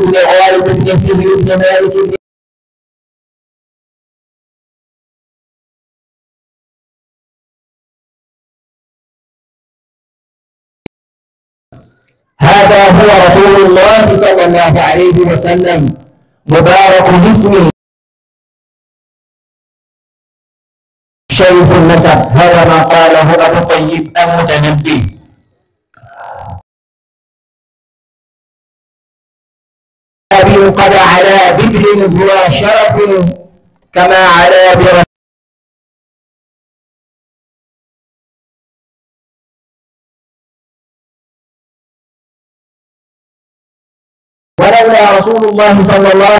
بن غالب بن فهر بن مالك بن هذا هو رسول الله صلى الله عليه وسلم مبارك جسمه شريف النسب. هذا ما قاله أبو طيب المتنبي. قد على بكر ذو شرف كما على برسول ولولا رسول الله صلى الله عليه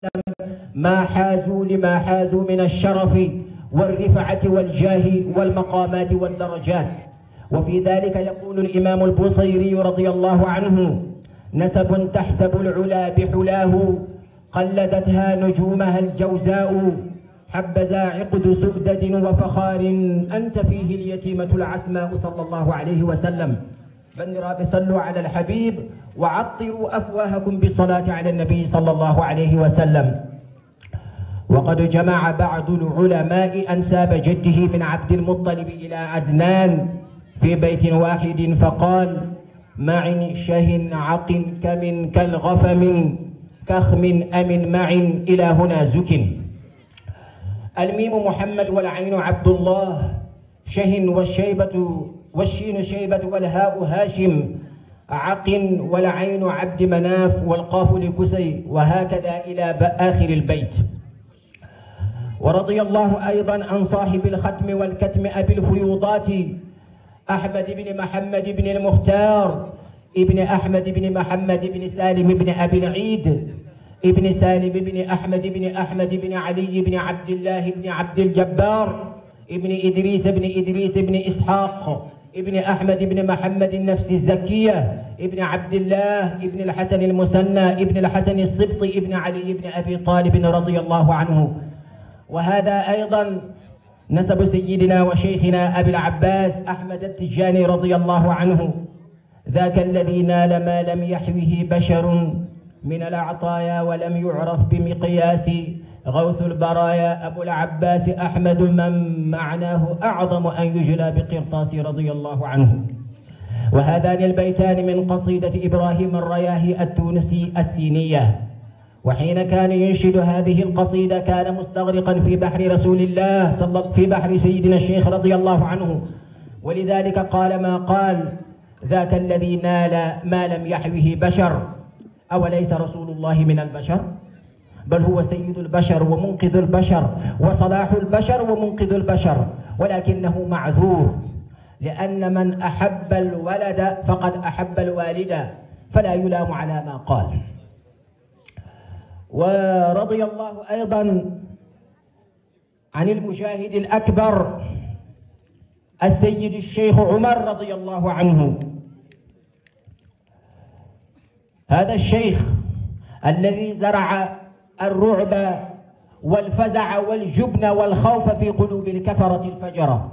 وسلم ما حازوا لما حازوا من الشرف والرفعة والجاه والمقامات والدرجات. وفي ذلك يقول الإمام البوصيري رضي الله عنه: نسب تحسب العلا بحلاه قلدتها نجومها الجوزاء حبذا عقد سؤدد وفخار أنت فيه اليتيمة العسماء. صلى الله عليه وسلم. بنرى بصلوا على الحبيب وعطروا أفواهكم بالصلاة على النبي صلى الله عليه وسلم. وقد جمع بعض العلماء أنساب جده من عبد المطلب إلى عدنان في بيت واحد فقال: معن شه عق كمن كالغفم كخم أمن معن إلى هنا زك. الميم محمد والعين عبد الله شه والشين شيبة والهاء هاشم عق والعين عبد مناف والقاف لكسي وهكذا إلى آخر البيت. ورضي الله أيضا عن صاحب الختم والكتم أبي الفيوضات أحمد بن محمد بن المختار ابن أحمد بن محمد بن سالم بن أبي العيد ابن سالم بن أحمد بن علي بن عبد الله بن عبد الجبار ابن إدريس بن إسحاق ابن أحمد بن محمد النفس الزكية ابن عبد الله ابن الحسن المثنى ابن الحسن السبطي ابن علي بن أبي طالب رضي الله عنه. وهذا أيضا نسب سيدنا وشيخنا أبي العباس أحمد التجاني رضي الله عنه، ذاك الذي نال ما لم يحوه بشر من العطايا ولم يعرف بمقياس غوث البرايا أبو العباس أحمد من معناه أعظم أن يجلى بقرطاس رضي الله عنه. وهذان البيتان من قصيدة إبراهيم الرياهي التونسي السينية. وحين كان ينشد هذه القصيدة كان مستغرقا في بحر رسول الله في بحر سيدنا الشيخ رضي الله عنه، ولذلك قال ما قال: ذاك الذي نال ما لم يحوه بشر. أوليس رسول الله من البشر؟ بل هو سيد البشر ومنقذ البشر وصلاح البشر ومنقذ البشر، ولكنه معذور، لأن من أحب الولد فقد أحب الوالد، فلا يلام على ما قال. ورضي الله أيضا عن المجاهد الأكبر السيد الشيخ عمر رضي الله عنه. هذا الشيخ الذي زرع الرعب والفزع والجبن والخوف في قلوب الكفرة الفجرة،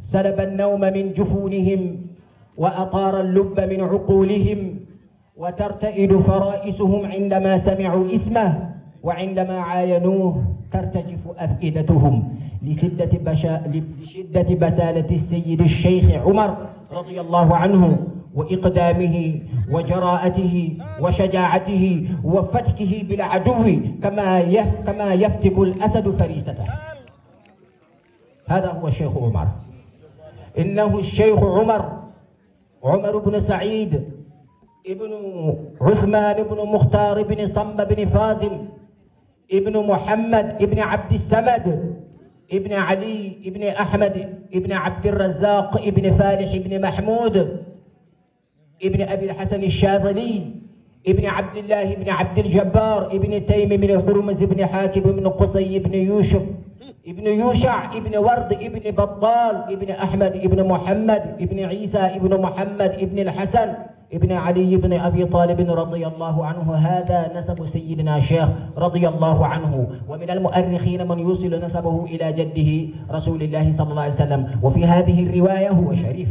سلب النوم من جفونهم وأطار اللب من عقولهم، وترتئد فرائسهم عندما سمعوا اسمه، وعندما عاينوه ترتجف أفئدتهم لشدة بسالة السيد الشيخ عمر رضي الله عنه وإقدامه وجراءته وشجاعته وفتكه بالعدو كما يفتك الأسد فريسته. هذا هو الشيخ عمر. إنه الشيخ عمر بن سعيد ابن عثمان بن مختار بن صمب بن فازم ابن محمد ابن عبد السمد ابن علي ابن أحمد ابن عبد الرزاق ابن فالح ابن محمود ابن أبي الحسن الشاذلي ابن عبد الله ابن عبد الجبار ابن تيم ابن حرمز ابن حاكم ابن قصي ابن يوشع ابن ورد ابن بطال ابن أحمد ابن محمد ابن عيسى ابن محمد ابن الحسن ابن علي بن أبي طالب رضي الله عنه. هذا نسب سيدنا شيخ رضي الله عنه. ومن المؤرخين من يوصل نسبه إلى جده رسول الله صلى الله عليه وسلم. وفي هذه الرواية هو شريف،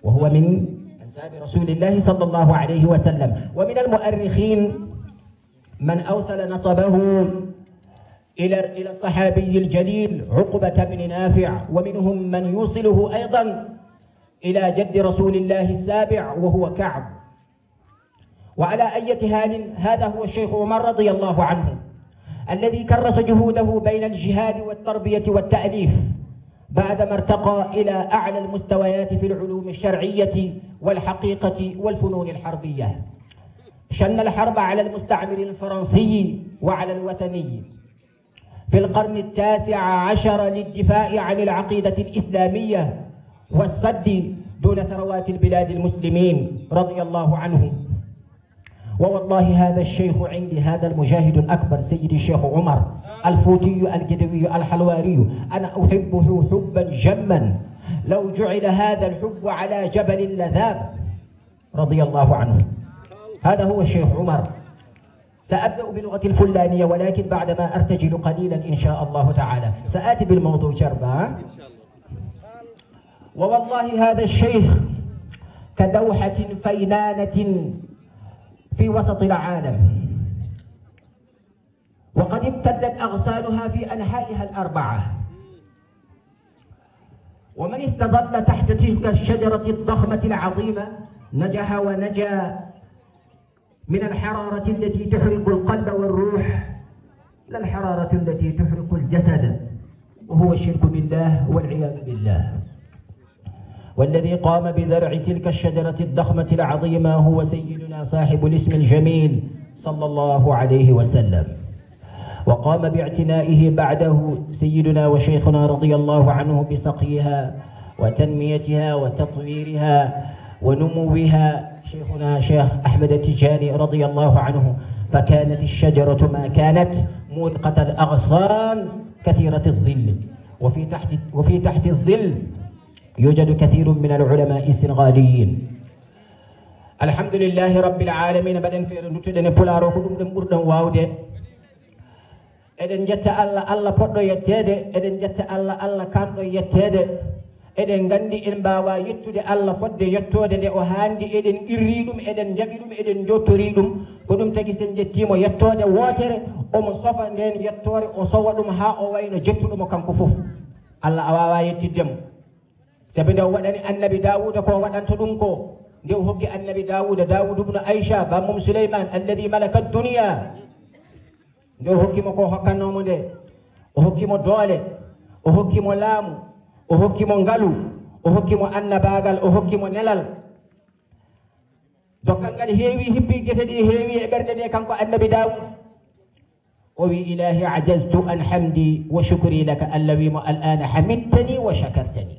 وهو من أنساب رسول الله صلى الله عليه وسلم. ومن المؤرخين من أوصل نصبه إلى الصحابي الجليل عقبة بن نافع، ومنهم من يوصله أيضا إلى جد رسول الله السابع وهو كعب. وعلى أي حال هذا هو الشيخ عمر رضي الله عنه الذي كرس جهوده بين الجهاد والتربية والتأليف بعدما ارتقى إلى أعلى المستويات في العلوم الشرعية والحقيقة والفنون الحربية. شن الحرب على المستعمر الفرنسي وعلى الوثني في القرن التاسع عشر للدفاع عن العقيدة الإسلامية والصد دون ثروات البلاد المسلمين رضي الله عنه. ووالله هذا الشيخ عندي، هذا المجاهد الأكبر سيدي الشيخ عمر الفوتي الجدوي الحلواري، أنا أحبه حبا جما لو جعل هذا الحب على جبل لذاب رضي الله عنه. هذا هو الشيخ عمر. سأبدأ باللغة الفلانية ولكن بعدما أرتجل قليلا إن شاء الله تعالى سآتي بالموضوع جربا. ووالله هذا الشيخ كدوحة فينانة في وسط العالم، وقد امتدت أغصانها في أنحائها الأربعة، ومن استظل تحت تلك الشجرة الضخمة العظيمة نجح ونجا من الحرارة التي تحرق القلب والروح، لا الحرارة التي تحرق الجسد، وهو الشرك بالله والعياذ بالله. والذي قام بزرع تلك الشجرة الضخمة العظيمة هو سيدنا صاحب الاسم الجميل صلى الله عليه وسلم، وقام باعتنائه بعده سيدنا وشيخنا رضي الله عنه بسقيها وتنميتها وتطويرها ونموها شيخنا شيخ أحمد التجاني رضي الله عنه. فكانت الشجرة ما كانت موثقة الأغصان كثيرة الظل، وفي تحت الظل يوجد كثير من العلماء السنغاليين. الحمد لله رب العالمين. بدن في نتدن بولارو كدوم دم بردن واودي eden jetta Allah Allah poddo yettede, eden jetta Allah Allah kamdo yettede, eden gandi en mbawa yettude Allah fodde yettode nde o handi, eden irri dum, eden jabi dum, eden jottori dum, ko dum tagi sen jettimo yettode wotere omo sofa nden yettore o sowa dum ha o wayno jettudo kanko fof. Allah awawa yettidemo sabi nde waɗani annabi Dawuda ko waɗanto ɗum ko nde o hokki annabi Dawuda ibn Aisha bammum Suleyman alladi malaka dunya, nde o hokkimo ko hokkannomo nde, o hokkimo doole, o hokkimo laamu, o hokkimo ngalu, o hokkimo annabagal, o hokkimo nelal. dokkal ngal heewi hippi gese ɗi heewi e ɓerde nde kanko annabi Dawud. o wi ilahi ajaztu an hamdi wa shukri laka, Allah wimo al'ana hamidtani wa shakartani.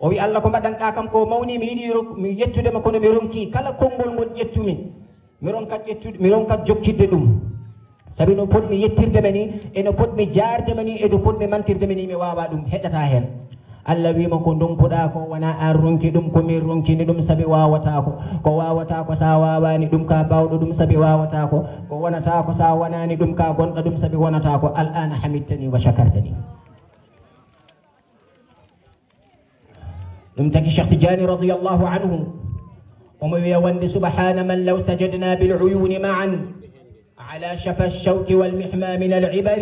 o wi Allah ko mbaɗanɗa kam ko mawni, mi yiɗi mi yettudema kono mi ronki kala konngol ngol ƴettumi mi ronkat jokkidde ɗum, sabi no potmi yettirdema ni, eno potmi jardema ni, edo potmi mantirdema ni, mi wawa ɗum, heɗata hen. Allah wima ko donkuɗa ko wona an ronki ɗum, komin ronkini ɗum sabi wawata ko wawata ko sa wawani ɗum ka bawɗo ɗum sabi wawata ko wonata ko sa wonani ɗum ka gonɗo ɗum sabi wonata ko. al'ana hamidtani wa shakartani. ɗum tagi Cheikh Tidiane radiyallahu anhu omo wiya wonde subhana man law sajadna bil uyuni ma'an على شفا الشوك والمحمى من العبر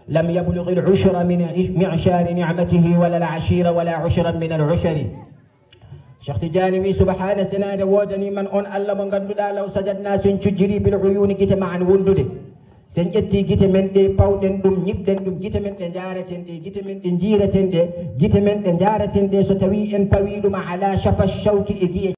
لم يبلغ العشر من معشار نعمته ولا العشير ولا عشرا من العشر. شيخ تجاني سبحان سناد وودني من أن الله من قد لو سجدنا سنجري بالعيون جيت معا وندد سنجتي جيت من دي باودن دم يبدن دم جيت من تنجارة دي جيت من تنجيرة دي جيت من تنجارة دي ستوي ان طويل مع على شفا الشوك إجي.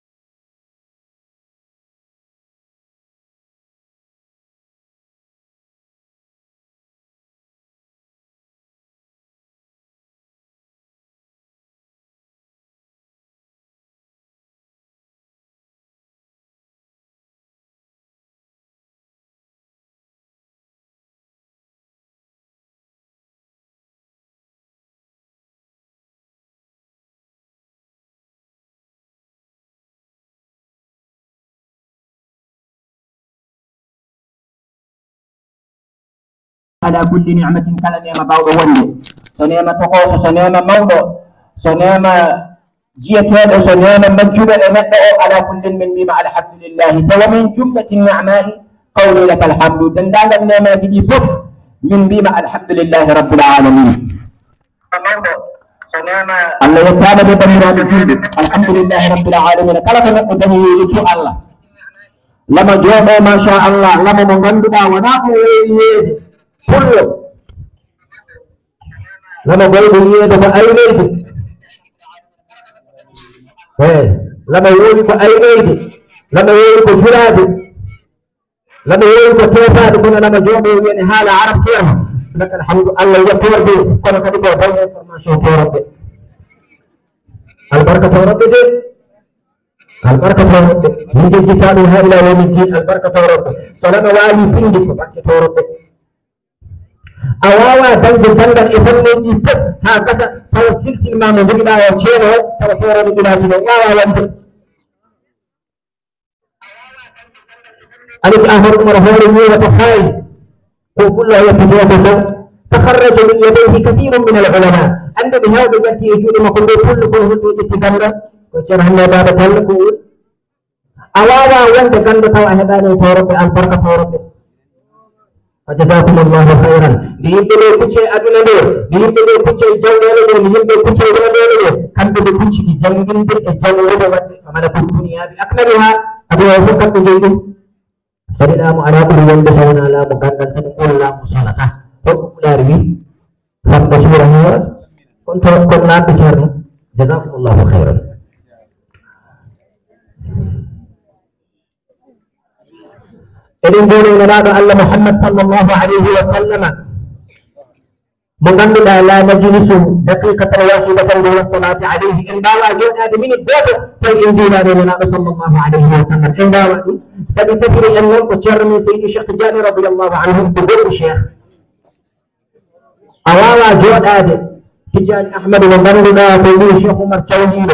على كل نعمة كلا نعمة باودو وندي، سنعمة تقوم، سنعمة مودو، سنعمة جيتان سنيانا مجوبة ندعو على كل من بما الحمد لله سوى من جملة النعماء قولي لك الحمد دندان النعمة دي فوق من بما الحمد لله رب العالمين الله يتابع ببنيرات الجند الحمد لله رب العالمين كلا تنقل بني الله لما جوما ما شاء الله لما مغندنا وناقو كل لما قلبوا يده فأينيد لما يقول فأينيد لما يقول فلاد لما يقول كيفاد كنا لما جوما يعني هذا عرب فيها لك الحمد الله يطور به كنا كذبوا بين ما شاء ربي البركة ربي دي البركة ربي من جيتان هؤلاء ومن جيت البركة ربي سلام والي فينك بركة ربي أواوا دنج دنج إفنن يفت هكذا توسلسل ما من ذكنا وشينه توفير من بلادنا واوا وانت ألف آخر عمر هوري وتخاي وكله يتجاوز تخرج من يديه كثير من العلماء عند بهذا التي يجود ما كل كل يتجمع وشرح لنا باب تلقوا أواوا وانت كنت تو أهداني تورط البركة تورط فجزاكم الله خيرا ديبلو كوتشي ادنا دو ديبلو كوتشي جاولو دو ديبلو كوتشي ودو دو كان دو كوتشي دي جانغين دي جاولو دو فمن الدنيا باكملها ابو فكر جيد سلام على كل من دخلنا على مكان سنقول لا مصالحه وكل ربي فبشرها كنت كنا بشر جزاكم الله خيرا إذن دون نراد الله محمد صلى الله عليه وسلم مغمد لا نجلس دقيقة واحدة دون الصلاة عليه إن دعوة جاء من الدابة فإن دون نراد صلى الله عليه وسلم إن دعوة سبتفري أن ننقشر من سيد الشيخ تجاني رضي الله عنه بقول الشيخ أواوا جاء تجاني أحمد ومغمد فإن الشيخ مرتوني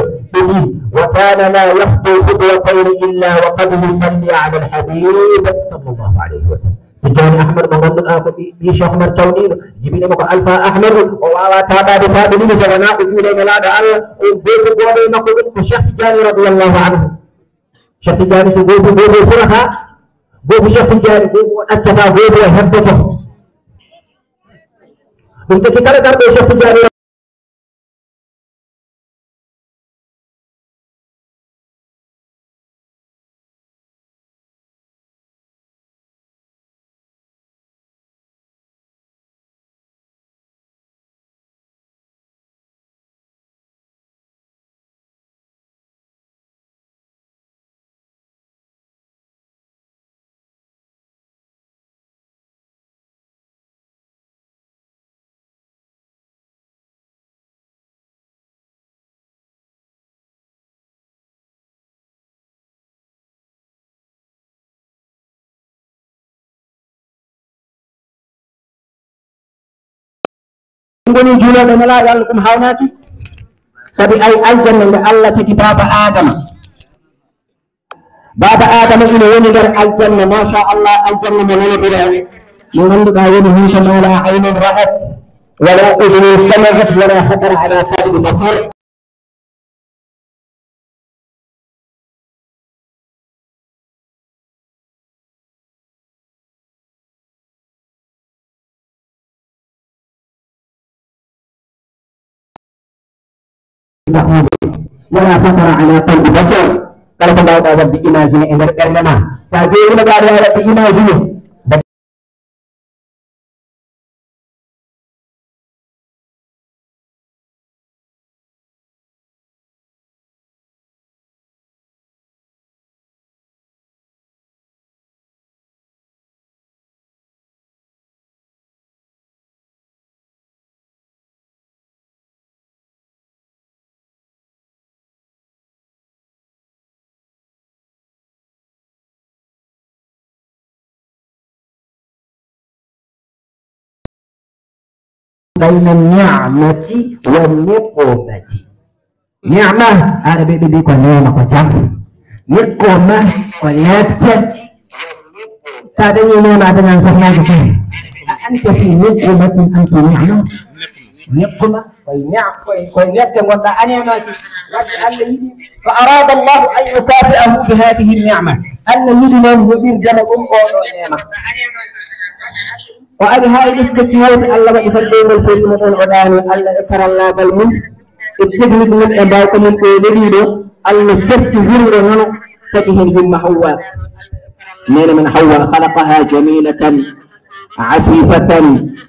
وكان لا يخطو خطوتين الا وقد يصلي على الحبيب صلى الله عليه وسلم. تجاني احمد مغمد اخو في شيخ مرتوني جبين مكو الفا احمد وتابع بتابعين جوانا بسم الله تعالى وبيت قومي مكو الشيخ تجاني رضي الله عنه. شيخ تجاني سبوبو فرها بوبو شيخ تجاني بوبو اتفا بوبو هبته. انت كده كده شيخ تجاني ngoni julande nala yalla kum hawnati sabi ay aljanna nde Allah tagi baba adama ina woni der aljanna ma sha Allah aljanna mo nana bira mo ganduda woni hinta mala aynun ra'at wala udhun sami'at wala khatar ala qalbi basar ولا خطر على قلب بشر kalau kembali dapat diimajine ener karena saja ini negara ada diimajine بين النعمة والنقمة. نعمة أنا بيبي كون نعمة كجام. نقمة ونكتة. تادني نعمة dengan saya gitu. أنت في نقمة أنت نعمة. نقمة كوي نعمة ولا أنعمة فأراد الله أن يكافئه بهذه النعمة أن يدنا يدير جمع النعمة وأبها الاستكمال الله يفرجون الفيلم الغداني الله إكرم الله بالمن التجمد من إباك من قيلين الله يستهزئ منه فتهن هم حواء من حواء خلقها جميلة عفيفة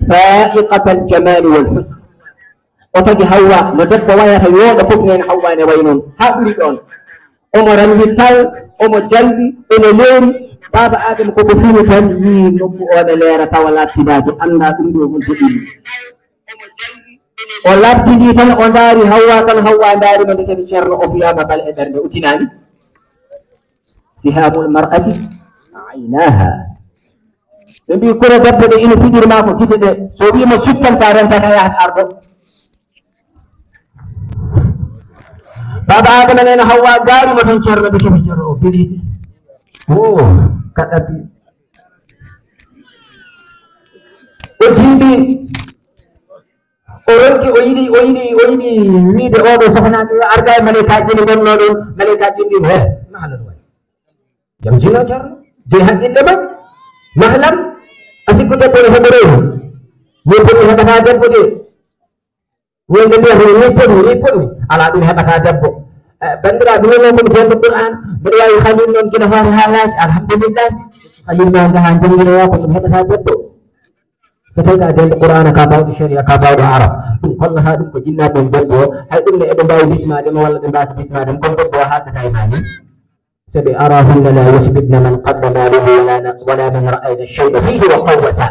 فائقة الجمال والحسن وتجي حواء مدد ويا يوم فوقنا حواء نوينون هابلون أمر الهتال أمر جلبي أمر لوري بابا آدم كوكوفين كان ينبو أنا ليرة ولا تباجي أنا تندو من سبيل ولا تجي كان أنداري حواء كان حواء أنداري من تجي شر أفيا ما بل إدرنا أتناني سهام المرأة عيناها تبي كل دبل إنه في دير ما فوق كده سوبي ما شفتن كارن تنايا أرض بابا آدم أنا حواء داري ما تنشر ما بيشوف شر أفيدي كتبي وجيبي أورنكي أويدي ميد أودو سفنا أرجع ملكة جيني من نورو ملكة جيني هه ما هلا جم جينا جار جهاد إنما مهلم أسيكوتا بول هبرو يبون هذا هذا بودي وين يبون على دين هذا هذا بو بندر دulu من جنب القرآن berwai khalil non kina halas alhamdulillah khalil non jahan jengir ya ko hada hada to ketika ada Al-Qur'an ka baw syariah ka baw Arab Allah hadu ko jinna don jabbo hay dum ne e baw bisma dem wala dem bas bisma dem kon ko hada say mani sabi arahun la yuhibbuna man qaddama lahu wala man ra'ayna ash-shay'a fihi wa qawwasa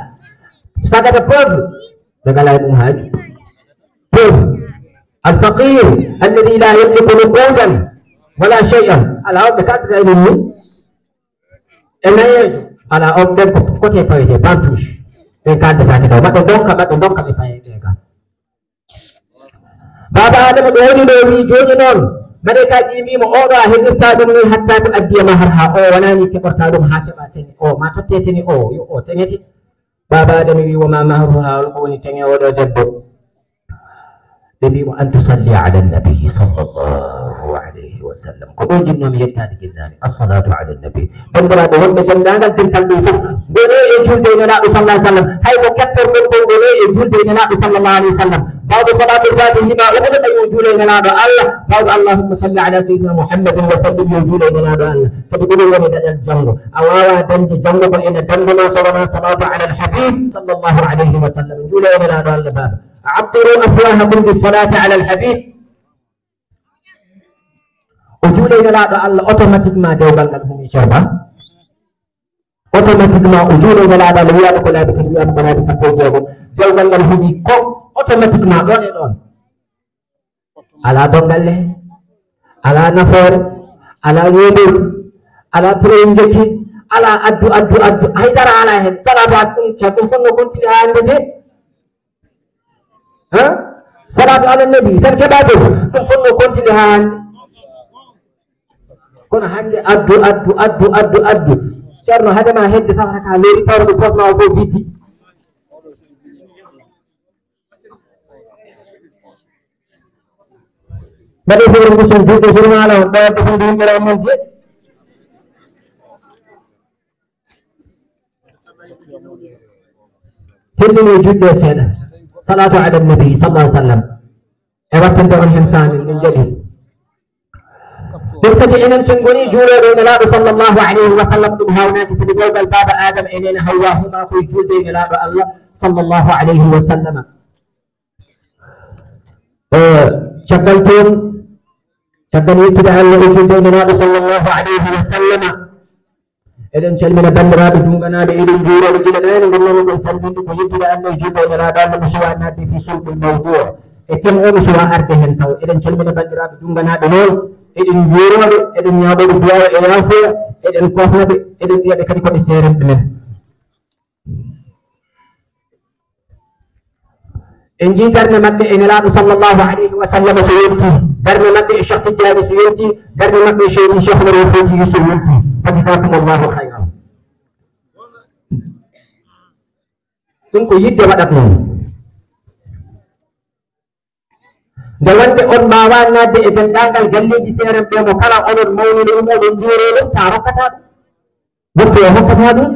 sakata preuve daga lay mum haji preuve الفقير الذي لا يملك نقودا ولا شيئا على أرض كاتب علمي إنه على أرض كتير فايدة بانتوش إن كان تفاعله ما تدونك تفاعله بابا آدم دوني لوري جوني نون mereka jimi mo oɗo a heɗirta ɗum ni hatta to addiya ma har ha o wonani keɓorta ɗum ha keɓa teŋe o ma totteteni o yo o teŋeti baba Adama wi woma mahruha ko woni teŋe oɗo debbo بما أن تصلي على النبي صلى الله عليه وسلم كون جنة ميتاد جنان الصلاة على النبي بندرا دهون جنان تنتظر بني يجول بين النبي صلى الله عليه وسلم هاي مكثر من بني يجول بين النبي صلى الله عليه وسلم بعد صلاة الفاتحة ما أغلق يجول بين النبي الله بعد اللهم صل على سيدنا محمد وسلم يجول بين النبي الله سبقوا يوم الجنة أواوا دنج جنة بين الجنة ما صلاة على الحبيب صلى الله عليه وسلم يجول بين النبي الله عبروا أفواهكم بالصلاة على الحبيب وجولي لا الله أوتوماتيك ما دوغال لهم يشربا أوتوماتيك ما وجولي لا الله ويا بكلا بكلا بكلا بسكوت جوجو دوغال لهم يكون أوتوماتيك ما دون على دوغال له على نفر على يدور على برينجكي على أدو هاي ترى على هاد صلاة شكل كنا كنت لهذا ها صلاة على النبي سنك بعده تصلوا كنت لهان كنا هندي أدو شرنا هذا ما هد صارك على لوري تار بقص ما هو بيتي بدي سيرم كسر جود سيرم على بدي تكون دين مرام منجي تلني جود سيدا صلاة على النبي صلى الله عليه وسلم أوصل دون إنسان من جديد يبتدئ إن سنقولي جولة بين الله صلى الله عليه وسلم هنا تسبقوا الباب آدم إلينا هواهما في جولة بين الله صلى الله عليه وسلم شكلتم يتبع الله جولة بين الله صلى الله عليه وسلم إذن شلمنا بندرا بدوننا بإذن جورا بجلدين قلنا لكم سلمين ويجب أن يجيب ونرادان مشوانات في سلط الموضوع اتمعوا مشوان أرتهن تو إذن شلمنا بندرا بدوننا بنول إذن جورا إذن يابو بدواء إلافة إذن كوفنا إذن يبكري كم سيرم منه إنجي درنا مبدأ إن الله صلى الله عليه وسلم سيرتي درنا مبدأ الشيخ الجلالي سيرتي درنا مبدأ الشيخ مريفوتي سيرتي فجزاكم الله خيرا تنكو يدي ودقنون nde wonde on mbawa nadde e dendagal galleji seere ɓe mo kala onon mawnude muɗum nduroɗum ta rokkata ɗum woppi o hokkata ɗum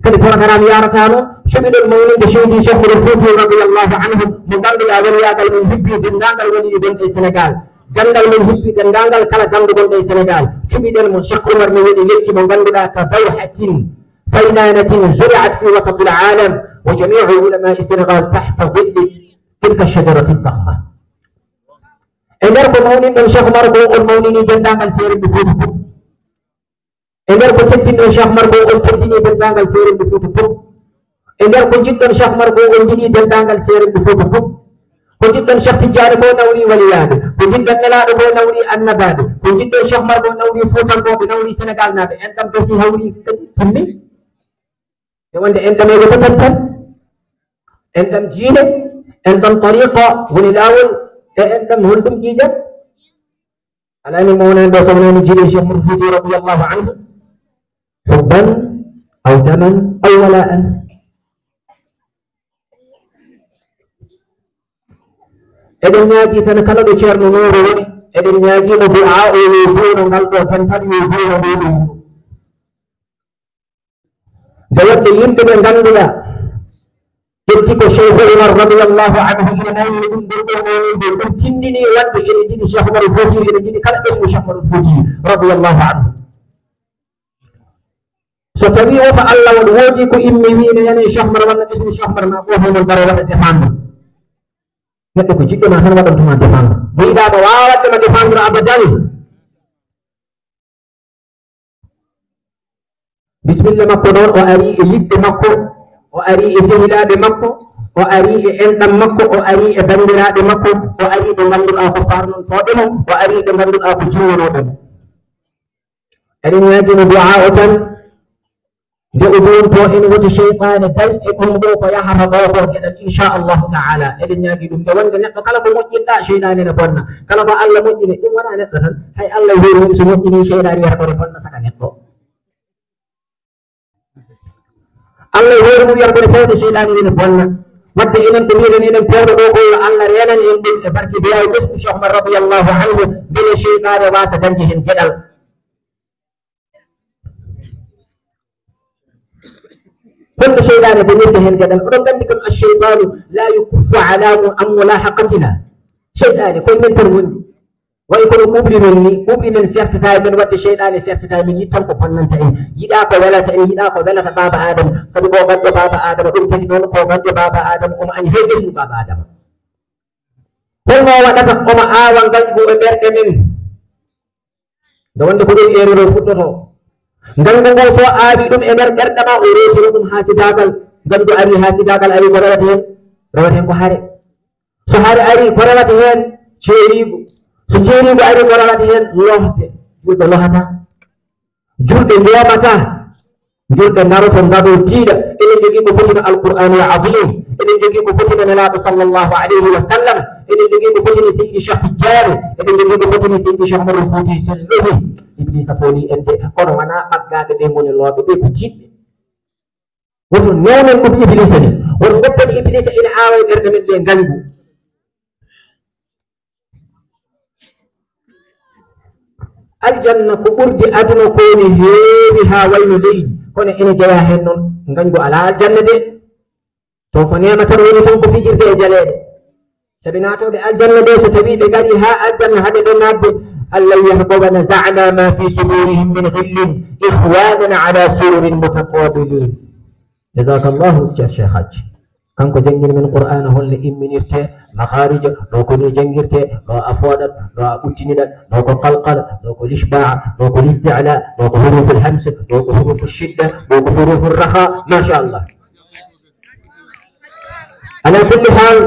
kadi programme yarata noon cuɓiɗon mawnude cheydi Cheikh Oumar Fouti radiallahu anhu mo ganduɗa waliyagal mum hibbi dendagal woni gonɗe e Sénégal gandal mum hibbi dendagal kala gandugonɗe e Sénégal cuɓiɗen mo Cheikh Oumar mi woni lekki mo ganduɗa ka dawhatin faynanatin zuriat fi wasat al alam wa jamiu ulamai Sénégal tahta dhilli tilka shajarati dahma e nder ko mawninɗon Cheikh Oumar ko on mawnini dendagal seerenɓe Fouta fof e nder ko teddinɗon Cheikh Oumar ko on teddini dendagal seerenɓe Fouta fof e nder ko jiɗɗon Cheikh Oumar ko on jiɗi dendagal seerenɓe Fouta fof ko jiɗɗon Cheikh Tidiane ko nawri waliyade ko jiɗɗon nelaɗo ko nawri annabade ko jiɗɗon Cheikh Oumar ko nawri Foutankoɓe nawri Sénégal naɓe en ɗam gasi hawri kadi timmi e wonde en ɗam ego totat tan en ɗam jiine en ɗam tariqa woni lawol e en ɗam honɗum ƴiƴat alani mawnani ɗo sownani jiiɗe Cheikh Oumar Fouti radiallahu anhu hubban aw daman aw wala'an eɗen ñaagui tan kala ɗo ceerno Nouro woni eɗen ñaaguimo du'a o yo duuno ngal ɗo tan tan yo duuno ɗoɗo nde wadde yimɓe ɓe ngannduɗa ƴetti ko Cheikh Oumar radiallahu anhu ina nawni ɗum ɗo ɗo nowide ɗum tindini wadde ene jiɗi Cheikh Oumar Fouti ene jiɗi kala ɓesgu Cheikh Oumar Fouti radiallahu anhu so tawi oto Allah won woodi ko immi wiine yani Cheikh Oumar walla ɓesgu Cheikh Oumar ma goto mon gara waɗa défendre neɗɗo ko jiɗɗo ma tan waɗantuma défendre mo yiɗama wawaddema défendre abadan bisimilla makko noon o ari e yiɗɓe makko o ari e sehilaɓe makko o ari e enɗam makko o ari e bandiraɓe makko o ari ɓe ngannduɗa ko farnontoɗemo o ari ɓe ngannduɗa ko jinnonoɗen eɗen ñaagino du'a o tan nde o donto ene woti cheytane dal e ɗum ɗo ko yahata ɗo ko gueɗal inchallahu taala eɗen ñaagui ɗum nde wonde neɗɗo kala ko moƴƴinɗa cheytane ne bonna kala ko Allah moƴƴini ɗum wona neɗɗo tan hay Allah weeruɗum so moƴƴini cheytane wiyata kone bonna saka neɗɗo Allah weeruɗum wiyata kone fewde cheytane nene bonna wadde enen ko mbiɗen enen pewɗo ɗo ko Allah renan en ɗum e barke biyawi ɓesgu Cheikh Oumar radiallahu anhu beele cheytane wasa dañde hen gueɗal كل شيطان بمثله الجدل وربكم الشيطان لا يكف على عن ملاحقتنا شيطان كل من ترون ويكون كبر من سيرتها من ود الشيطان سيرتها من يتم فنن تاي يداك ولا تاي يداك ولا بابا ادم سبقوا قد بابا ادم دم تجنون قد بابا ادم ان هيجل بابا ادم كل ما وقت قم آوان قلبه امرك من دون كل ايرو فوتو ngal so aabi ɗum e nder ɓerɗama o resino ɗum ha sidagal gandu ari ha sidagal ari ko rewata hen ko haare so haare ari ko rewata hen ceerigu so ceerigu ari ko rewata hen lohte julɓe lohata julɓe ndiyamata julɓe daroto ngado tiiɗa eɗen jogui ko fotino alqur'anu azim eɗen jogui ko fotino nelaɗo sallllahu alayhi wa sallam eɗen jogui ko fotino seydi Cheikh Tidiane eɗen jogui ko fotino seydi Cheikh Oumar Fouti sirruhi Iblisa foli ende kono wona ɓaggaɓe ɓe goni looɓe ɓe ko jiɗɓe woto newnen ɗum Iblisa ni woto goppan Iblisa ina awa e ɓerɗe men ɗe gandu aljanna ko ɓurdi aduna koni heewi ha wayno leydi kono ene jeeya hen noon gandu ala aljanna de to ko nema tan woni ton ko fijirde e jaleɗe sabi natoɓe aljanna ɓe so tawi ɓe gari ha aljanna haɗe ɓe nadde الله يهب ونزعنا ما في صدورهم من غل إخوانا على سرر متقابلين جزاك الله خير حاج kanko jangini men qur'ana holle imminirte makharija ɗo ko ni jangirte ɗo a fooɗat ɗo a ɓuttiniɗat ɗo ko qalqala ɗo ko lishbaa ɗo ko listicla ɗo ko hurufu lhams ɗo ko hurufu shidda ɗo ko hurufu raha machallah ala kulli hal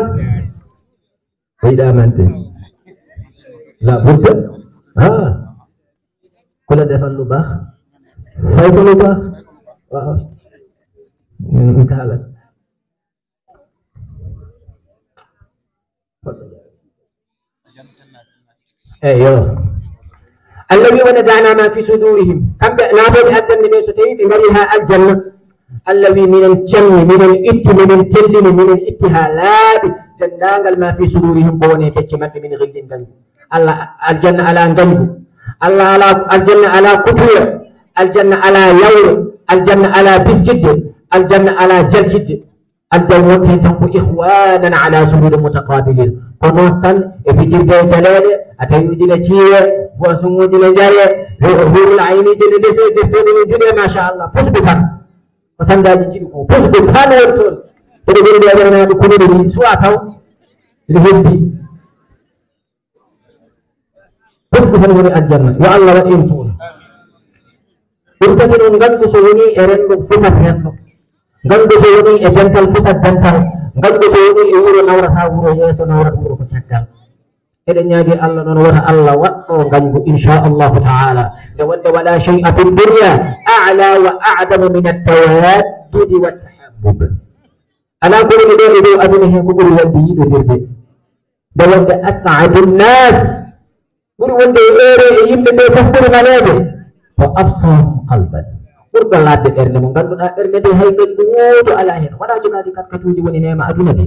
wiɗamante la budda kula defal lu baax fay ko lu baax waaw kaalat ايوه الذي ونزعنا ما في صدورهم كم نابد حتى النبي ستين بمرها الجنة الذي من الجن من الإت من التل من الاتهالات dendagal ma fi sudurihim bone fecce mabbe min ghillin gandu Allah aljanna ala gandu Allah ala aljanna ala kufur aljanna ala yawr aljanna ala biskid aljanna ala jalkid aljanna wonte tanko ikhwanan ala surur mutaqabilin kono tan e fijirde dalale atayuji na ciye wasumuji na jare hurul ayni jede dese defede ni jude ma sha Allah fusbu tan ko sandaji jidi ko fusbu tan wonton e de gede de na ko de ni suwa taw de heddi fusbu tan woni aljanna ya Allah wa in tun Irsa gandu so woni e rendo fusat rendo gandu so woni e dental fusat dental gandu so woni e wuro nawrata wuro yeso nawrata wuro ko caggal eden nyaagi Allah non wata Allah waddo gandu insha Allah ta'ala de wanda wala shay'a fid dunya a'la wa a'damu min at-tawaddud wa at-tahabbub ala kulli do aduna he ko buri wandi yido dirde de wanda as'adun nas buri wanda ere e yimbe be tafsir malade wa afsar qalban urda ladde erne mo ganduda erne de hay be wodo ala hen wala jogadi katkatuji woni nema aduna de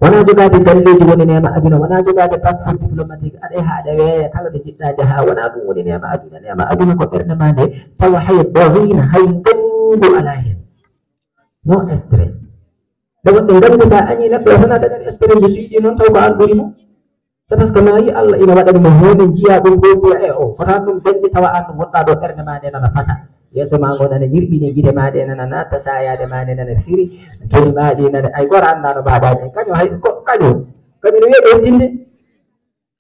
wana jogade dalleji woni nema aduna wana jogade passeport diplomatique ade haada weya kala de jidda jaha wana dum woni nema aduna ko berne mande tawa hay dawina hay gandu ala hen no stress de wonde gandu sa anyi nebbe hona da stress ji suidi non taw ba anduri mo c'est que nayi Allah ina wadani mo hoden jiya dum gogo e o fata dum denji tawa an wonda do berne mande nana fasa yeso ma ngo nana yirbine gide maade nana nata sayade maade nana firi joni maade nana ay gora anda no baadaje kanyo hay ko kanyo no yedo tinde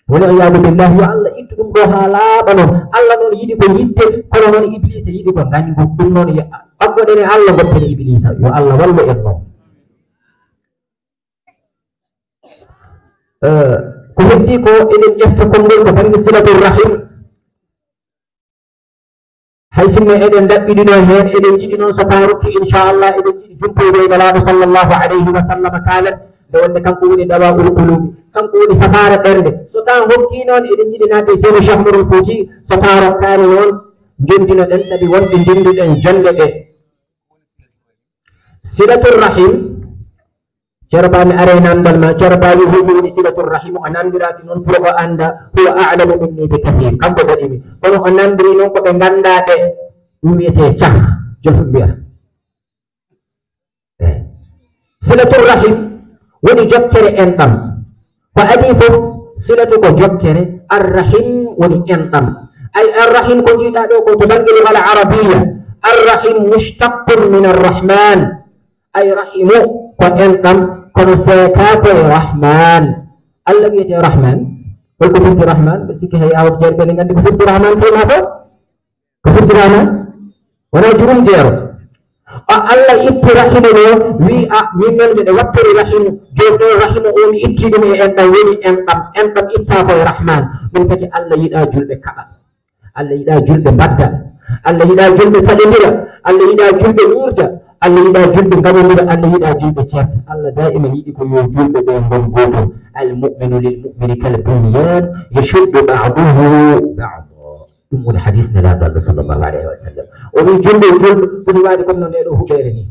wala iyadu billahi wa Allah ittu dum do hala bano Allah non yidi ko yidde kono non iblis yidi ko gani ko dum non ya aggode ne Allah gotte iblis yo Allah wallo en ko heddi ko enen jefta ko ngol ko tan silatul rahim hay sinno eden dabbidino hen eden jidi non so taruki inshallah eden jidi jumpoyde nalaɗo sallallahu alayhi wa sallam kalat de wonde kanko woni dawa'ul qulubi kanko woni safara ɓerde so taw hokki noon eden jidi nadde seno Cheikh Oumar Fouti so tarokkani noon jondino ɗen sabi wonɓe dinduɗen jonde ɗe silatul rahim ceerba mi are nandal ma ceerba wi huɗi woni silatul rahim o nandiraki noon pour o anda huwa a'lamu minni bi kathir kanko waɗimi kono o nandiri noon koɓe gandaɓe ɗum wiyete cah jofu mbiya silatul rahim woni jokkere enɗam ko adi fof silatu ko jokkere arrahim woni enɗam ay arrahim ko jiiɗa ɗo ko to banggue wala arabiya arrahim mushtaqun min arrahman ay rahimu ko enɗam kono seekako e rahman Allah wiyete rahman holko firti rahman ɓe sikki hay awat jeere ɓe gandi ko firti rahman tema to ko firti rahman wona jurum jeero Allah itti rahimu o wi a min noon mbiɗa wattiri rahimu joni ɗo rahimu o mi itti ɗum e enɗam woni enɗam itta koye rahman ɗum taki Allah yiɗa julɓe kaɓa Allah yiɗa julɓe mbadda Allah yiɗa julɓe taƴodira Allah yiɗa julɓe wurda Allah yiɗa julɓe gaɗodira Allah yiɗa julɓe certa Allah daima yiɗi ko yo julɓe ɓe gon goto almuminu lilmumini kal bunyan yashuddu ba'duhu ba'da ɗum woni hadis nelaɗo Allah sallllahu alayhi wa sallam o wi julɓe foti wade comme no ndeɗo huɓere ni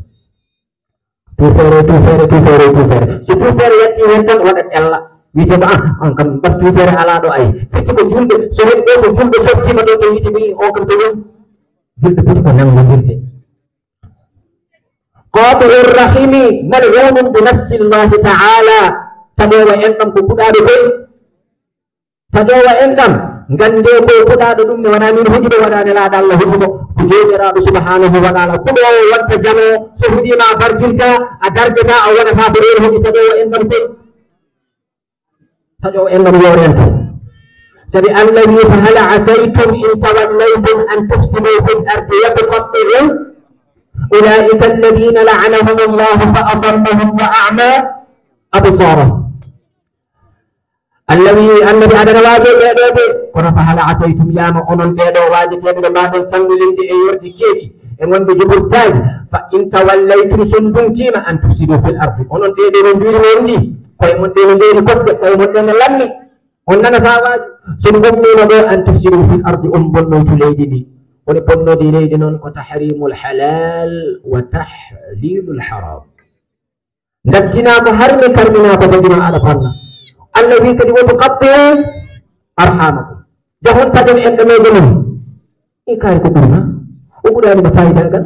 tufere so tufere yatti hen tan waɗa ƴella wiyete ko an kam bat tufere ala ɗo ay firti ko julɓe so hen ɗo ko julɓe sottima ɗo to yiiti wi on kam to woni julɓe foti ko nangodirde قاطع الرحم ملعون بنفس الله تعالى تدوى انكم كوكودا بي تدوى انكم غاندي كوكودا دum ne wana min hudibe wana la dal Allah hudibo ko jeera do subhanahu wa ta'ala ko do watta jamo so hudima barjinta a darjata a wana fa bere hudi tadوى انكم تدوى انكم yorenta sabi alladhi fa hal asaytum in tawallaytum an tufsidu fil ardi wa tuqatti'u أولئك الذين لعنهم الله فأصمهم وأعمى أبصارهم النبي عدنا واجب يدوبي كنا فهل عسيتم يا مؤمن بيدو واجب يدو ما دون سنجلين دي أيورتي كيتي إن بجبر تاج فإن توليتم سندون تيما أن تفسدوا في الأرض ونون دي نجوري وندي كوي من دي كتب كوي من دي لمي وننا فاواج سندون نبو أن تفسدوا في الأرض أمبن نوتو ليدي ونبنو دي ليدنون كتحريم الحلال وتحليل الحرام نجينا بحرم كرمنا بجدنا على فرنا الذي كد وتقطعوا أرحامكم جهون تجن عندما جنون إيكاي كبرنا وقولان بفايدة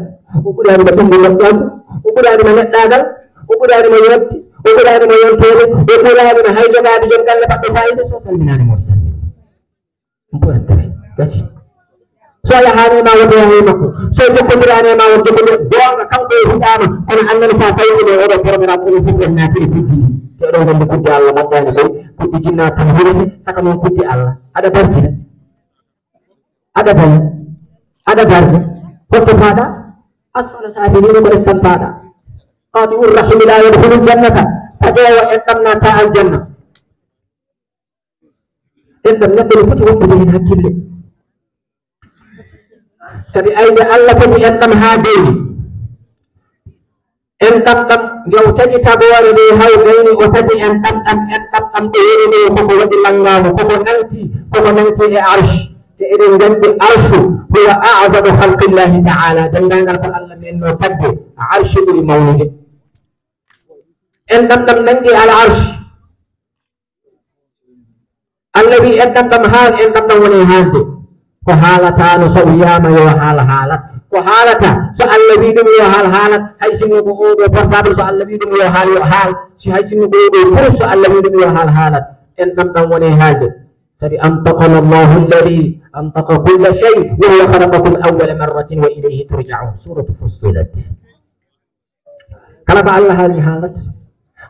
وقولان بتنبي لقيام وقولان منتاجا وقولان ميرتي وقولان ميرتي وقولان مهيجا بعد جنكال لبقى فايدة سوصل منان مرسل مبورن تري كسي soya hane ma wado he makko so jokko birane ma wado jokko gonga kanko e hudama kono annani sa tawi do odo programme ko fu na fi fiji to do ngam kuddi Allah maddani ko kuddi jinna tan hirde saka non kuddi Allah ada barkina ada ban ada barke ko fada asfala sabilin ko istan fada qati'ur rahim la yadkhulul jannata fadawa intamna ta al janna intam nabdu futi wonde hin hakkille sabi ayde Allah ko entam haadeni entam tam yow taji tabore de haw gayni o taji entam tam de yene ko ko wadi langamo ko nanti e arsh te eden gandi arsh huwa a'zamu khalqillah ta'ala dangal ko Allah men no tagge arsh bil mawlid entam tam nangi al arsh alladhi entam tam haal entam tam woni haalde ko haalata no so wiyama yo haalat ko haalata so Allah wi dum yo haalat hay sino ko odo portable so Allah wi dum yo haal si hay sino ko odo pour so Allah wi dum yo haalat en tam woni haalde sabi antaqana Allah alladhi antaqa kull shay wa huwa khalaqakum awwala marratin wa ilayhi turja'un suratu fussilat kala ba Allah haalat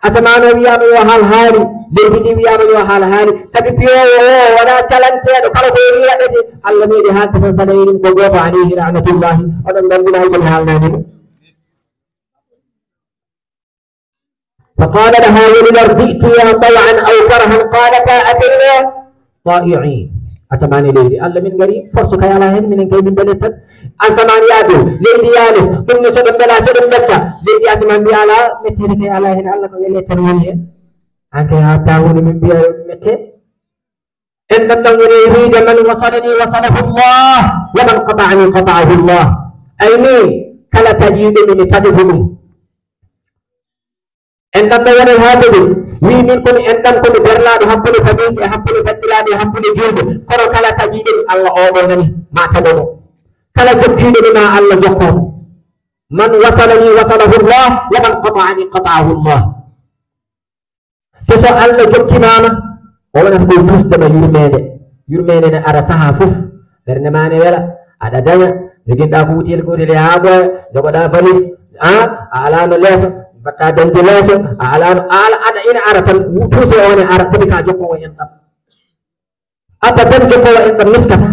asamano wiyama yo haali leydi wiyama yo haali sabi piyowo wona calanteɗo kala ko wiyaɗete Allah meɗi haalta tan salayirin ko goto alayhi rahmatullahi oɗon gandina hay somi haalnani ɗum فقال لها وللأرض ائتيا طوعا أو كرها قالتا أتينا طائعين أسماني ليدي الله من قريب فرصك يا الله من كي من بلدت أسمان يادو ليدي يالس كن سدن بلا سدن بكا ليدي أسمان بيالا متهرك يا الله الله كي يلتنوني أنك يا تاون من بيا متى إن لم يريد من وصلني وصله الله ومن قطعني قطعه الله أي مين كلا تجيب من تدفني إن لم يريد هذا من كن إن لم كن برلاد حبل فبيك حبل فتلاد حبل جلد كرو كلا تجيب الله أوبرني ما تدعو كلا تجيب ما الله جكون من وصلني وصله الله ومن قطعني قطعه الله so Allah jokki mama o wona ko dusdema yurmede ne ara saha fof berne mane wela ada daya joginɗa ko wutel gotel ha boya jogoɗa balis a alano leeso batta dante leeso a alano ada ina ara tan tuuse one ara sabi ka jokkowo en ɗam abadan jokkowo en ɗam miskata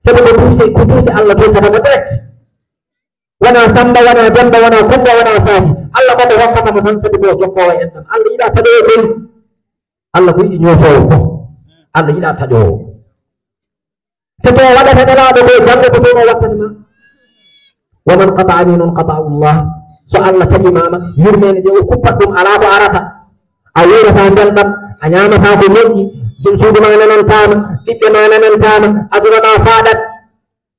sabi ko tuuse Allah tuusatamo direct wana samba wana jamba wana kumba wana faati Allah ko hokkata mo tan sabi ko jokkowo en ɗam Allah yiɗa taɗowo ɗum Allah ko yiɗi ñootowo ko Allah yiɗa taɗowo so to waɗata ɗalaɗo ko janggo ko tono wattani ma wa man qata'ani non qata'u Allah so Allah taƴimama yurmene je o kuppat ɗum ala ko arata a wurata belɗam a ñamata ko moƴƴi ɗum suudu ma nanantama ɓiɓɓe ma nanantama aduna ma faɗat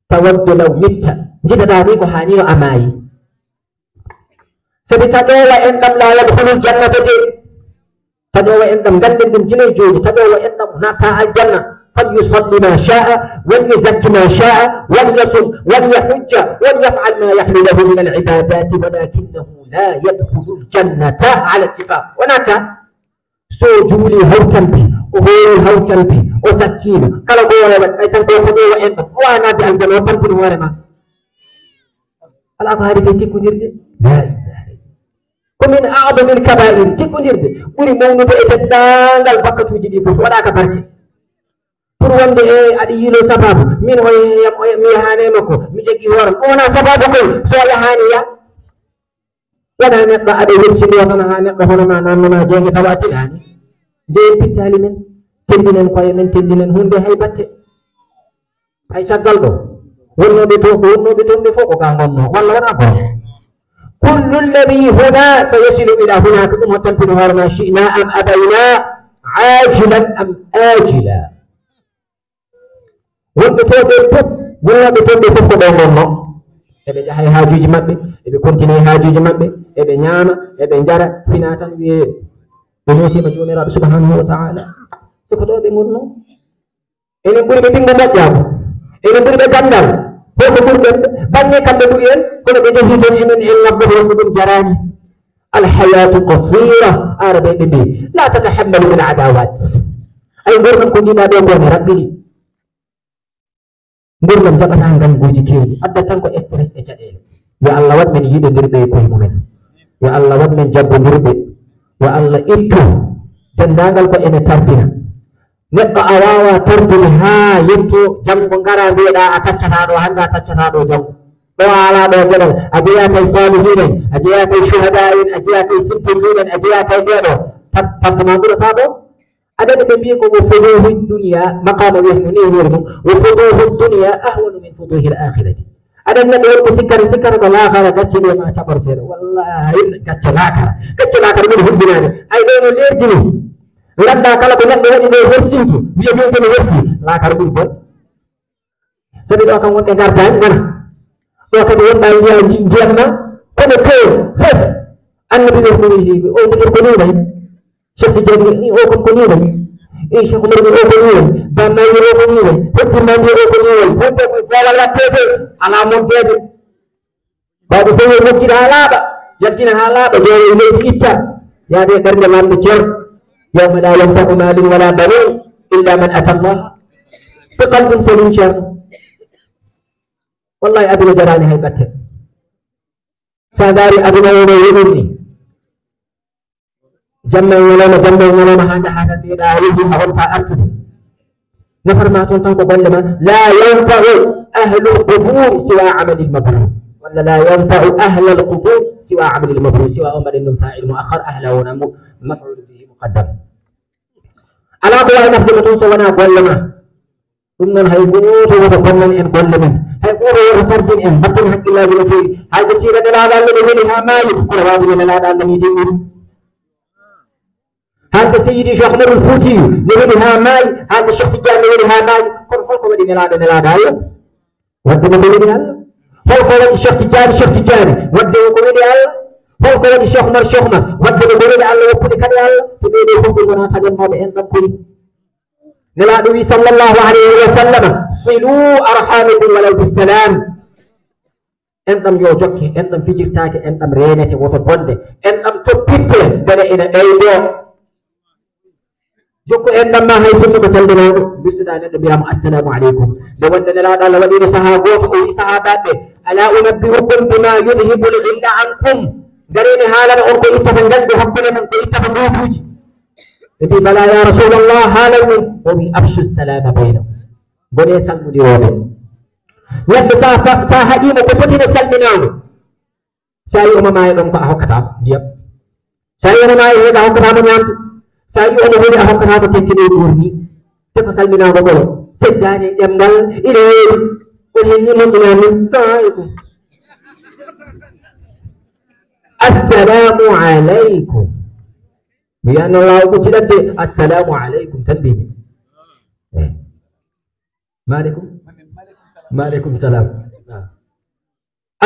tawaddu law mitta jiɗata ni ko hanino a maayi sabi taƴowa en ɗam la yadkhulul jannata de taƴowa en ɗam ganden ɗum jinoy jooɗi taƴowa en ɗam nata aljanna فليصلي ما شاء وليزكي ما شاء وليصم وليحج وليفعل ما يحل له من العبادات ولكنه لا يدخل الجنة على اتفاق وناتا سوجولي هوتنبي وهو هوتنبي وسكينة كلا قوة وأيتنبي وخذوا وإنتم وأنا بأنزل وطنبي وارما الأمر هذه تكون يرد لا ومن أعظم الكبائر تكون يرد ولي مونو بإتدان البقة وجدي ولا كبرش pour wonde e adi yilo sababu min mi hanema ko mi jogui horam ona sababu koy so yahani ya wona neɗɗo aɗa wersini o tan ha neɗɗo hono ma nannoma jeege tawa tilani jeen pittali men tellinen koye men tellinen hunde hay batte hay caggal ɗo wonnoɓe toon ɓe fof ko ga gonno walla wona ko kullu lladi huna sayasilu ila hunaka ɗum hottanpino hoorema china am abayna ajilan am ajila wonɓe to ɓe fof wonnoɓe toon ɓe fof ko ɗo gonno eɓe jahay haajuji maɓɓe eɓe continue haajuji maɓɓe eɓe ñaama eɓe njara fina tan wiye ɓe ñootima jomiraɗo subhanahu wa taala e ko ɗo ɓe gonno enen ɓuri ɓe ɓingo moƴƴaako enen ɓuri ɓe gandal holko ɓuri ɓen bange kamɓe ɓuri en kono ɓe jehi ton enen en ngabboto wonko ɗum jarani alhayatu qasira araɓe ɓe mbi la tatahammalu bil adawat ay gurdam ko jiɗa ɗo gone raɓɓiɗi gurdam jaɓata nganguji kewɗi addat tan ko stress e caɗele yo allah waɗ men yiɗodirɓe e koye mumen yo allah waɗ men jabbodirɓe yo allah ittu dendagal ko ene tardina neɗɗo a wawa tardude ha yetto janggo ngara mbiyeɗa a taccataɗo hande a taccataɗo janggo ɗo ala ɗo geɗal a jeeya kay salihin en a jeeya kay shuhada en a jeeya kay siddiqin en a jeeya kay ɓeɗo tattama ɓurata ɗo aɗaɗe ɓe mbi ko wo fuduhu dunia maqama wiyno ni wori mum wo fuduhu dunia ahwanu min fuduhi l akhirati aɗan neɗɗo wonko sikkata ko laakara gaccide ma caɓor seeɗa wallahi gacce laakara ɓuri hubbinade ay ɗo no lerdi ni ganda kala ko neɗɗo waɗi ɗo hersinki wiya min komi hersi laakara ɓuri bon sabi ɗo kam wonɓe gardani wona ɗo kadi wonɗa wiya jiyatna kono tew fof annabi ɗo ko wi o ɗiɗor ko nunayi cheikh tidiani o kon ko nunayi cheikh oumar o ko nunayi bammayi o ko nunayi hokkirmandi o ko nunayi wonɓe wala lattede ala moddede bawɗo fof o mokkita ha laaɓa yaltina ha laaɓa jooɗo leydi itta yaade ɓernde lamɗo ceer yawma la yanfau malun wala banun illa man ata allah bi qalbin salim ceerno wallahi aduna jarani hay ɓatte sa daari aduna ono yoɗirni jamma e ñalawma ha jahata mbiyeɗa yehi a wonta artude nafarma toon tan ko golle ma la yanfau ahlu lqubur siwa amali lmabrur walla la yanfau ahla lqubur siwa amali lmabrur siwa o mbaɗen ɗum fa'il muakhar ahla wona maf'ul bihi muqaddam ala ko wawi nafdema toon so wona golle ma ɗum noon hay goto woto bonnan en golle men hay goto woto tardin en batten hakkillaji no fewi hay ko sira nelaɗo allah ɗo weli ha maayi kono wawde nelaɗo allah ni ɗin ɗum hande seyidi cheikh omarul foutiyu ne weli ha maayi hande cheikh tidiane ne weli ha maayi kono holko waɗi nelaɗo allah wadde mo weli allah holko waɗi cheikh tidiane wadde ko weli allah holko waɗi cheikh oumar wadde mo weli allah woppude kadi allah to ɓeɗo fof ɓe gona taƴannoɓe en ɗam kori nelaɗo wi sallllahu alayhi wa sallam silu arhamikum walaw bisalam en ɗam yo jokke en ɗam fijirtake en ɗam renete woto bonde en ɗam toppitte gane ina ɓeydo jokku en ɗam ma hay sinno ko saldinoɗo bisɗuɗa neɗɗo mbiyamo assalamu aleykum nde wonde nelaɗo allah waɗino saaha goto o wi sahabaɓe ala unabbi'ukum bima yudhibu l illa ankum garini haalana on ko ittata gasɓe hakkude men ko ittata nduufuji ɓe mbi bala ya rasulallah haalay min o wi abchu salama baynakum gone salmodiroɓe neɗɗo sa haƴima ko fotino salminago sa yi omo maayi ɗon ko a hokkatamo ndiyam sa yi omo maayi heeɗa a hokkatamo ñamde sa yi omo woni a hokkatamo tekkine ɓurni te ko salminago ɓolo teddani ɗemgal ina weeɗi on henni moƴƴinami salamu aleykum assalamu aleykum mi wiyanno law ɓucciɗatde assalamu aleykum tan mbimi maaleykum salam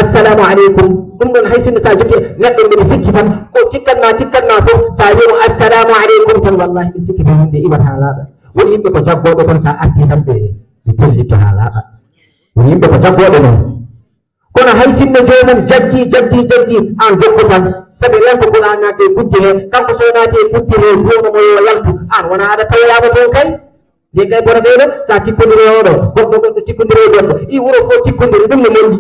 assalamu aleykum ɗum ɗon hay sinno sa jokki neɗɗo mbiɗa sikki tan ko cikkanma fof sa wimo assalamu aleykum tan wallahi mbiɗa sikki tan hunde iwat ha laaɓa woni yimɓe ko jaggoɓe kon sa arti tan ɓe tellitto ha laaɓa woni yimɓe ko jaggoɓe noon kono hay sinno jomum jaggi an jokku tan sabi renko ɓura naate guddi he kanko so naati e guddi he jomumo yo yaltu an wona aɗa tawoyama toon kay nde kay bono ɗeɗo sa tikkodiri oɗo goɗɗo tikkodiri e goɗɗo i wuro fof tikkodiri ɗum no moƴƴi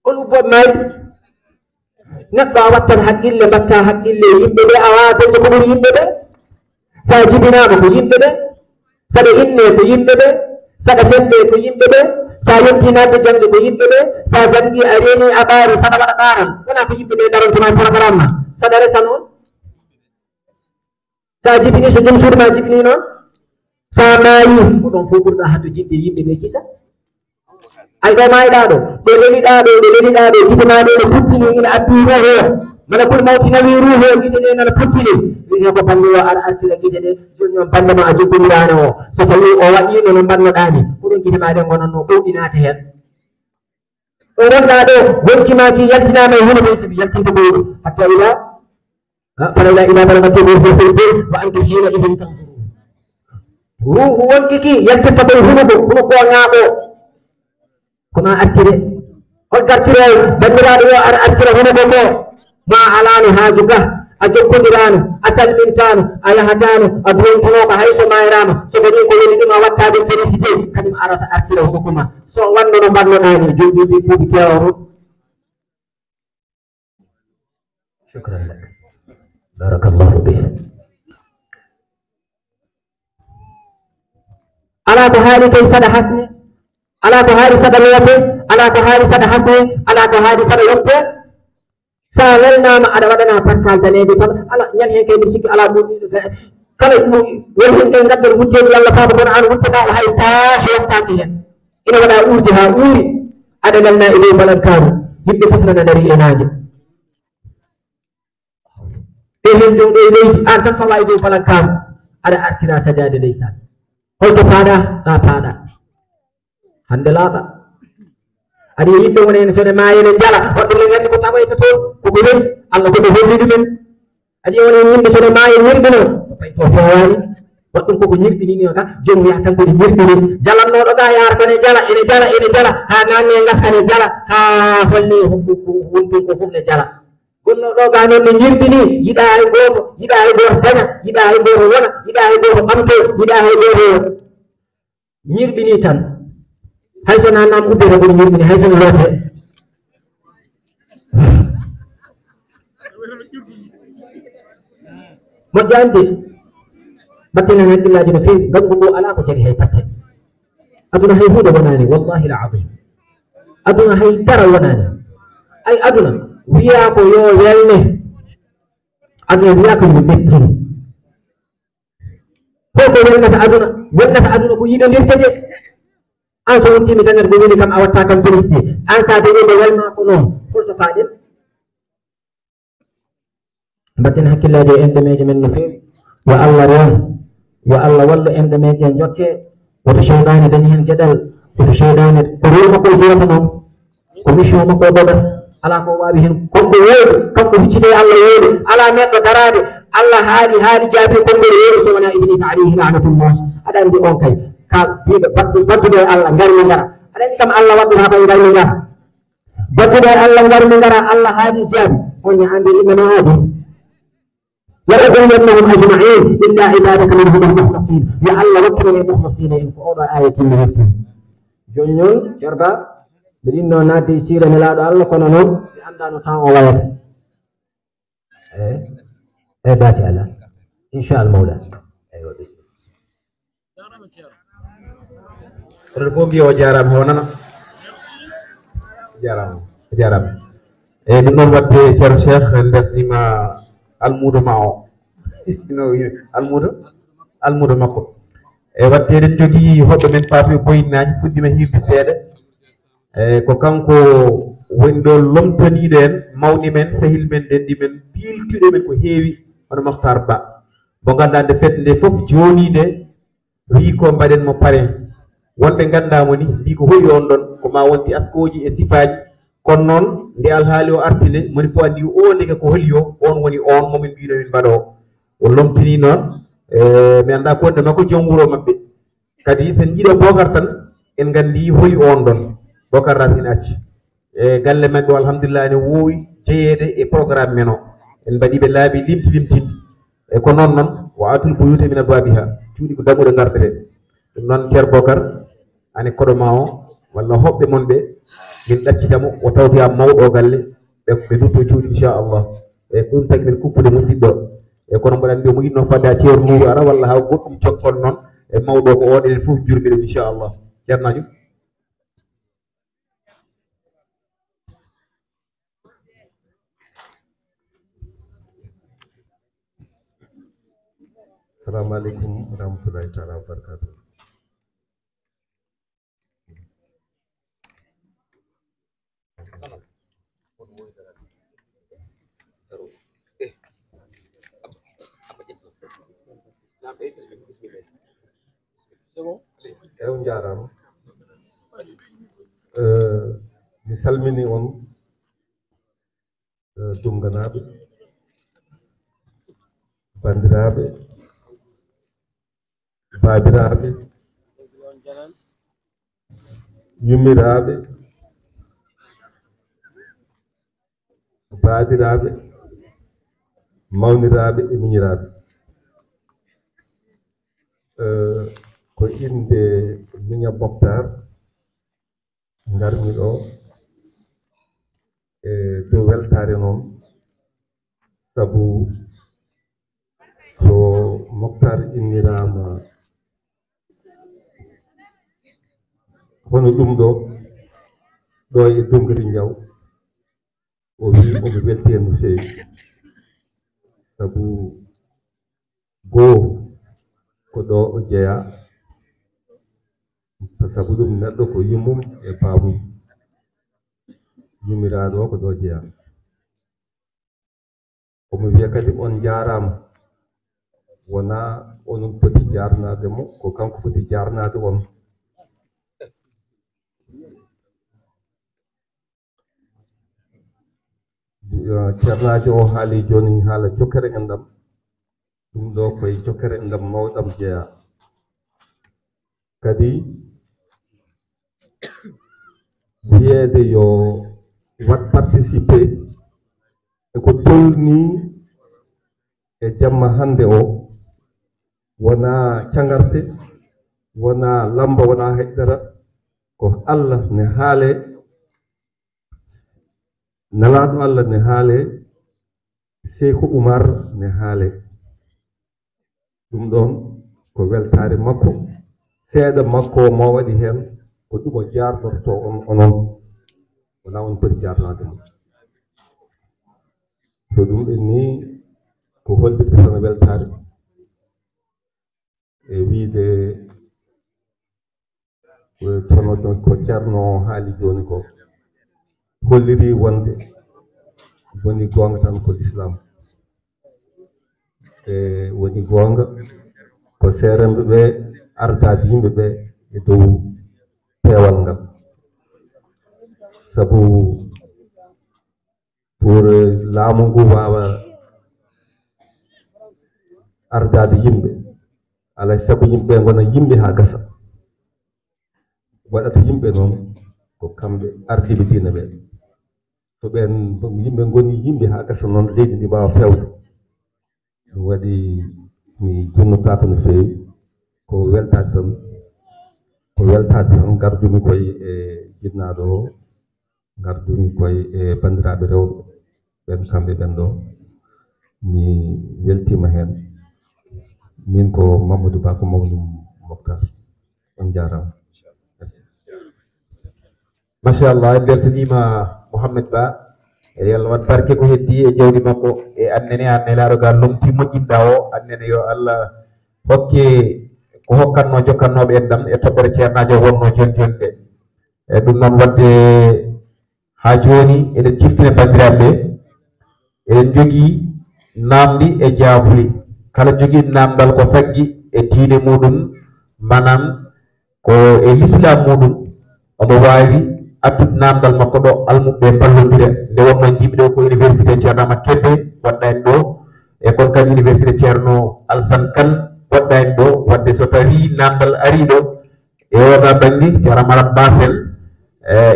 on ubbot mayi neɗɗo a wattan haqqille mbatta haqqille yimɓe ɓe a wawa dañde ko ɓuri yimɓe ɓe sa jibinama ko yimɓe ɓe saɗa inne ko yimɓe ɓe saɗa fende ko yimɓe ɓe sa yontinade jangde ko yimɓe ɓe sa jangi a reeni a ɓaari saɗa waɗa ɓaaral wona ko yimɓe ɓe darontoma programme ma saɗa resa noon sa jibini so joom suudu ma jibini noon sa maayi ko ɗon fof ɓurɗa haddo jiɗde yimɓe ɓe kisa ay ɗo mayiɗa ɗo ɗo leliɗa ɗo gite ma ɗe no puttini ina abbi ruhe mana ɓuri mawti nawi ruhe gite ɗe nana puttini wiyete ko bande o aɗa artira gite ɗe joni on bande ma a joggodirano o so tawi o waɗino no mbannoɗani ko ɗum gite ma ɗe gonanno ɓowɗi naate hen ورنا دو وانك ما كي يلتنا ما هنا بيس يلتين تقول حتى إلى فلولا إلى بلغت الحلقوم وأنتم حينئذ تنظرون روح وانك كي يلتين تقول هنا بو نعمو كنا أتري أتري بدنا دو أتري هنا بو ما علاني هاجوكا أجوكو ديرانو أسل منتانو أيهاتانو أدوين تنوكا حيث ما يرامو سبني كولي ما واتاد الفريسيتي كدم أرس أرسل حكومة سو وانو نبانو ناني جوبي دي بوبي كيارو. شكرا لك بارك الله بك. على بهاري كي سد حسني على بهاري سد لوبي على بهاري سد حسني على بهاري سد لوبي سالل نام ada wadana paskal tane di tan ala nyan he kay bisik ala bu kala mu won kay ngaddal wujje yalla fa Qur'an wujje da hay ta shay taqiya ina wada wujha uri adalalna ilay balakar yibbe fufna dari enaje e hen jomdo ilay an tan fa waydo balakar ada artira sajade laysa holto pada ta pada hande lata adi yimɓe woni hen sone mayene jala wadde le gandi ko tawoyta toon koko wen allah koɓe hollidi men adi woni hen yimɓe sone mayen ñirɗino fay to fewani waɗɗum koko ñirɗinini o ka jomum yaha tan kodi ñirɗini jalannoɗo ga yaara kone jala ene jala ha nanne gaskane jala ha holni wonɗum ko fof ne jala gonnoɗo ga noon ne ñirɗini yiɗa hay goto daña yiɗa hay goto wona yiɗa hay goto ɓamto yiɗa hay goto ñirɗini tan hay so nanam uddere ɓuri ñirɗini hay sono loote moƴƴo andi battinen hakkillaji no fewi gangu ngo ala ko jari hay patte aduna hay hunde wonani wallahi l azim aduna hay dara wonani ay aduna wiya ko yo welne aduna wiya ko yo ɓettini ko welnata aduna ko yiɗodirtede an so wontimi dañat go woni kam a watta kam félicité an sa dañide welma ko noon holto faaɗen mbatten hakkillaji e enɗemeje men no fewi yo allah rewan yo allah wallu enɗemeje en jokke woto cheyɗani dañi hen gueɗal woto cheyɗani ko rewi makko e jeyata noon ko mission makko e ɗoɓat ala ko wawi hen konko woodi kanko huccide allah woodi ala neɗɗo darade allah haali jaabi konngol woodi so wona iblisa alayhi lanatullah aɗa andi on kay biɗo baddude allah garmi ngara aɗa andi kam allah waɗɗata koye garmi ngara baddude allah garmi ngara allah haali jaabi on andi innama adi ولأغوينهم أجمعين إلا عبادك منهم المخلصين يا الله وكلني مخلصين إن فأوضى آية من نفسي جونيون جربا بدينو نادي سيرة ميلاد الله كنا نوم عندنا نتاع ووايد باسي الله إن شاء المولى أيوة بسم الله ربوبي وجارم هوننا جارم من وقت جار شيخ عندنا ما almudo ma o almudo makko e wattede jogi hoɓɓe men papi boyinaji fuɗɗima hirde seeɗa ko kanko woni ɗo lomtaniɗo en mawni men sehil men dendi men piltuɗe men ko heewi hono Makhtar Ba mo ganduɗa nde fedde nde foof jonide wi ko mbaɗen mo parrain wonɓe gandamo ni mbi ko hoyi on ɗon ko ma wonti askoji e sifaji kono noon nde alhaali o artine moni fof andi o ndeke ko holi o on woni on momin mbino min mbaɗo o lomtini noon mi anda konde makko joom wuuro mabɓe kadi sen jiiɗo Bocar tan en gandi hoyi on ɗon Bocar Racine acci e galle mabɓe o alhamdulillah ne wowi jeeyede e programme men o en mbaɗiɓe laabi limtini e ko noon noon o atul buyute min abwabiha cuuɗi ko dammuɗe garɗeten ɗum noon ceer Bocar ane koɗoma o walla hoɓɓe mon ɓe min ɗaccitamo o tawtoya mawɗo galle ɓe dutto cuuɗi inchallah e ɗum tagi men kuppude musidɗo e kono mbaɗa andi o mo yinno fadde a ceeru nuru ara walla ha goɗɗum jokkon noon e mawɗo ko oɗenen fof jurɓe ɗum inchallah ceernajo assalamu aleykum wa rahmatullahi taala wa barakatuh. On jarama mi salmini on dumganaɓe bandiraɓe babiraɓe yummiraɓe baadiraɓe mawniraɓe e miñiraɓe ko inde Miña Mokhtar ngarmi ɗo e dow weltare noon sabu so Mokhtar innirama hono ɗum ɗo e Dongri Ndiaw o wi omo welti hen no feewi sabu goo ko ɗo o jeeya sabu ɗum neɗɗo ko yummum e baamum yummiraɗo o ko ɗo jeeya omo wiya kadi on jaarama wona onon poti jarnade mo ko kanko poti jarnade on ceernajo o haali joni haala jokkere enɗam ɗum ɗo koye jokkere enɗam mawɗam jeeya kadi wiyeede yo wat participé eko tolni e jamma hande o wona cagarte wona lamba wona heƴɗara ko Allah ne haale nelaɗo Allah ne haale Seykou Oumar ne haale ɗum ɗon ko weltare makko seeɗa makko mo waɗi hen ko ɗum o jarnorto on onon wona on poti jarnade mo so ɗum ɗen ni ko holliti tan weltare e wiide kono ko ceerno haali joni ko holliri wonde woni gonga tan ko l'islam e woni gonga ko seremɓe ɓe ardade yimɓe ɓe e dow peewal ngal sabu pour laamu ngu wawa ardade yimɓe alay sago yimɓe gona yimɓe ha gasa waɗata yimɓe noon ko kamɓe ardiɓe diina ɓe so ɓen yimɓe goni yimɓe ha gasa noon leydi ndi mbawa fewde ɗum waɗi mi jinnotako no feewi ko weltade tan gardumi koye e jinnaɗo o gardumi koye e bandiraɓe rewɓe ɓen kamɓe ɓen ɗo mi weltima hen min ko Mamadou Ba ko Mamadou Mokhtar on jarama machallah en beltanima Mouhamed Ba e Allah wat barke ko heddi e jawdi makko e annene annelaɗo ga lomti moƴƴinɗa o annene yo Allah hokke ko hokkatno jokkannoɓe enɗam e toɓɓere ceernajo wonno joni joni ɗe e ɗum noon wadde ha joni eɗen ciftine bandiraɓe eɗen jogui namdi e jaabuli kala jogui namdal ko faggi e diine muɗum manam ko e l'islam muɗum omo wawi addude namdal makko ɗo almuɓe ballodira nde wonno jimɓe ɗo ko université ceerno Amadou Kébé waɗɗa en ɗo e kon kadi université ceerno Alassane Kane waɗɗa en ɗo wadde so tawi namdal ari ɗo e oɗa banggue ceerno Maram Basel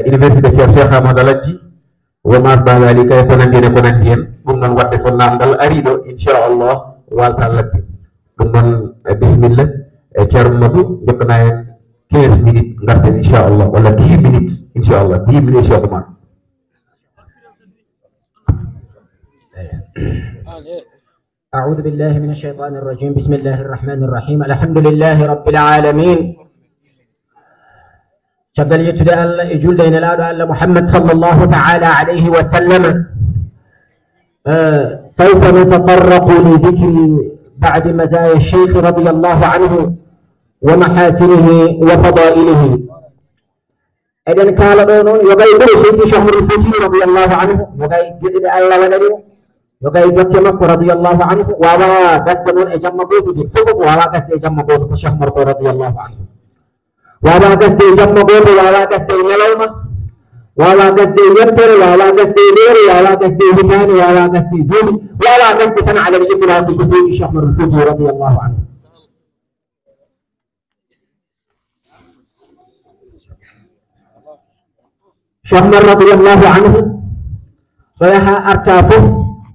université ceerno Cheikh Amadou Aladji woma badalika e konandi en e konandi en ɗum noon wadde so namdal ari ɗo inchallah walta ladde ɗum noon bisimilla e ceerno Mamadou jokkana en 15 minutes garten inchallah walla 10 minutes inchallah 10 minutes Cheikh Oumar أعوذ بالله من الشيطان الرجيم بسم الله الرحمن الرحيم الحمد لله رب العالمين شغل يتدى الله يجولدين الله محمد صلى الله تعالى عليه وسلم سوف نتطرق لذكر بعد مزايا الشيخ رضي الله عنه ومحاسنه وفضائله إذن قال دونون يغاي دو سيدي شهر الفتي رضي الله عنه يغاي جدد الله ونبيه يغاي بكمك رضي الله عنه ووا قدنون اجم قوتو دي فوق ووا قد اجم قوتو شهر رضي الله عنه ووا قد اجم قوتو ووا قد نلومه wawa gasde yettere wawa gasde leere wawa gasde hitane wawa gasde duuɓi wawa gasde tan ala al-itlaq ko seydi Cheikh Umar al-Fouti radiyallahu anhu Cheikh Umar radiyallahu anhu so yaha arta fof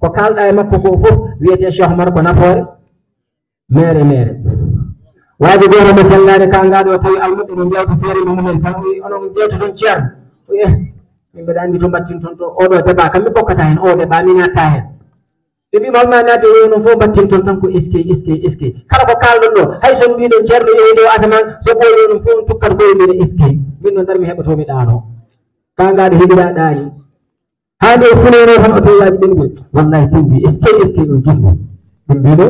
ko kalɗa e makko ko fof wiyete Cheikh Umar ko nafoore mere mere waji goto mo sellade ka ngaɗo o tawi almuɓe no jewta seere mumen tan wi onon jewta toon ceerno oye min mbeɗa andi to battin toon to oɗo débat kam mi bokkata hen o débat mi natta hen ɓe mbima holma nadde wono fof battin toon tan ko iske kala ko kalɗon ɗo hay son mbiɗon ceerno ewi ɗo ataman so ɓoyi onon fof on tukkat koye mbiɗa iske min noon dar mi heɓatomi ɗano ka ngaɗo heɓiɗa ɗani hande o funeno tan o tawiyaji ɓenguel wallahi simbi iske ɗo gismo ɗum mbiɗo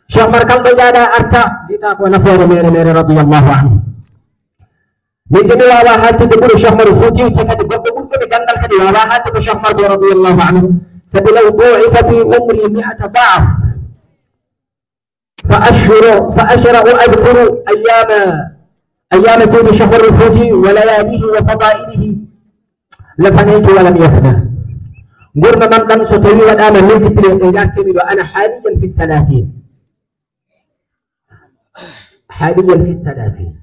Cheikh Umar kalɗo jaaɗa arta mbiyata ko nafoore mere mere radiyallahu anhu min de mi wawa haltude ɓuuri Cheikh Umar Fouti te kadi goɗɗo ɓurɗoɓe gandal kadi wawa halde ko Cheikh Umar ko radiyallahu anhu sabi law bu'itha fi umri 100 ضعف فأشرع أذكر أيام سيد Cheikh Umar Fouti ولياليه وفضائله لفنيت ولم يفنى قرنا من قام ستوي والآن من تتريد أنا حاليا في 30 حاليا في 30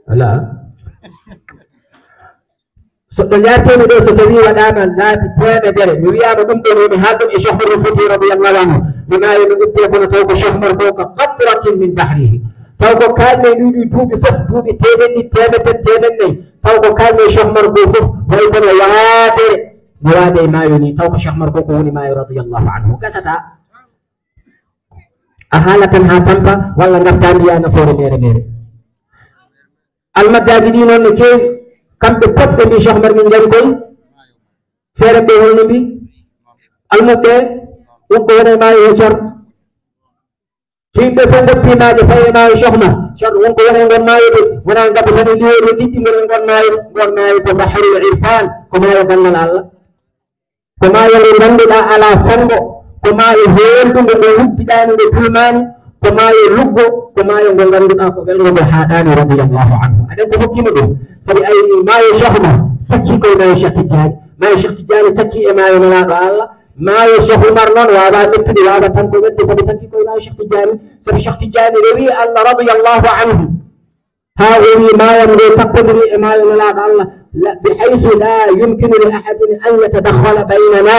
لا سجاتين دو ستوي والآن لا تتوى مدري وياما ممكن من هذا Cheikh Umar Fouti رضي الله عنه بما يمكن يكون فوق Cheikh Umar فوق قطرة من بحره فوق كان يريد توبي فوق تيبني فوق كان Cheikh Umar فوق ويكون وادي ما يوني فوق Cheikh Umar فوق ما رضي الله عنه كستا أهالة هاتمبا ولا نفتان أنا فور ميري المجاهدين النكي كم بكتب من Cheikh Umar من جريكوي سيرب بيهول نبي المكي وقونا ما يهجر Himɓe fof goppimaje fawi maayo Cheikh Umar ceerno wonko woni ngon maayo de wona ngabba tan liwre liɗɗi ngon maayo ko bahrul irfan ko maayo gandal Allah ko maayo nde ganduɗa ala fango ko maayo hewndugo ngo hubbiɗani ngo fulmani ko maayo luggo ko maayo ngo ganduɗa ko welgo ngo haɗani radiyallahu anhu aɗen ko hokkima ɗum sabi ay maayo Cheikh Umar takki koye maayo Cheikh Tidiane takki e maayo nelaɗo Allah maayo Cheikh Umar noon wawa leppude wawa tan ko wedde sabi takki koye maayo Cheikh Tidiane sabi Cheikh Tidiane rewi Allah radiyallahu anhu ha o wi maayam ngo takkodiri e maayo nelaɗo Allah bihaythu la yumkinu li ahadin an yatadakhala baynana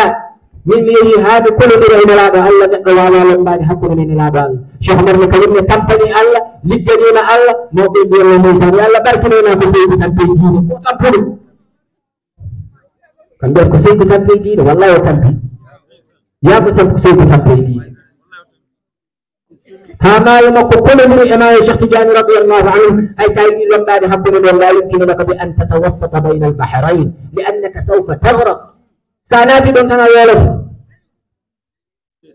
min mi yeehi haaɓe kolodiri e nelaɗo Allah neɗɗo wawa lombade hakkude men nelaɗo Allah Cheikh Umar ne kañumne tampani Allah ligganima Allah mawɓe mbiyamo mum tan yo Allah barkinona ko seydi tan peydiide ko tampuɗum kam mbiyat ko seydi tan peydiide wallahi o tampi yaako seydi tan peydiide ها ما يمك كل من إمام الشيخ تجاني رضي الله عنه أي سيدي لما حبنا لا يمكن لك بأن تتوسط بين البحرين لأنك سوف تغرق ساناتي دون تناولف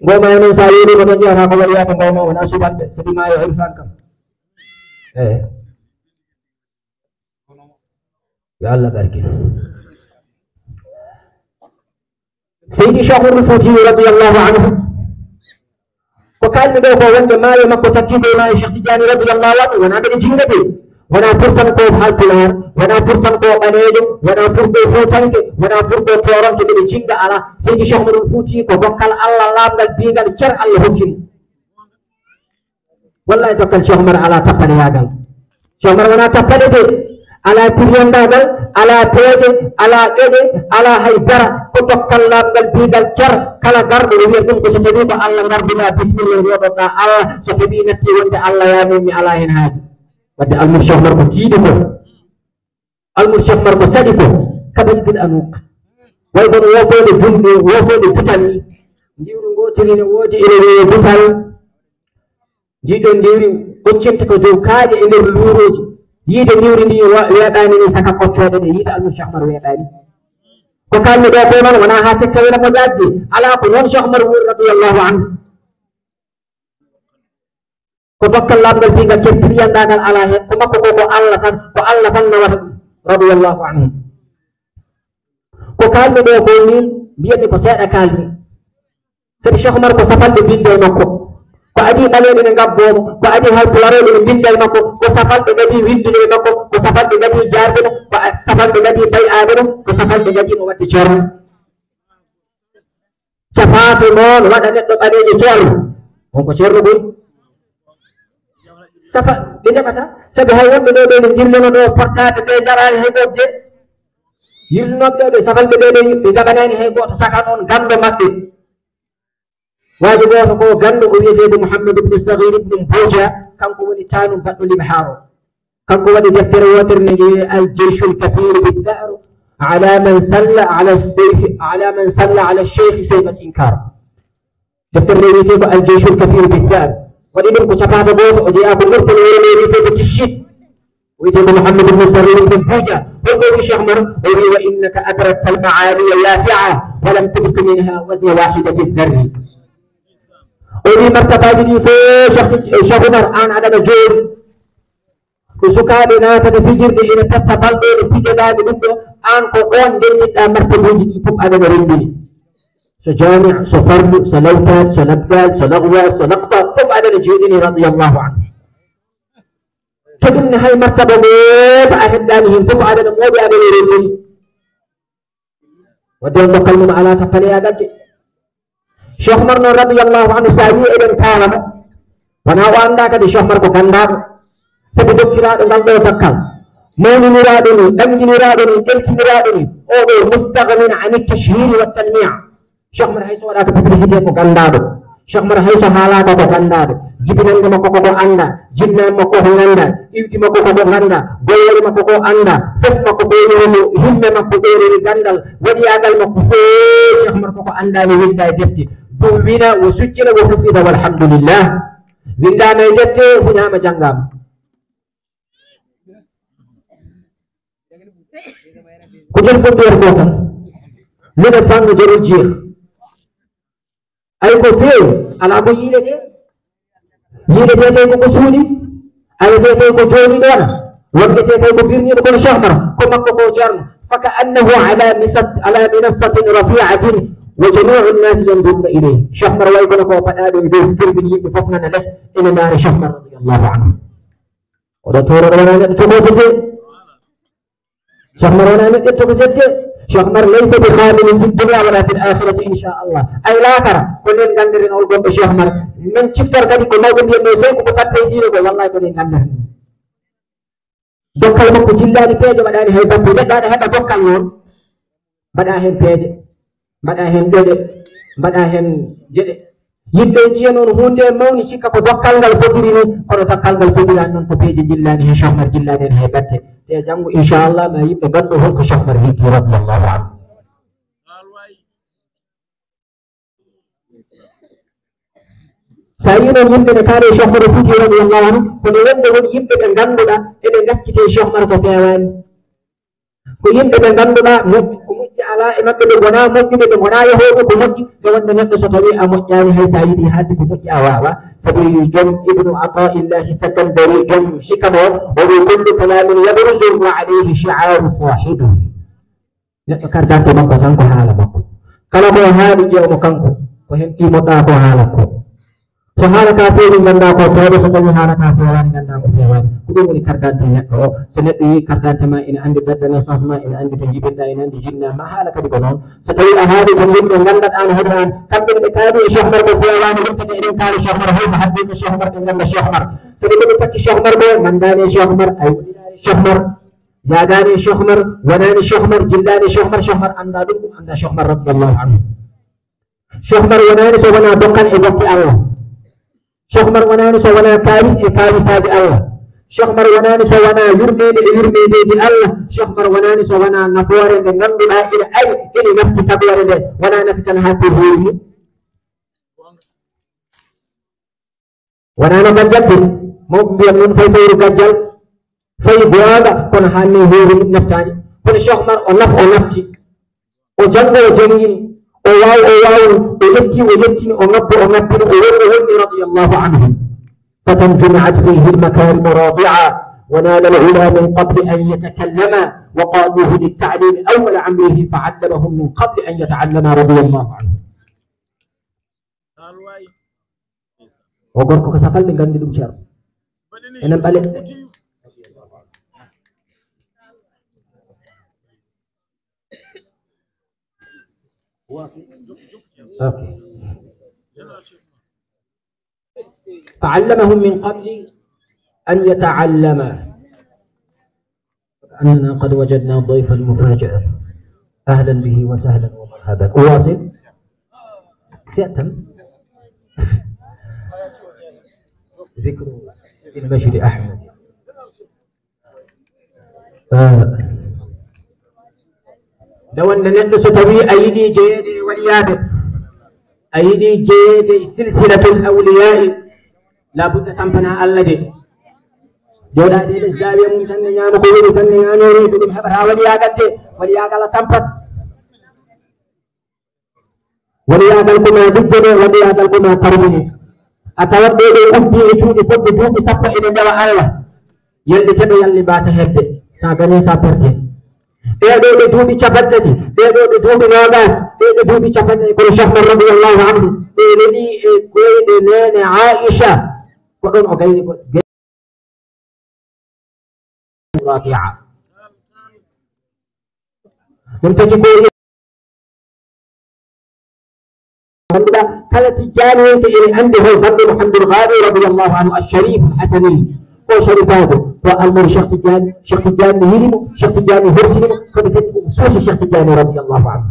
وما يمن سايري وتجيها قبليات قوما وناسو بند سبي ما يعرفانكم يا الله بارك سيدي الشيخ الفوتي رضي الله عنه وكان مدوك وند ما يمكو تكيد ما Cheikh Tidiane radiyallahu anhu wana be jingade wana purtan ko halpular wana purtan ko banejo wana purdo fotanke wana purdo toronke be jinga ala Seydi Cheikh Umar Fouti ko bokkal Allah lamgal bigal cer Allah hokkim wallahi tokkal Cheikh Umar ala tappade yagal Cheikh Umar wana tappade de ala tiryandagal ala peje ala ede ala haydara ko tokkal lamgal bigal cer kala gardo wiya ɗum ko so tawi ko Allah garduɗa bismillah woɗoɗa Allah so tawi natti wonde Allah yamimi ala hen haaji wadde almur Cheikh Umar ko tiiɗi ko almur Cheikh Umar ko saɗi ko kaɓen bil anuk way kono wofode bunɗe wofode butal ni ndiwru ngotiri ne woodi ene weeye butal jiɗon ndiwri ɓoccette ko dow kaaƴe e nder luuroji yiide ndiwri ndi weeɗani ni saka koccoɗe ɗe yiide almur Cheikh Umar weeɗani ko kalmi ɗo ko noon wona ha tekkawena mo jajji ala ko noon Cheikh Umar wuri radiyallahu anhu ko dokkal lamgal bigal cettiriyanɗagal ala hen ko makko ko Allah tan nawata ɗum radiyallahu anhu ko kalmi ɗo ko min mbiyatmi ko seeɗa kalmi sabi Cheikh Umar ko safalɓe binde makko ko adi ɓaleɓe ne gabbomo ko adi halpulareɓe ne binde makko ko safalɓe gadi windude makko ko safalɓe gadi jardude ko safal bigati bay adano ko safal bigati no wadde ceerno cafaatu noon waɗa neɗɗo ɓaɗejo ceerno wonko ceerno ɓuri safa ɓe jaɓata sabi hay wonɓe ɗo ɓe ne jirnono ɗo portade ɓe jarani hay goto je yirnoɓe ɗo ɓe safalɓe ɓe ɓe jaɓanani hay goto saka noon gando maɓɓe waji goto ko gando o wiyetede Mouhammad ibne Sahir ibne Mbouja kanko woni tanum baɗɗo libharo kanko waɗi deftere wotere ne jeeyi aljeyshul kathir biddar على من صلى على السيف على من صلى على الشيخ سيف الإنكار. دكتور نيتي الجيش الكثير بالذات ولمن كشفاته بوت وجاء مرسل ولمن تشيد ويتي محمد بن سرير بن بوجا وقول الشيخ مر وإنك أدركت المعاني اليافعة ولم تبق منها وزن واحدة في الذر. ولي مرتبة في شيخ مر أنا على مجهول وسكابنا تتفجر إلى تتبلد في جداد منه an ko on denniɗɗa martabeji ɗi fof aɗaga rendini so jami' so fardu so lawtat so labdal so lagwas so laqta fof aɗaga jeeɗini radiallahu anhu to ɗum ne hay martaba moɓa a heddani hen fof aɗaga moɓe aɗaga rendini wadde on dokkal mum ala tappale yaɗadde cheikh mar noon radiallahu anhu sa wi eɗen kalamo wona o anda kadi cheikh mar ko gandaɗo sabi dokkiraɗo ngal ɗo dokkal مولنراɗo ni ɗanginiraɗo ni ɗelkiniraɗo ni oɗo mustagnin ani tashhiri wa talmia cheikh mar hayso waɗaka publicité ko gandaɗo cheikh mar hayso haalaka ko gandaɗo jibinande makko koko anda jinnam makko ko ganda iwdi makko koko ganda gollori makko ko anda fof makko ɓeyreni himme makko ɓeyreni gandal waɗiyagal makko fo cheikh mar koko andani winda e defte ɗum wina wo succira wo fuɗɗita walhamdulillah windama e defte huñama janggama ko jël fof ɓeer gotal mine fango jarol jeex ay ko feewi ala ko yiiɗete kay koko suuɗi ayete kay ko jooni ɗona wonɗete kay ko birniɗo kono cheikh mara ko makko ko ceerno faka annahu ala minassatin rafiatin wa jamiu nnasi yanduruna ileyh cheikh mara way kono ko paɗaɗo e dow turbini yimɓe fof nana less ene ndaara cheikh mara radiallahu anhu oɗo toroɗo wona neɗɗo togosete شيخ مر وانا نقدر تقصد شيخ مر ليس بخامل في الدنيا ولا في الآخرة إن شاء الله أي لا ترى كلنا نقدر نقول قم شيخ مر من شفتر كذي كنا قم يمسك وقصد تيجي والله كلنا نقدر دوكال مكو جلا دي بيج بداني هي بابو دا هذا دوكال نون بدا هن بيج بدا هن دede bada hen jede yibbe jiyanon hunde mawni sikka ko dokkal gal fotiri ni kono dokkal gal fotira non ko peji jillani he Cheikh Mar jillani hay batte te jangu inshallah ma yibbe gaddo hon ko Cheikh Mar hikki radiyallahu anhu sayino yimbe ne kare Cheikh Mar hikki radiyallahu anhu kono wonde won yimbe be ganduda e be gaskite Cheikh Mar ko pewani ko yimbe be ganduda ala e mabbe be gona moƴƴude be gona yahoɓe ko moƴƴi ɓe wonde neɗɗo so tawi a moƴƴani hay sa yiɗi haalde ko moƴƴi a wawa sabi joom ibnu ataillahi sakandari joom hikam o oɗo kullu kalamin yabruzu wa alayhi shi'aru sahibihi neɗɗo kardante makko tan ko haala makko kala ko haali ƴewmo kanko ko hen ɗimoɗɗa ko haala ko so haala ka feewi ganda ko feewe so tawi haala ka fewani ganda ko fewani ko ɗum woni carte d'identité neɗɗo o so neɗɗo yi carte d'identité ma ina andi date de naissance ma ina andi to jiɓinɗa ina andi jinna ma haala kadi ko noon so tawi a haali ko yimɓe gandat an hoɗo an kamɓe ɓe kaali e Cheikh Mar ko fewani wontude eɗen kaali Cheikh Mar holko haddiko Cheikh Mar ɓe ganda Cheikh Mar so ɓe ɓe takki Cheikh Mar ɓe nandani e Cheikh Mar ay woɗinani Cheikh Mar yagani e Cheikh Mar wonani Cheikh Mar jillani Cheikh Mar anda ɗum ɗum anda Cheikh Mar radiallahu anhu Cheikh Mar wonani so wona dokkan e dokki Allah Cheikh Mar wonani so wona kalis e kalisaji Allah Cheikh Mar wonani so wona yurmede e yurmedeji Allah Cheikh Mar wonani so wona nafoore nde ganduɗa ene ari ene nafti tagore nde wona nafi tan ha tirhuri wonano gajjalde mawɓe mbiyam noon fay fayru gajjal fayi bowaga kono hanni hoori naftani kono Cheikh Mar o nafti o janggo o jangini o waw o yettini o ngabbo o ngabbini o wonni radiyallahu anhu فتى جمعت فيه المكارم راضعة ونال العلا من قبل أن يتكلم وقالوه للتعليم أول عمره فعلمهم من قبل أن يتعلم رضي الله عنه وقرك كسفل من قندل بشر أنا بقلق أوكي. فعلمهم من قبل أن يتعلم. أننا قد وجدنا ضيفا مفاجئا، أهلا به وسهلا ومرحبا. أواصل. سيأتم ذكر المجد أحمد. لو أن ندرس تبي أيدي جيد والياد، أيدي جيد سلسلة الأولياء لابد تنفنا الذي جودا دي الزاوية ممكن نيانو كوي ممكن نيانو ريد دي بحبها ولياقل تنفت ولياقل كما ضدنا ولياقل كما ترمني أتوقع دي أمتي إشودي فد دوكي سبا إلى دواء الله يلي كبه يلي باسه هبه ساقني سابرتي دي دوبي شفتتي دي دوبي نوغاس دي دوبي شفتتي كل شخص رضي الله عنه دي كوي دي عائشة كلهم أغيري رافعة نمتجي كوي كانت الجانية اللي عنده فرد محمد الغالي رضي الله عنه الشريف الحسني هو شريفاته والمر شيخ تجاني هيرمو شيخ تجاني هرسلمو كتبت سوشي شيخ تجاني رضي الله عنه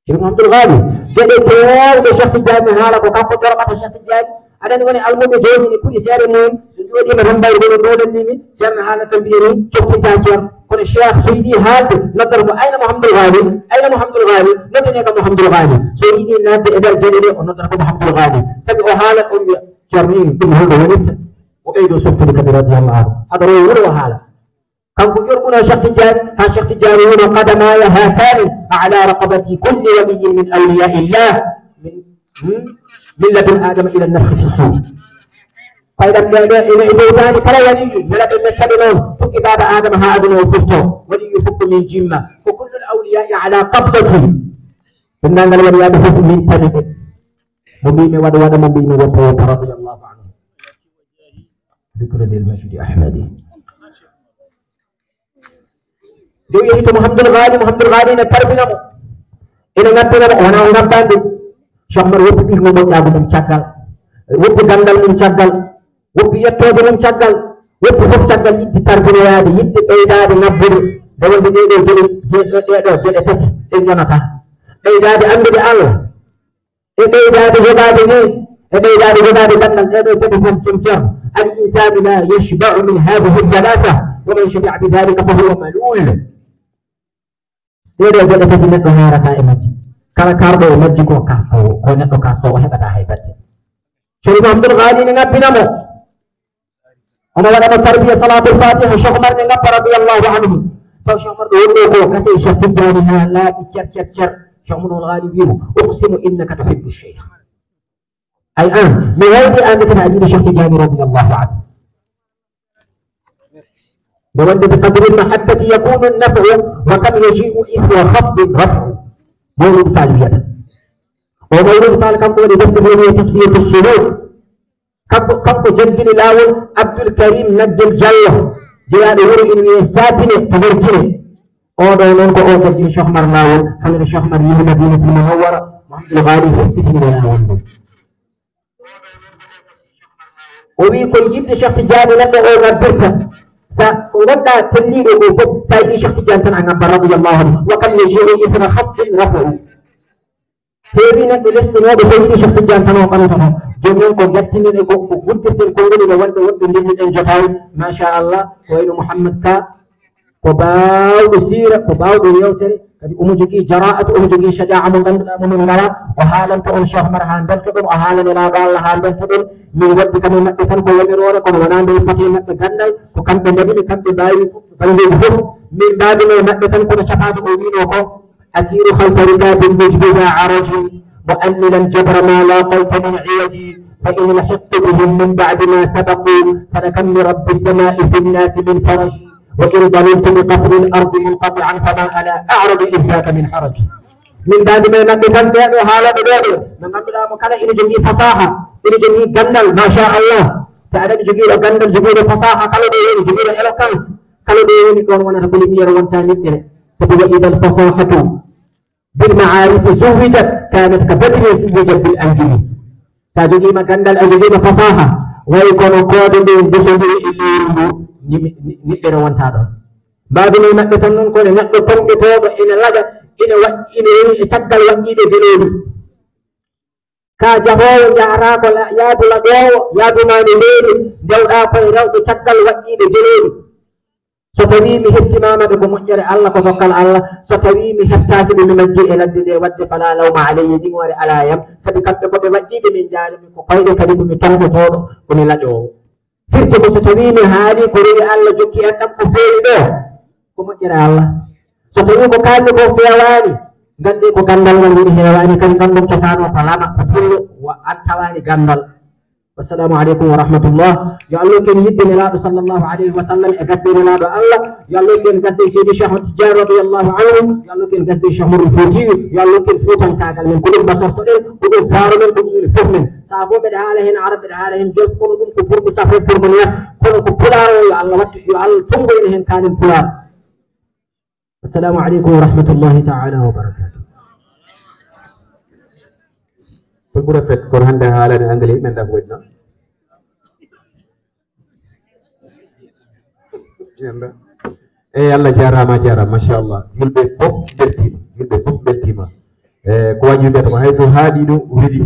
شيخ محمد الغالي جدي كير شيخ تجاني هالك وكابو درمة شيخ تجاني أنا نقول المهم جوني كل سير النوم سجودي من هم بايرون دون النيمي سيرنا حالة تنبيري شيخ تجاني كل الشيخ سيدي هذا نظر أين محمد الغالي أين محمد الغالي نتنيك محمد الغالي سيدي نادي إدار جليلي ونظر محمد الغالي سبع حالة أمي جرمين كل هم ونفت وأيضا سبت لك رضي الله عنه هذا هو وهذا كم فكرنا شيخ تجاني ها شيخ تجاني هنا قدماي هاتان على رقبة كل ولي من أولياء الله من لدن آدم إلى النفخ في الصور فإذا إلى إبوتان فلا ولي ملك المسلمون فك باب آدم ها أدنى وفرته ولي يفك من جمة وكل الأولياء على قبضته إننا الولياء بفك من تنبه مبين ودوان مبين وطوط رضي الله عنه ذكر للمجد أحمدي دو يهيت محمد الغالي نتربنا مو إن نتربنا وانا ونبتان شمر وفق إلمو يابو من شكل وفق غندل من شكل وفق يتوب من شكل وفق فق شكل يدي تربنا يادي يدي بيدادي نبور دول بديدي جل تسي إنجونتا بيدادي أمد الله بيدادي جبادي نيد بيدادي جبادي بطن إدو تبسم كمكم الإنسان لا يشبع من هذه الثلاثة ومن شبع بذلك فهو ملول يدو جل تسي نتو هارا سائمتي كارا كاربو مجيكو كاستو كونتو كاستو وحبتا هايبتي شريف محمد الغالي نغبنا مو أنا ولما تربية صلاة الفاتحة شيخ عمر نغب رضي الله عنه تو شيخ عمر دولو كسي شيخ تجاني لا تشر شيخ عمر الغالي بيرو أقسم إنك تحب الشيخ أي آن من هذه آن تنادين شيخ تجاني رضي الله عنه بولد بقدر المحبة يكون النفع وكم يجيء إثر خفض رفع مولد طالبية ومولد طالب كم قول دفتر تسبية السلوك كم جنجل لاول عبد الكريم نجل جله جياد هوري إنوي ساتني تغرجني أوضا ننكو أوضا دين شيخ عمر لاول خلنا شيخ عمر يهي مدينة المنورة محمد الغالي ففتني لاول وبيكون جبت شيخ تجاني لما أوضا برتا سأوضا تنين وقوفت سايدي شيخ تجاني عن رضي الله عنه وكان يجيء إثر خط رفعه هذه نقلت من هذا سيدي شيخ تجاني سنة وقنطه جميعا قدتني وقدت الكون لولد ولد الجفاي ما شاء الله وإلى محمد كا وباو سيرة وباو ديوتري كذي أمجي جراءة أمجي شجاعة من غلا وحالا تقول شيخ مرحان بلتقم وحالا لا قال لها بلتقم من وقت كم نقصن كل مرورة كم ونان بالفتي نقصن وكم بندبي كم بباي فلنهم من بعد ما نقصن كل شفاعة أمينه أسير خلف ركاب مجبدا عرجي مؤملا جبر ما لاقيت من عيتي فإن لحقت بهم من بعد ما سبقوا فلكم لرب السماء في الناس من فرج وإن ضللت بقفر الأرض منقطعا فما أنا أعرض إذ ذاك من حرج من بعد ما نقصن بأنه حالة بدأ من قبل مكان إلى جميع فصاحة إلى جميع جنل ما شاء الله تعالى جميع جنل جميع فصاحة قالوا بيني جميع إلوكانس قالوا بيني كون وانا تقول مير وانتاني سبب إذا الفصاحة بالمعارف زوجت كانت كبدر زوجت بالأنجلي ساجدي ما كان الأنجلي فصاحة ويكون قاد من جسد اللي نسير وانسادا بعد ما نتسنن كون نقطة كتاب إن لجا إن تقل وجد جلود كاجهو يارا كلا يا بلغو يا بمانين جودا فيرو تقل وجد جلود ستوي من اهتمام بكم مجر الله كفقل الله ستوي من هفتاك بمجيء إلى الدنيا ود فلا لوم عليه دينور على يم سبكت بكم بمجيء من جانب قيد كلمة من تنف فوض كن لدو فرت ستوي من هذه كري الله جكي أن تكفي به كم مجر الله ستوي كان كفي واني قد كندل من هواني كان كندل كسانو فلاما كل وأتواني كندل السلام عليكم ورحمة الله يا الله كن يدين الله صلى الله عليه وسلم أقدر الله الله يا الله كن قدر سيدي شيخ التجار رضي الله عنه يا الله كن قدر شيخ الفوتي يا الله كن فوتان كاغل من كل بصر صدر كل فارم كل فهم صابو بدعالهن عرب بدعالهن جل كل كفر بسافر فرمانيا كل كفار يا الله يا الله تنبيهن كان كفار السلام عليكم ورحمة الله تعالى وبركاته Pulpura fet kon hande haalane anglais men da wonna yamba Allah jarama machallah yimɓe fof beltima ko wañi mbiyata ko hayso haaɗi ɗo weeli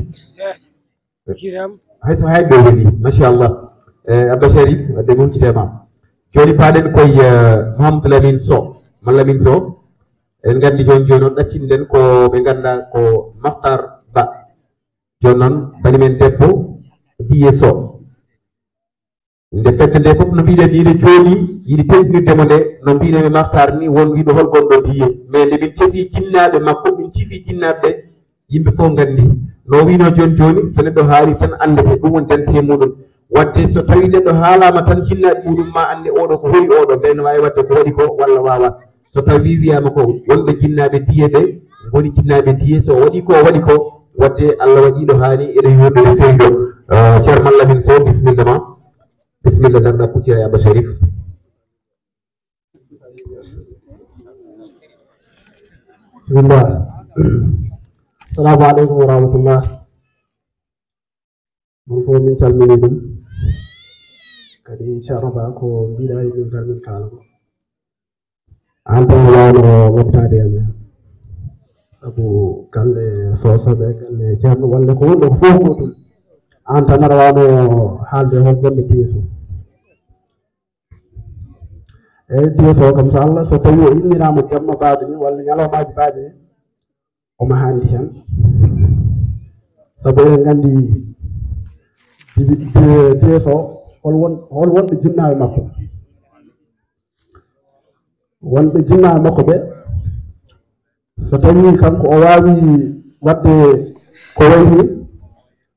hayso haaɗi ɗo weeli machallah Abba Sharif wadde muncitema joni paaɗen koye Mouhamadou Lamine Sow en gandi joni on ɗaccinɗen ko ɓe ganda ko Makhtar Ba joni noon banimen debbo Biye Sow nde fedde nde fof no mbiɗen ni ne jooɗi yiɗi tesnirdemo nde no mbinemi Makhtar ni won wiɗo hol gonɗo Biye mais nde min cefi jinnaɓe makko min cifi jinnaɓe yimɓe fof gandi no wino joni so neɗɗo haali tan ande se ɗum woni danse muɗum wadde so tawi neɗɗo haalama tan jinnaɓe muɗum ma ande oɗo ko hori oɗo ɓe no wawi wadde ko waɗi ko walla wawa so tawi wiyama ko wonɓe jinnaɓe Biye ɓe goni jinnaɓe Biye so waɗi ko wadde Allah waɗiɗo haani eɗen yurɗo seydo ceerno Lamine Sow bisimilla darɗa kuccira Abba Sharif bismillah assalamu aleykum wa rahmatullah mon fof min calmini ɗum kadi ceerno Ba ko mbiɗa e min tan min kaala ko an tan wawno wottade e men sabu galle sosoɓe galle ceerno walla ko wonɗo ko fof gotum an tan aɗa wawno haalde hol golle Biyeso eyyi Biyeso kam so Allah so tawi o innirama jamma baade ni walla ñalawmaji baade ni omo handi hen sabu eɗen gandi Biyeso hol wonɓe jinnaɓe makko wonɓe jinnaɓe makko ɓe so tawi kanko o wawi wadde ko wayni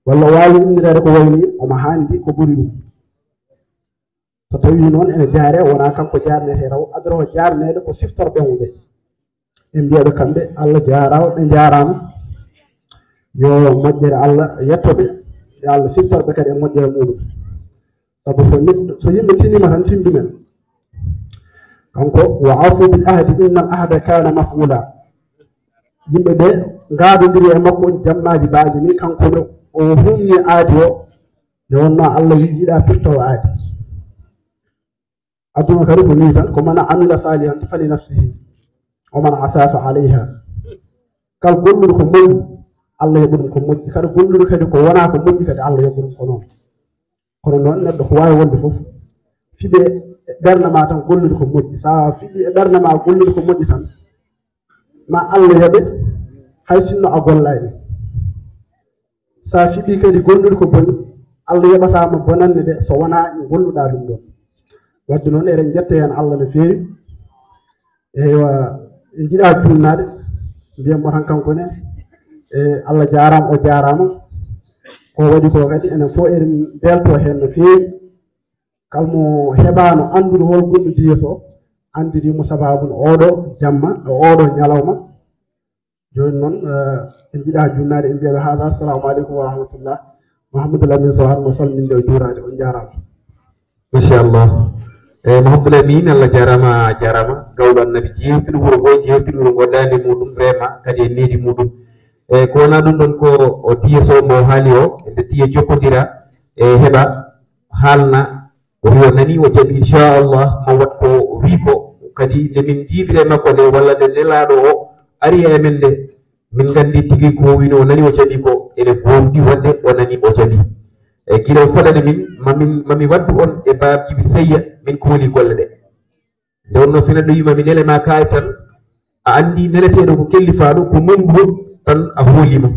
walla o wawi innirede ko wayni omo handi ko ɓuri ɗum so tawi noon ene jaare wona kanko jarnete raw adoro jarnede ko siftorɓemo ɓe en mbiyaɓe kamɓe Allah jarawo ɓe jarama yo moƴƴere Allah yettoɓe yo Allah siftorɓe kadi e moƴƴere muɗum sabu so yimɓe tinima tan tindumen kanko wa afu bil ahdi inna al ahda kana maf'ula yimɓe ɓe ngaadodiri e makko jammaji baaji ni kanko o humni aadi o nde wonno Allah wi yiɗa firtowo aadi aduna kadi ko ni tan ko man amila salihan fali nafsihi o man asafa alayha kala golluɗo ko moƴƴi Allah yoɓi ɗum ko moƴƴi kadi golluɗo kadi ko wona ko moƴƴi kadi Allah yoɓi ɗum ko noon kono noon neɗɗo ko wawi wonde fof fiɓe e ɓernde ma tan gollude ko moƴƴi sa fiɗi e ɓernde ma gollude ko moƴƴi tan ma Allah yoɓe hay sinno a gollani sa fiɗi kadi gollude ko boni Allah yoɓatama bonande de so wona golluɗa ɗum ɗon wadde noon eɗen jetta hen Allah no feewi eywa en jiiɗa junnade mbiyatmo tan kanko ne e Allah jarama o jarama ko waɗi ko kadi enen fof eɗen belto hen no feewi kalmo heɓano andude hol gonɗo Biyeso andirimo sababude oɗo jamma e oɗo ñalawma joni noon en jiiɗa junnade en mbiyaɓe haala assalamu aleykum wa rahmatullah Mouhamadou Lamine Sow harmo salminde o juurade on jarama machallah Muhammad Amin Allah jarama gawɗo annabi jewtiɗo wuro ngo jewtiɗo wuro ngo dande muɗum vraiment kadi e needi muɗum ko wona ɗum ɗon ko o tiye so mo haali o ende tiye jokkodira e heɓa haalna o wi o nani o jaɓi inchallah mo wat ko wi ko kadi nde min jiidire makko nde walla nde nelaɗo o ari e men nde min gandi tigui ko wino o nani o jaɓi ko ene gomɗi wadde o nani o jaɓi e guila o foɗani min mami waddu on e Baba Djiby Seye min ko woni golle ɗe nde wonno so neɗɗo wima mi nelema kaari tan a andi neleteɗo ko kellifaɗo ko nonngu tan a hoolima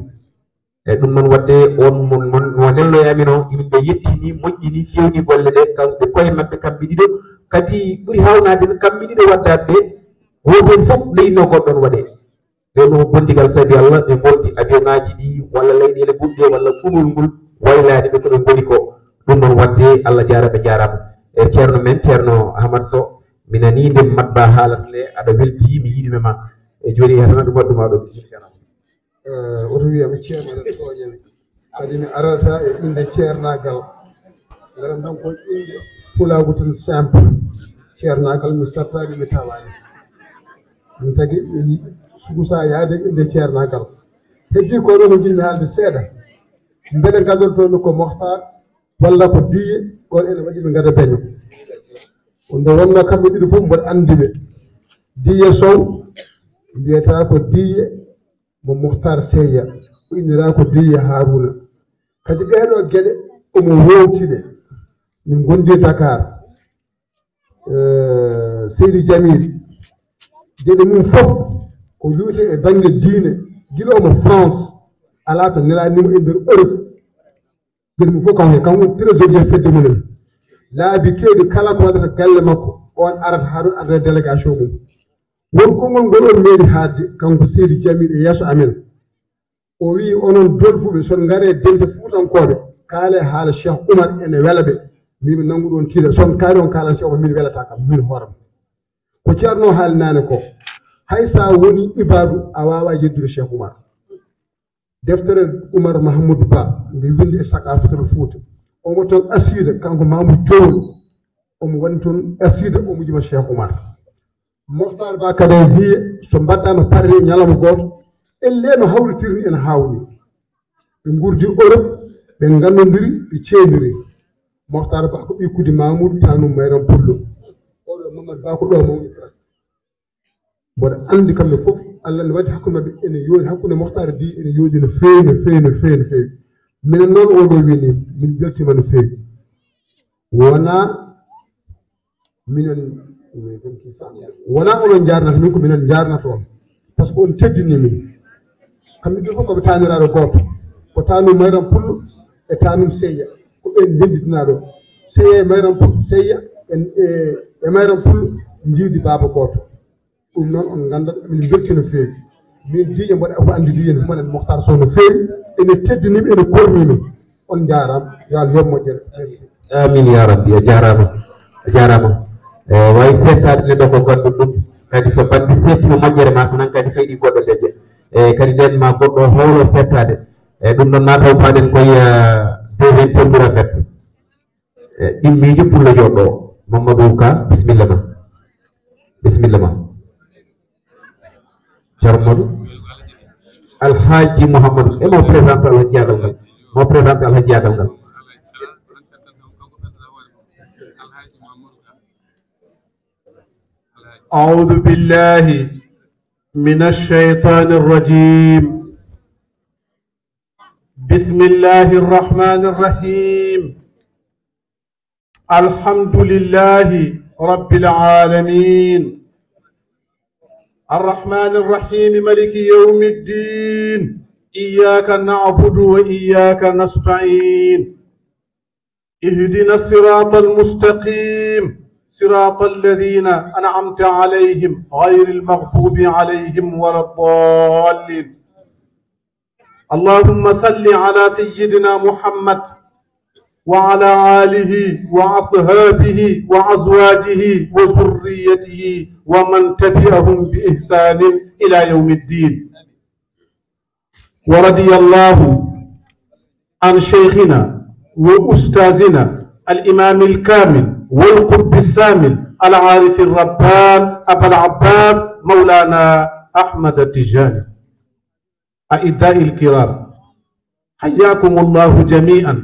e ɗum noon wadde on mo nello e amin o yimɓe yettini moƴƴini fewni golle ɗe kamɓe koye mabɓe kamɓe ɗiɗo kadi ɓuuri hawnade kamɓe ɗiɗo waddade ɓe woten fof leyno goɗɗon waɗe ɓe ɗum bondigal sabi Allah ɓe gondi avion ngaji ɗi walla leyɗele ɓuɗɗe walla kuɓol ngol waylade ɓe koɓe goni ko ɗum noon wadde Allah jarama jarama e ceerno men ceerno Ahmad Sow mi nani nde matba haalata nde aɗa welti mi yiɗime ma e joni hatana ɗum wadduma ɗo oto wiyama ceerno ne tooñen kadi mi arata e inde ceernagal ngaran tan ko inde pulago tan simple ceernagal mi sartaɗi mi tawani min tagui mi sugusa yaade inde ceernagal heddi ko ɗo no jinmi haalde seeɗa mbeɗe gadortomi ko Mokhtar walla ko Diye on ene waɗi ɓe gada beño nde wonno kamɓe ɗiɗo fof mboɗo andiɓe Diye Sow mbiyata ko Diye mo Mokhtar Seye o innira ko Diye Haruna kadi ɗeɗo gueɗe omo wowtiɗe min gondi Dakar Seydi Jamil gueɗe mum fof ko luute e banggue diine guila omo France ala to nelanimo e nder Europe gueɗe mum fof kanko woni trésorier fedde mumen laabi kewɗi kala ko waɗata galle makko on arata haɗon adana délégation mum won konngol ngol on meeɗi haadde kanko Seydi Jamil e yeeso amen o wi onon dolfuɓe son gaare dente fuutankoɓe kaale haala Cheikh Oumar ene wela ɓe mimi nanngu ɗon tiiɗa son kaari on kaalan Cheikh Oumar min welata kam min hooram ko ceerno haali naane ko hay sa woni ibadu a wawa yeddude Cheikh Oumar deftere Oumar Mahamadou Ba nde windi e sakafatul Fouta omo toon aside kanko Mamadou Diol omo waɗi toon aside omo jima Cheikh Oumar Mokhtar Ba kadi wiye so mbaɗɗama parre ñalawma goto elle no hawritirni ene hawni ɓe gurdi Europe ɓe gandodiri ɓe ceendiri Mokhtar Ba ko ɓikkude Mamoudou tanum mayran pullo oɗo Mamadou Ba ko ɗo mawni presque mboɗo andi kamɓe fof Allah ne waɗi hakkude mabɓe ene yooni hakkude Mokhtar Di ene yooɗi no feewi no feewi no feewi no feewi minen noon oɗo wini min beltima no feewi wona minen wona onon jarnata min ko minen jarnata on par ce que on teddini min kamɓe ɗo fof koɓe taniraɗo goto ko tanum mayran pullo e tanum Seye ko ɓen denditinaɗo Seye e mayran pullo Seye e mayran pullo jiwdi baba goto ɗum noon on gandat min belti no feewi min Diye mboɗa ko andi Diye ne monen Mokhtar Sow no feewi ene teddinimi ene kornimi on jarama yo Allah yob moƴƴere amin ya rabbi a jarama wawi fettade neɗɗo ko ganduɗum ɗum kadi so bandi fettimo moƴƴere ma ko nan kadi so yiɗi goɗɗo deƴƴe e kadi nden ma goɗɗo howlo fettade e ɗum ɗon ma taw faɗen koye deuxiéme tombira fett ɗimmijo pullo joɗɗo Mamadou Ka bisimilla ma Jarmodou Alhaji Mouhamadou e mo présente Alhaji Yagal ngal أعوذ بالله من الشيطان الرجيم بسم الله الرحمن الرحيم الحمد لله رب العالمين الرحمن الرحيم ملك يوم الدين إياك نعبد وإياك نستعين اهدنا الصراط المستقيم صراط الذين أنعمت عليهم غير المغضوب عليهم ولا الضالين اللهم صل على سيدنا محمد وعلى آله وأصحابه وأزواجه وذريته ومن تبعهم بإحسان إلى يوم الدين ورضي الله عن شيخنا وأستاذنا الإمام الكامل والقطب الثامن العارف الربان أبا العباس مولانا أحمد التجاني. أعزائي الكرام، حياكم الله جميعا،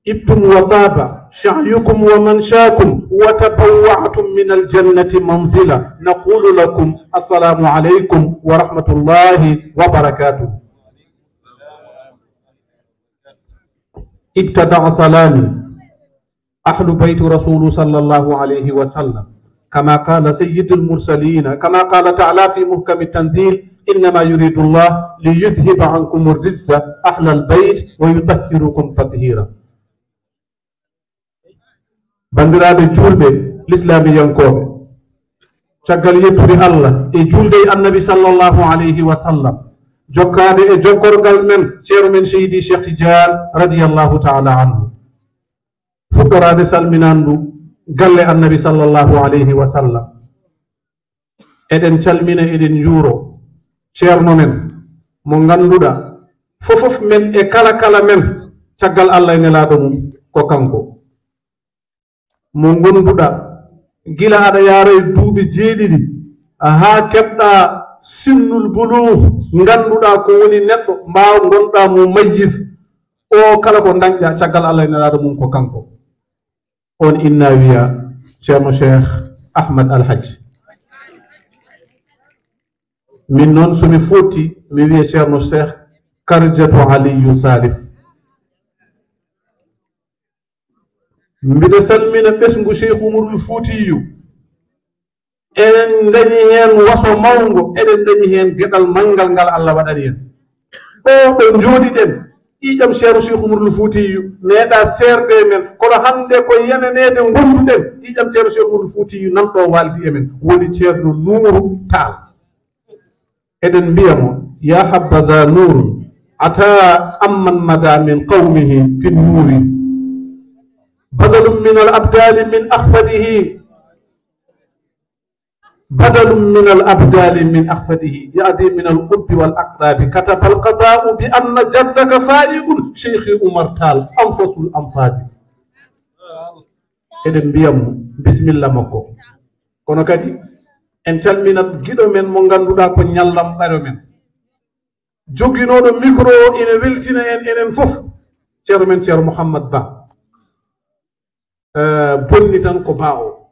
ابتم وطاب شعيكم ومنشاكم وتبوعتم من الجنة منزلا. نقول لكم السلام عليكم ورحمة الله وبركاته. ابتدع سلامي أهل بيت رسول صلى الله عليه وسلم، كما قال سيد المرسلين، كما قال تعالى في محكم التنزيل: إنما يريد الله ليذهب عنكم الرجس أهل البيت ويطهركم تطهيرا. bandiraɓe julɓe l'islamiyankoɓe, caggal yettude allah e julde annabi sallllahu alayhi wa sallam, jokkade e jokkorgal men ceero men seydi Cheikh Tidiane radiallahu taala anhu, fuɗɗorade salminandu galle annabi sallllahu alayhi wa sallam. eɗen calmina eɗen juuro ceerno men mo ganduɗa fofof men e kala kala men caggal allah e nelaɗo mum ko kanko, mo gonduɗa gila aɗa yaara e duuɓi jeeɗiɗi haa keɓɗa sinnul bulugh, ganduɗa ko woni neɗɗo mbaw gonɗa mo majjid o kala ko dañƴa caggal allah e nelaɗo mum ko kanko. on inna wiya ceerno Cheikh Ahmad Alhaji. min noon somi fotti mi wiya ceerno Cheikh Kardiatou Aliyu Salif. mbiɗa salmina ɓesngu Cheikh Oumarul Foutiyu. eɗen dañi heen waso mawngo, eɗen dañi heen geɗal manngal ngal Allah waɗani en. ɗo ɓe njooɗiɗen ƴiƴam ceerno Cheikh Oumarul Foutiyu meeɗa seerde men, kono hannde ko yenanede gonduɗen ƴiƴam ceerno Cheikh Oumarul Foutiyu nanɗo waldi emen, woni ceerno Nouru Tall. eɗen mbiya mo: ya habbaza nurun ata amman mada min qawmihi fi nuri, بدل من الأبدال من أخفده، بدل من الأبدال من أخفده، يأتي من القطب والأقطاب، كتب القضاء بأن جدك فائق شيخ عمر تال أنفس الأنفاس. إذن بيامو بسم الله مكو kono kadi en calminat giɗo men mo ganduɗa ko ñallam ɓaro men, jogginoɗo micro ina weltina en enen fof, ceerno men ceerno Mouhammad Ba. bonni tan ko baawo,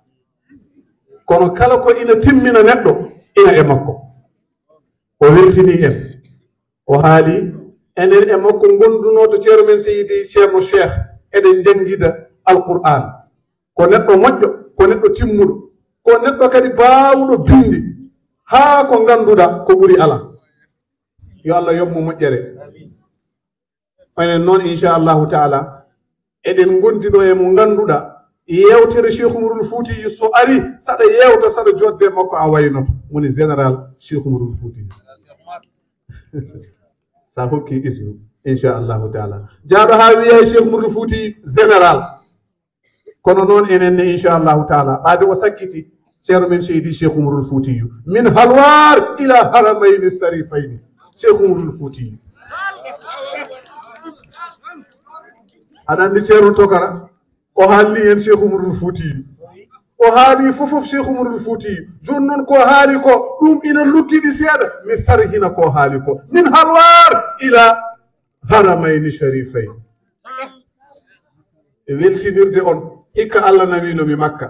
kono kala ko ina timmina neɗɗo ina e makko. o weltini en, o haali enen e makko gondunoɗo ceero men seydi ceerno Cheikh eɗen janngida alqur'an, ko neɗɗo moƴƴo, ko neɗɗo timmuɗo, ko neɗɗo kadi baawɗo bindi haa ko ngannduɗa ko ɓuri ala. yo Allah yoɓmo moƴƴere. enen noon inchallahu taala eɗen gondiɗo e mo ngannduɗa yewtere Cheikh Oumarul Foutiyu so ari saɗa yewta saɗa jodde makko a waynoto, woni général Cheikh Oumarul Foutiyu. sa hokki isnu inchallahu taala jaaɗo haa wiya Cheikh Oumarul Foutiyu général, kono noon enen ne inchallahu taala ɓaade o sakkiti ceerno men seydi Cheikh Oumarul Foutiyu min halwar ila haramayni sarifayni. Cheikh Oumarul Foutiyu aɗa anndi ceerno Tokara o haalni hen Cheikh Oumarul Foutiyu, o haali fofof Cheikh Oumarul Foutiyu. joni noon ko haali ko ɗum ina luggiɗi seeɗa, mi sarhina ko haali ko: min halwar ila haramayni sharifayni. e weltinirde on hikka Allah nawinomi Makka,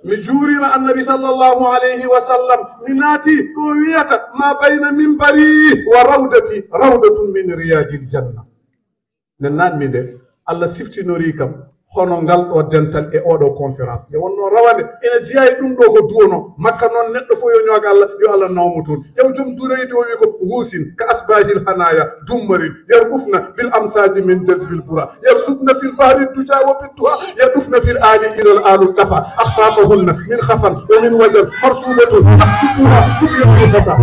mi juurima annabi sallllahu alayhi wa sallam, mi naati ɗo wiyata ma bayna minbari wa rawdati rawdatun min riyadil janna. nennaanmi nde Allah siftinori kam hono ngal ɗo dental e oɗo conférence nde wonno rawande ina jeeya e ɗum ɗo ko duwono Makka noon neɗɗo fof yo ñooga Allah yo Allah nawmo toon. yow joom dureyde o wi ko huusin ka asbahil hanaya dummarin yarɓufna bil amsaji min jadbil bura yarsubna fil bahri duja wa bittuha yadufna fil ali ilal alu dafa akhfaqahunna min khafan wa min wajar marsubatun ahtuha tubyatufata.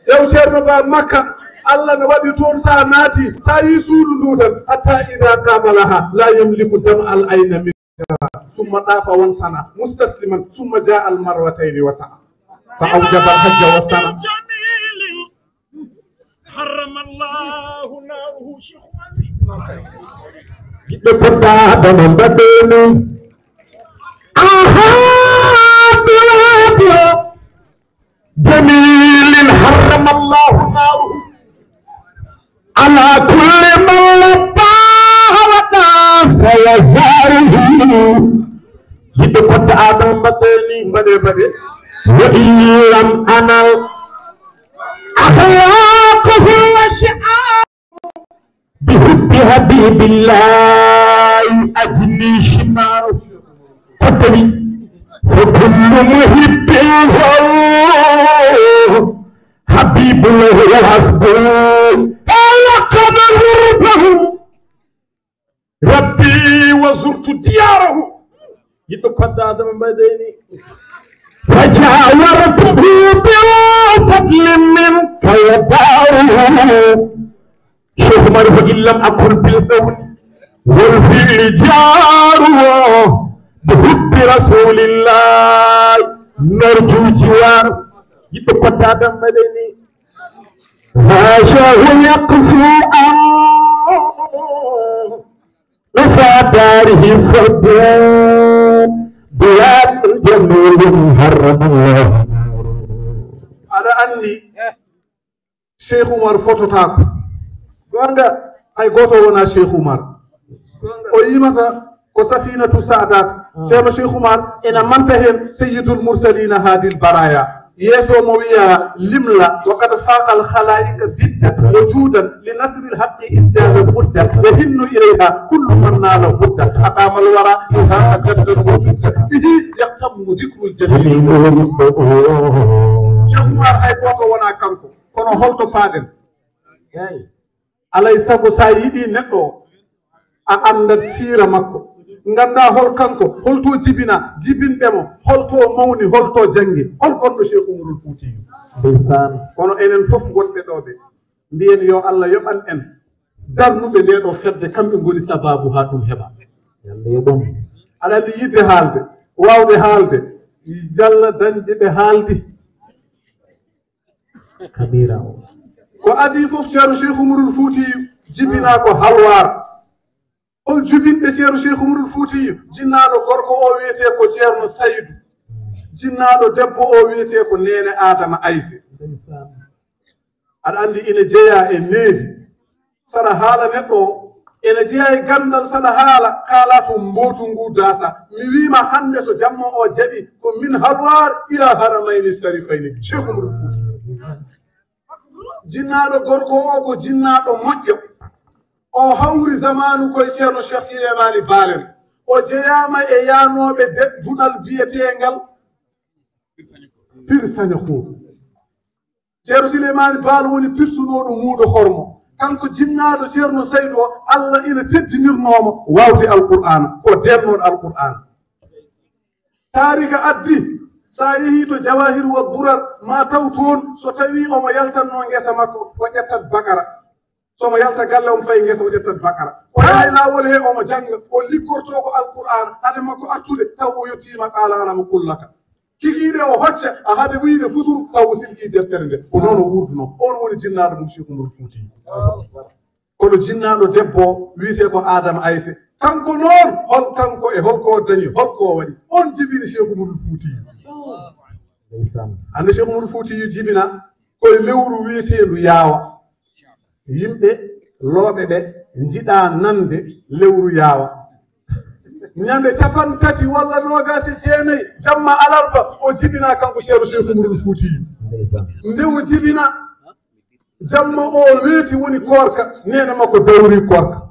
yow ceerno Ba Makka Allah ne waɗi toon sa naati sa yi suudu ndu tan hatta ida kamalaha la yamliku dam al ayna min summa ɗaafa won sana mustasliman summa jaa al marwatayni wa sana fa awjaba al hajja wa sana حرم الله ناره شيخ مالي بكتا دم بدني جميل حرم الله ناره على كل من لباه وطاه فيزاره بكتا دم بدني بدي وإن لم أنل أخلاقه وشعاره بحب حبيب الله أجني شماره فتبي فكل محب حبيب الله وحسبه لقد غربه ربي وزرت دياره يتقد آدم بديني فجاورته بفضل منك يداره شوف مرفق لم أكن بالقول والفعل جاره بحب رسول الله نرجو جواره يتقد آدم بديني هاشاه يقفو وفى داره فردون بيان جميل حرم الله على أني شيخ عمر فوتوتاك غونغا أي غوتو ونا شيخ عمر ويمتا كسفينة سعدات شيخ عمر إن منتهن سيد المرسلين هذه البرايا يسوع مويا لملا وقد فاق الخلائق بدة وجودا لنصر الحق إنجاز المدة يهن إليها كل من نال هدى أقام الورى إذا أجد الوجود به يقتم ذكر الجليل شيخ عمر أي بوكو ونا كانكو كونو هولتو بادن alay sago sa yiɗi neɗɗo a andat siira makko ganda hol kanko holto jibina jibinɓemo holto mawni holto jangi hol gonɗo Cheikh Oumarul Foutiyou ndeysaan kono enen fof wonɓe ɗo ɓe mbiyen yo Allah yoɓan en darnuɓe nde ɗo fedde kamɓe goni sababu ha ɗum heɓa yalla yoɓon aɗa andi yidde haalde wawde haalde jalla dañde ɓe haaldi kabira o ko adi fof ceerno Cheikh Oumarul Foutiyou jibina ko halwar hol jubinɓe ceerno Cheikh Oumarul Foutiyou jinnaɗo gorko o wiyete ko ceerno Saydou jinnaɗo debbo o wiyete ko nene Adama Aysé aɗa andi ina jeeya e needi saɗa haala neɗɗo o ene jeeya e gandal saɗa haala kaala to mbotu ngu dasa mi wima hande so jamma o jaɓi ko min halwar ila haramayni sarifayni Cheikh Oumarul Foutiyou jinnaɗo gorko o ko jinnaɗo moƴƴo o hawri zamanu koye ceerno Cheikh Souleymani Balen o jeeyama e yanoɓe duɗal biyetengal pir saña huuto ceerno Souleymani Bal woni pirtunoɗo muuɗo hormo kanko jinnaɗo ceerno Saydou o Allah ina teddinirnomo wawde alqur'ana ko dennoɗo alqur'ana taarika addi sa yehi to Jawahir wa Durar ma taw toon so tawi omo yaltanno ngesa makko o ƴettat bakara somo yalta galle omo fayi ngesa o ƴettat bakara o yahay lawol he omo janga o liggorto ko alqur'an hade makko artude taw o yettima qala anama kullaka kikiɗe o hocca a hade wiide futur taw o silki deftere nde ko noon o wurduno on woni jinnaɗo mum Cheikh Oumarul Foutiyou kono jinnaɗo debbo wiyete ko Adama Aysé kanko noon hol kanko e holko dañi holko waɗi on jibini Cheikh Oumarul Foutiyou ande Cheikh Oumarul Foutiyou jibina koye lewru wiyetendu yaawa yimɓe looɓe ɓe jiɗa nande lewru yaawa ñande 30 walla 29 jamma alarba o jibina kanko ceerno Cheikh Oumarul Foutiyou ndewo jibina jamma o weeti woni korka nene makko dawri korka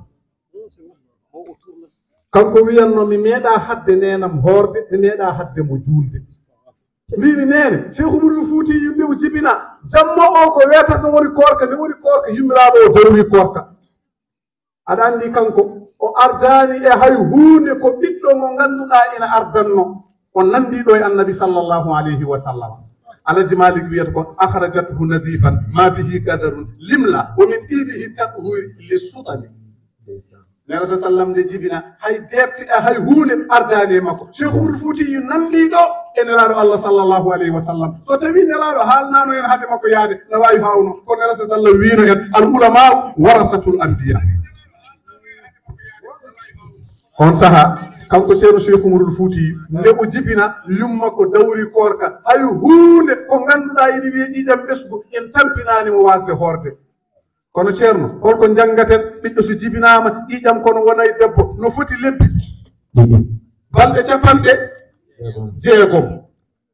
kanko wiyanno mi meeɗa hadde nenam horde mi meeɗa hadde mo juulde mbimi nene Cheikh Oumarul Foutiyou ndewo jibina jamma o ko weetata woni korka nde woni korka yummiraɗo o dawri korka aɗa andi kanko o ardani e hay hunde ko ɓiɗɗo mo ganduɗa ina ardanno o nandiɗo e annabi sallllahu alayhi wa sallam alaji Malik wiyata ko akhrajathu nadifan ma bihi qadarun limla wa min ɗiɗihi taqhuri li sutani nela sa sallam nde jibina hay defte e hay hunde ardani e makko Cheikh Oumarul Foutiyou nandiɗo e nelaaɗo Allah sallllahu alayhi wa sallam so tawi nelaaɗo haalnaano en hade makko yaade no waawi hawno ko nelasa sallam wiino en al ulama warasatul anbiya on sahaa kanko ceerno Cheikh Oumarul Fouti nde o jibina yumma ko dawri korka hay huunde ko ngannduɗaa ene wiye ƴiƴam ɓesgu en tampinaanimo waasde hoorde kono ceerno holko janngaten ɓiɗɗo so jibinaama ƴiƴam kono wona e debbo no foti lebbi balɗe capanɗe jeegom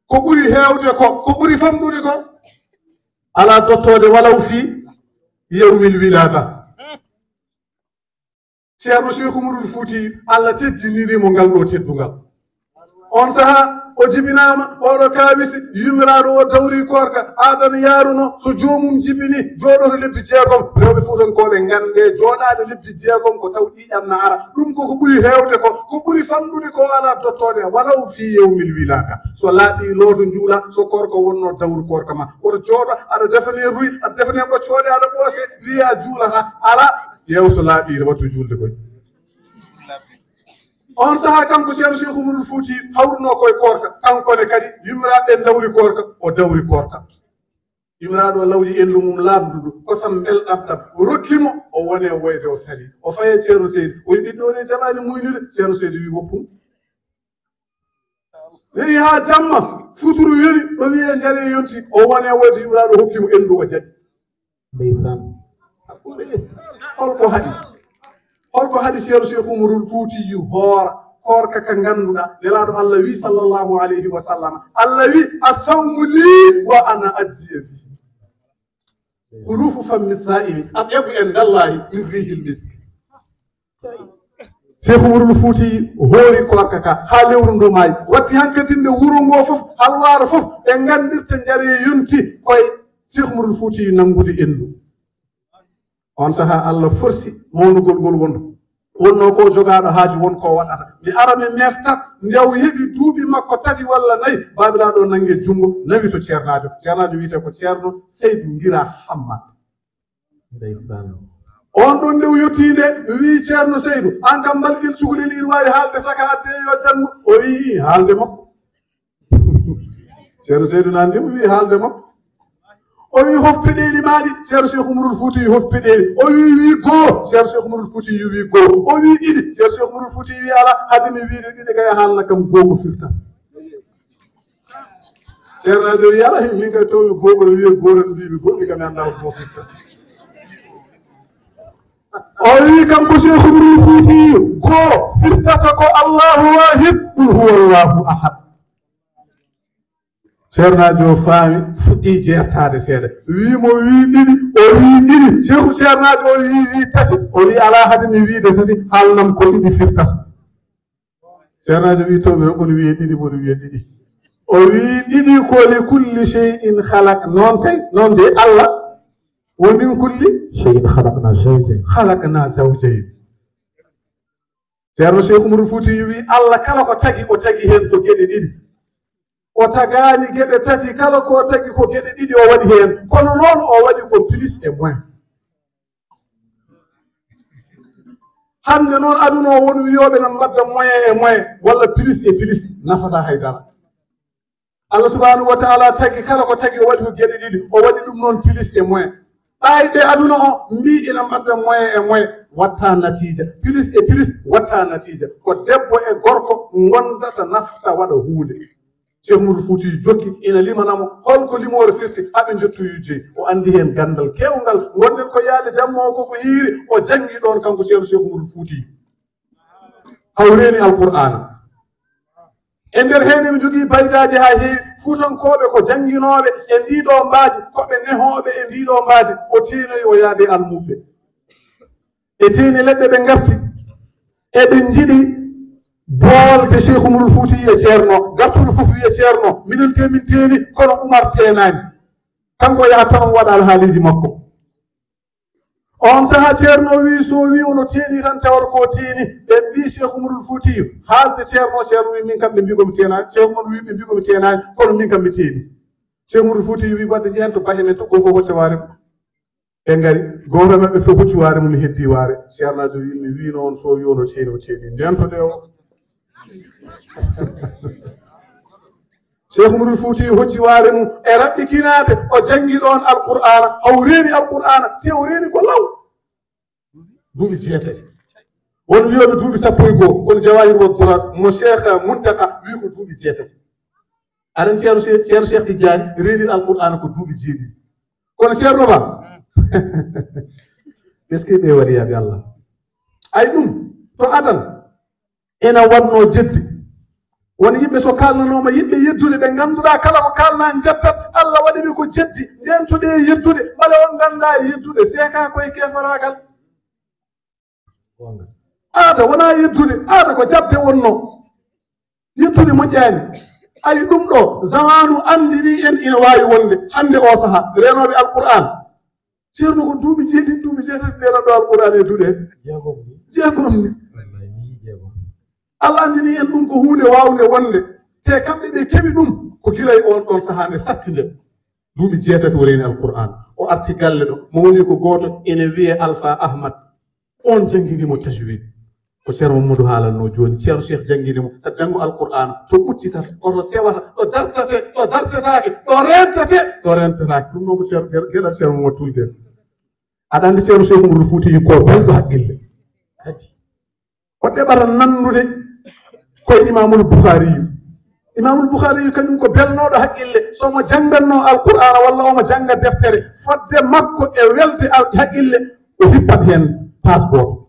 ko ɓuri heewde ko ɓuri famɗude ko alaa dottoode walaw fii yewmil wilada ceerno Cheikh Oumarul Fouti Allah teddinirimo ngal ɗo teddungal on sahaa o jibinaama oɗo kaawisi yummiraaɗo o dawri korka aadana yaaruno so joomum jibini jooɗoto lebbi jeegom rewɓe fuutankoɓe ngannde jooɗaade lebbi jeegom ko taw ƴiƴam na ara ɗum koko ɓuri heewde ko ɓuri famɗude ko alaa dottoode walaw fii yewmil wilaka so laaɓi looto njuula so korko wonno dawru korka ma oto jooɗo aɗa defane ruy aɗa defane ɓoccooɗe aɗa ɓoose wiya juulata ala yeew so laaɓiire wattu juulde koye on sahaa kanko ceerno Cheikh Oumarul Fouti hawruno koye korka kankone kadi yummiraaɓe dawri korka o dawri korka yummiraaɗo lawli enndu mum laamdudu kosam belɗam ɗam rokkimo o wone woyde o sali o faye ceerno Seydou o wi ɓiɗɗo ne jaɓaani muynude ceerno Seydou wi woppum yehi haa jamma futuru yoni ɗo wiye njare yonti o wone woyde yummiraaɗo hokkimo enndu o jaɓi holko haɗi ceerno Cheikh Oumarul Fouti hoora korka ka ngannduɗaa nelaaɗo Allah wi sallllahu alayhi wa sallam Allah wi assawmu li wa ana ajziya bihi hulufu fammi sa'imi atyabu indallahi min rihil miski Cheikh Oumarul Fouti hoori korka ka haa lewru ndu maayi watti hankadinde wuro ngoo fof halwaaro fof ɓe nganndirta njare yonti koye Cheikh Oumarul Fouti nanngude enndu on sahaa Allah forsi mawnugol ngol wonno ko jogaaɗo haaji won ko waɗata mi ara mi meftat ndew heɓi duuɓi makko tati walla nayi baabilaaɗo nange junngo nawi to ceernaajo wiyete ko ceerno Seydou Ngira Hammad on ɗon ndew yettiinde wii ceerno Seydou an kam mbalgel cukalel ina waawi haalde saka adde yo janngo o wii haalde makko ceerno Seydou nandimo wii haalde makko o wi hof peɗeeli maaɗi ceerno Cheikh Oumarul Fouti hof peɗeeli o wi goo ceerno Cheikh Oumarul Fouti wi goo o wi ɗiɗi ceerno Cheikh Oumarul Fouti wi ala hade mi wiide ɗiɗi kay haalna kam googo firtan ceernajo wi ala min kay tomi googol wiye gooran mbimi goɗɗi kam annda ko firtan o wi kam ko Cheikh Oumarul Fouti goo firtata ko Allahu wahid qul huwa Allahu ahad ceernajo faami fuɗɗi jeertaade seeɗa wiimo wi ɗiɗi o wi ɗiɗi ceernajo o wi tati o wi ala hade mi wiide tati haalnam ko ɗiɗi firtata ceernajo wi tomi okono wiye ɗiɗi mboɗo wiye ɗiɗi o wi ɗiɗi ko li kulli shay'in halak noon kay noon de Allah wo min kulli shay'in halakna zawjayn ceerno Cheikh Oumarul Fouti wi Allah kala ko tagi o tagi heen ko geɗe ɗiɗi o tagaani geɗe tati kala ko tagi ko geɗe ɗiɗi o waɗi heen kono noon o waɗi ko plus et moins hannde noon aduna o woni wiyooɓe no mbadda moyen e moyen walla plus et plus nafata haydara Allah subhanahu wa taala tagi kala ko tagi o waɗi ko geɗe ɗiɗi o waɗi ɗum noon plus et moins ɓayɓe aduna o mbi ina mbadda moyen e moyen watta natija plus et plus watta natija ko debbo e gorko gondata nafta waɗa huunde Cheikh Oumarul Fouti jokki ina limanamo holko limoore firti haɓe jottoyuje o andi heen gandal kewngal gonɗen ko yaade jamma o koko yiiri o jangi ɗon kanko ceerno Cheikh Oumarul Fouti hawreeni alqur'ana e nder heen emi jogii baydaji haa heewi fuutankoɓe ko janginoɓe e ndiɗo mbaaji koɓe nehoɓe e ndiɗo mbaaji o tiinoyi o yaade almuɓe e tiini leɗɗe ɓe garti eɓe jiɗi boolde Cheikh Oumarul Fouti e ceerno gartuɗo fof wiye ceerno minen temin teeni kono Oumar teenani kanko yaha tan waɗa alhaaliji makko on sahaa ceerno wi so wi ono teeni tan tawata ko teeni ɓe mbi Cheikh Oumarul Fouti haalde ceerno wi min kam ɓe mbikomi teenani Cheikh Oumar wi ɓe mbikomi teenani kono min kam mi teeni Cheikh Oumarul Fouti wi wadde jeen to bahe men to gogo hocce waare mum ɓe ngari goto maɓɓe fof hocci waare mum heddi waare ceernajo wi mi wino on so wi ono teeni o teeni nden to de o cheikh umarul fouti hocci waare mum e raɓɓikinade o jangi ɗon alqur'ana haw reeni alqur'ana te o reeni ko law duuɓi jeetati won wiyoɓe duuɓi 14 kono jawahir wa durar mo cheikh muntaka wi ko duuɓi jeetati aɗan ceerno cheikh Tidiane reenir alqur'ana ko duuɓi jeeɗiɗi kono ceerno ba est ce que ɓe waɗiyaɓe allah ay ɗum to adan ena waɗno jeddi won yimɓe so kalnanoma yiɗɓe yeddude ɓe ngannduɗa kala ko kalna jettat allah waɗiɓe ko jeddi ndentuɗe e yeddude ɓale on ganda e yeddude seeka koye kefaragal aada wona yeddude aada ko jabde wonno yeddude moƴƴani ay ɗum ɗo zamanu andini en ina wawi wonde hande o saaha renoɓe alqur'an ceerno ko duuɓi jeeɗiɗi duuɓi jeetati ɗeɗo alqur'an e duuɗe jeegom ni allah andini en ɗum ko hunde wawde wonde te kamɓe ɓe keɓi ɗum ko gila e on ɗon saaha nde satti nde duuɓi jeetati o reeni alqur'an o arti galle ɗo mo woni ko goto ene wiye alpha ahmad on jangguinimo tajwid ko ceerno mamadou haalanno joni ceerno cheikh jangguinimo so janggo alqur'an to ɓuttitata oto sewata ɗo dartate ɗo dartetake ɗo rentate ɗo rentetake ɗum noon ko ceerno gueɗal ceerno mamadou tulde aɗa andi ceerno cheikh umarul fouti ko belɗo haqqille kadi o ɗeɓata nannude koye imamul boukhari kañum ko belnoɗo haqqille somo jangganno alqur'ana walla omo jangga deftere fodde makko e welde haqqille o hippat hen passeport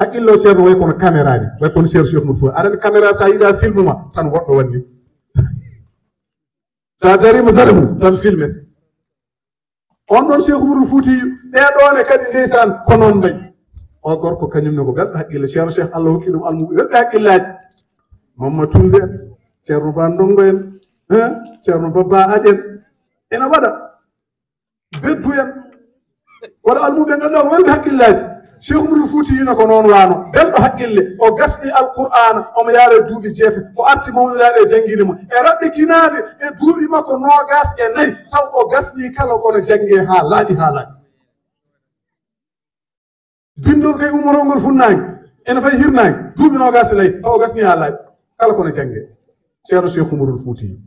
haqqille o ceerno way kono caméra ni way kono ceerno cheikh moutou aɗani caméra sa yiɗa film ma tan woɗɗo wanni sa darima darmu tan filmete on ɗon cheikh umarul fouti ɓeɗone kadi ndeysan ko noon mbayi o gorko kañumne ko belɗo haqqille ceerno cheikh allah hokki ɗum almuɓe welɓe haqqillaji mamma tulde en ceerno ba ndongo en ceerno babba aƴen ena waɗa beddu en waɗa almuɓe ganduɗa ko welɓe haqqillaji cheikh umarul fouti yino ko noon wano belɗo haqqille o gasɗi alqur'ana omo yaara duuɓi jeete o arti mawnuɗaɗe e jangguinimo e raɓɓikinade e duuɓi makko 24 taw o gasɗi kala kono jangge ha laaɗi bindol kay umorol ngol funnaki ene fayi hirnaki duuɓi 24 taw o gasni ha laaɗi kala kono jangge ceerno cheikh umarul fouti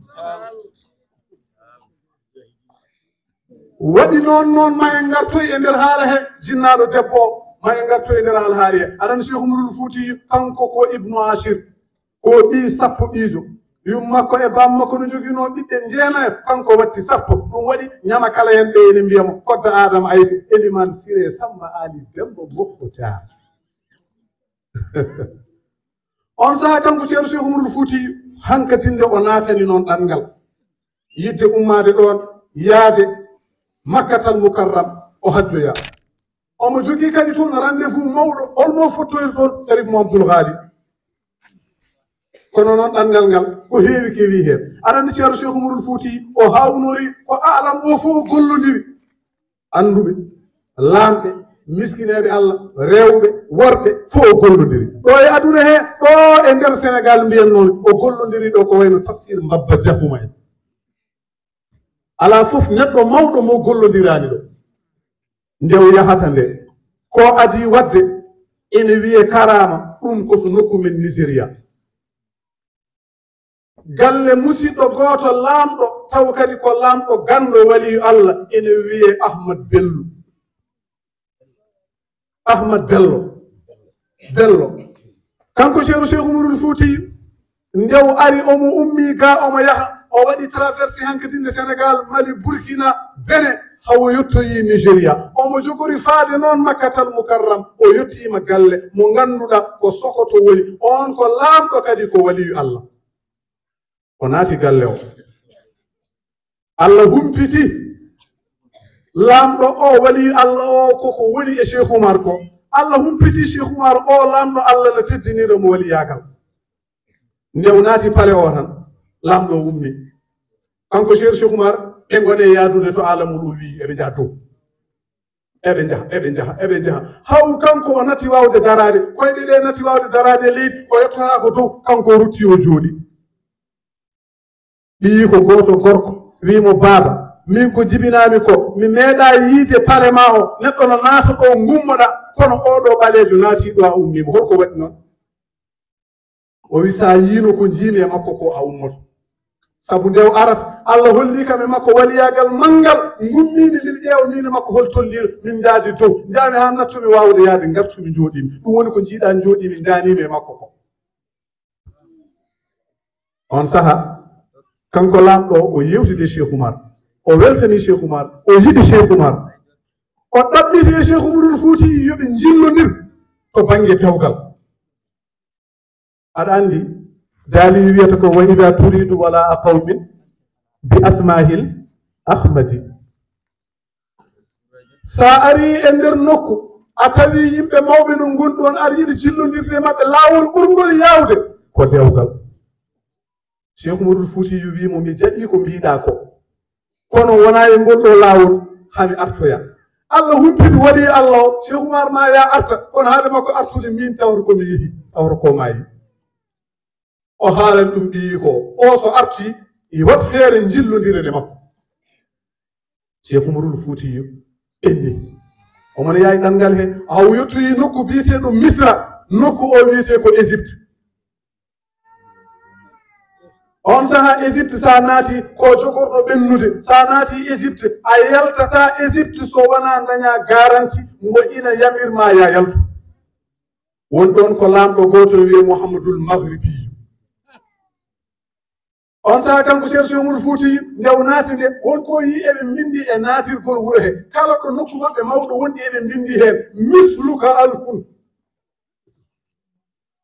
waɗi noon ma en gartoy e nder haala he jinnaɗo debbo ma en gartoy e nder haala haali he aɗani cheikh umarul fouti kanko ko ibnu achir ko ɓi sappo ɓiijo yum makko e bam makko no joguino ɓiɓɓe jeenayo kanko watti sappo ɗum waɗi ñama kala hen ɓe ene mbiyamo kodda adama aysi eliman siré samba ali dembo bokko tar on saaha kanko ceerno cheikh umarul fouti hankatinde o naatani noon ɗanngal yidde ummade ɗon yaade makkatal mukarram o hajjoya omo jogii kadi toon rendez-vous mawɗo holno fottoyde toon sharif mo abdoul ghali kono noon ɗanngal ngal ko heewi kewi heen aɗa anndi ceerno cheikh umarul fouti o hawnori ko alam o fof gollodiri annduɓe laamɓe miskineɓe allah rewɓe worɓe fof o gollodiri ɗo e aduna he ɗo e nder sénégal mbiyannoon o gollodiri ɗo ko wayno tafsir mbabba jahuma en ala fof neɗɗo mawɗo mo gollodirani ɗo nde o yahata nde ko adi wadde ene wiye karama ɗum ko so nokku men nigéria galle musidɗo goto laamɗo taw kadi ko laamɗo ganɗo waliyu allah ene wiye ahmad bello kanko ceerno cheikh umarul fouti ndew ari omo ummi ga omo yaha o waɗi traversé hankadinde sénégal mali burkina bene hawo yettoyi nigéria omo jogori faade noon makkatal mukarram o yettima galle mo ganduɗa ko sokoto woni on ko laamɗo kadi ko waliyu allah o naati galle o allah humpiti laamɗo o waliyu allah o koko woni e cheikh oumar ko allah humpiti cheikh oumar o laamɗo allah no teddiniɗo mo wali yagal nde o naati pale o tan laamɗo ummi kanko cheikh oumar ɓe gone yaadude to alamul wi eɓe jaha dow eɓe jaha haw kanko o natti wawde darade koyɗe ɗe natti wawde darade leydi o yettata ko dow kanko rutti o jooɗi ɓiyi ko goto gorko wimo baaba min ko jibinami ko mi meeɗa yiide pale ma o neɗɗo no naata ɗo gummoɗa kono oɗo ɓalejo naati ɗo a ummima holko waɗi noon o wi sa yiino ko jiimi e makko ko a ummoto sabu ndew arat Allah holli kam e makko waliyagal mangal gummini lil ƴeewnini makko hol tollir min jaadi dow jaami ha nattumi wawde yaade gartumi jooɗimi ɗum woni ko jiiɗa jooɗimi danimi e makko ko on saha kanko lamɗo o yewtide Cheikh Oumar o weltani Cheikh Oumar o yiɗi Cheikh Oumar o ɗaɓɓiti e Cheikh Oumarul Fouti yoɓe jillodir to banggue tewgal aɗa andi daali wiyata ko wa ida turidu wala a qawmin bi asmahil ahmadi sa ari e nder nokku a tawi yimɓe mawɓe no gonɗon aɗa yiɗi jillodirde maɓɓe laawol ɓurgol yawde ko dewgal Cheikh Oumarul Fouti wimo mi jaɓi ko mbiɗa ko kono wona e ngol ɗo laawol hani artoya Allah humpiti waɗi Allah o Cheikh Oumar ma ya arta kono haade makko artude min tawata komi yeehi tawata ko maayi o haalan ɗum ɓiyi ko o so arti wat feere jillodire nde makko Cheikh Oumarul Fouti ɓenni omona yayi ɗanngal he aw yettoyi nokku biyeteɗo Misra nokku o wiyete ko Égypte on saha Égypte sa naati ko jogorɗo ɓennude sa naati Égypte a yaltata Égypte so wona daña garanti mo ina yamirma ya yaltu won ɗon ko lamɗo goto wiye Mouhamadoul Maghribi on saha kanko Cheikh Oumarul Fouti ndew naati nde wonko yi eɓe bindi e naatirgol wuro he kala ɗo nokku maɓɓe mawɗo wonɗi eɓe bindi heen misluka alfun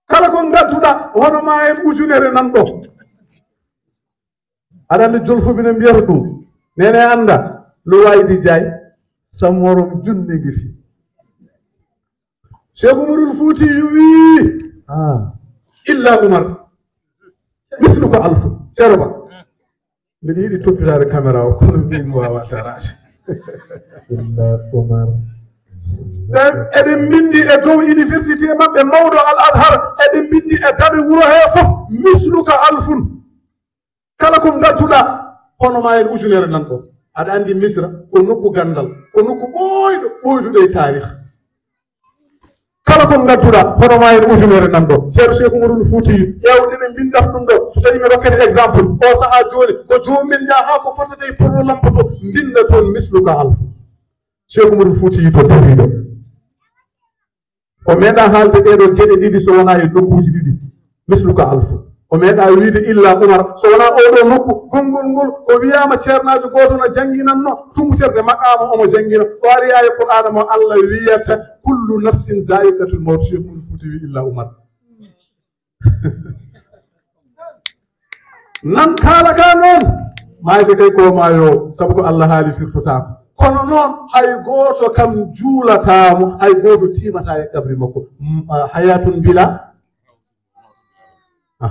kala ko gadduɗa hono ma en ujunere nan ɗo aɗa andi jolfuɓe ne mbiyata ɗum nene anda lo waydi jaay sammorom junnigi fi Cheikh Oumarul Fouti wi illa Oumar mislu ko alfu ceroba mbiɗa yiɗi toppitade caméra o kono min wawa darade illa Oumar eɗen bindi e dow université maɓɓe mawɗo Al Azhar eɗen bindi e daɓe wuro he fof mislu ko alfun kala ko gadduɗa hono ma en ujunere nan ɗo aɗa andi Misra ko nokku gandal ko nokku ɓoyɗo ɓoyduɗo e tarih kala ko gadduɗa hono ma en ujunere nan ɗo ceerno Cheikh Oumarul Fouti ƴewde ɓe bindat ɗum ɗo so tawi mi rokkete exemple o saaha joni ko jomumen jaa ha ko fotata e porlo lampoto binda toon mislu ko alfu Cheikh Oumarul Fouti to dawiɗo o meeɗa haalde ɗeɗo geɗe ɗiɗi so wona e nokkuji ɗiɗi mislu ko alfu o meeɗa wiide illa Oumar so wona oɗo nokku gongol ngol o wiyama ceernajo goto no jangguinanno tumterde maqama omo jangguina o ari aya Qur'ana mo Allah wiyata kullu nafsin za'iqatul mawt Cheikh Oumarul Fouti wi illa Oumar nan kaala ka noon mayde kay ko mayo sabu ko Allah haali firtotako kono noon hay goto kam juulatamo hay goto timata e kabri makko hayatun bila o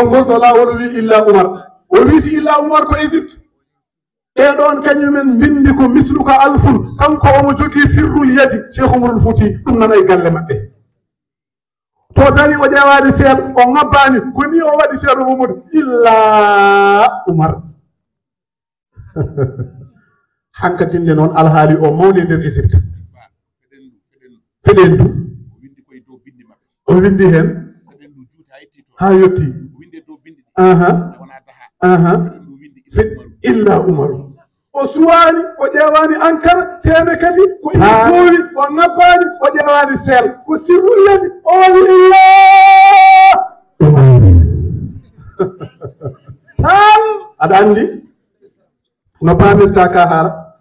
ngol ɗo laawol wi illa Oumar o wiiti illa Oumar ko Égypte ɓeɗon kañumen bindi ko mislu ko alfun kanko omo jogii sirru yadi Cheikh Oumarul Fouti ɗum nana e galle maɓɓe to dari o ƴewani seel o ŋabbani ko ni o waɗi ceerno Mamadou illa Oumar hankadinde noon alhaali o mawni nder Égypte feɗendu o windi heen ha yetti illa Oumaru o suwani o ƴewani Ankara tene kadi ko ina goowi o ŋabbani o ƴewani seel ko sirrullani o waɗi illa tan aɗa andi no pamirta ka haala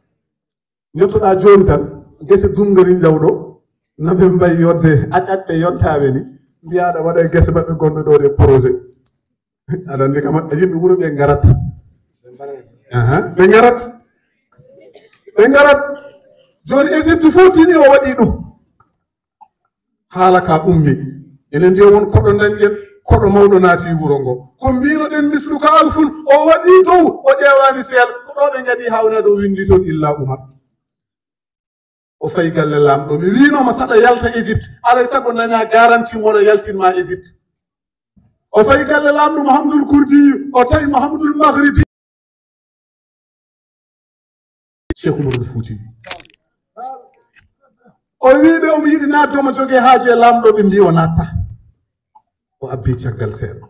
yettoɗa joni tan gese dungari jawɗo naɓe mbayi yodde aƴaɓɓe yottaɓe ni mbiyaɗa waɗa gese maɓɓe gonɗo ɗo ɗe projet aɗa andi kam yimɓe wuuro ɓe garat ɓe garat joni Égypte fotini o waɗi ɗum haala ka ummi enen ndi won koɗo dañƴen koɗo mawɗo naati wuro ngo ko mbinoɗen mislu ko alfun o waɗi dow o ƴewani seel ko ɗo ɓe gaɗi hawna ɗo windi toon illa Oumar o fayi galle lamɗo mi winoma saɗa yalta Égypte alay sago daña garanti moɗo yaltinma Égypte o fayi galle lamɗo Mouhamadoul Kourdi o tawi Mouhamadoul Maghribi Cheikh Oumarul Fouti o wiɓe omo yiɗi natde omo jogui haaji e lamɗo ɓe mbi o natta o abbi caggal seeɗa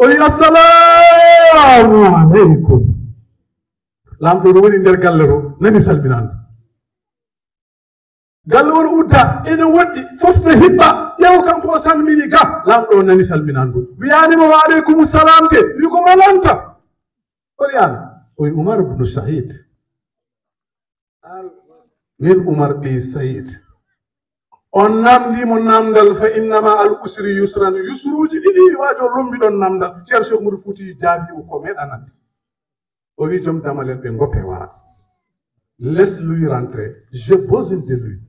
wi assalamu aleykum lamɗo ɗo woni nder galle to nani salminande galle won udda ene woɗɗi fof ɓe hiɓɓa ƴeew kanko o salmini ga lamɗo o nani salminandu wiyanimo wa aleykum salam de wi ko malanta o wiyani o wi oumar bnu saïd min oumar ɓi saïd on namdimo namdal fa innama al usri yusran yusruji ɗiɗi wajo lombiɗon namdal ceerno cheikh moudou fouti jaabi o ko meɗanande o wi joom damalel ɓe goppe wara laisse lui rentrer j'ai besoin de lui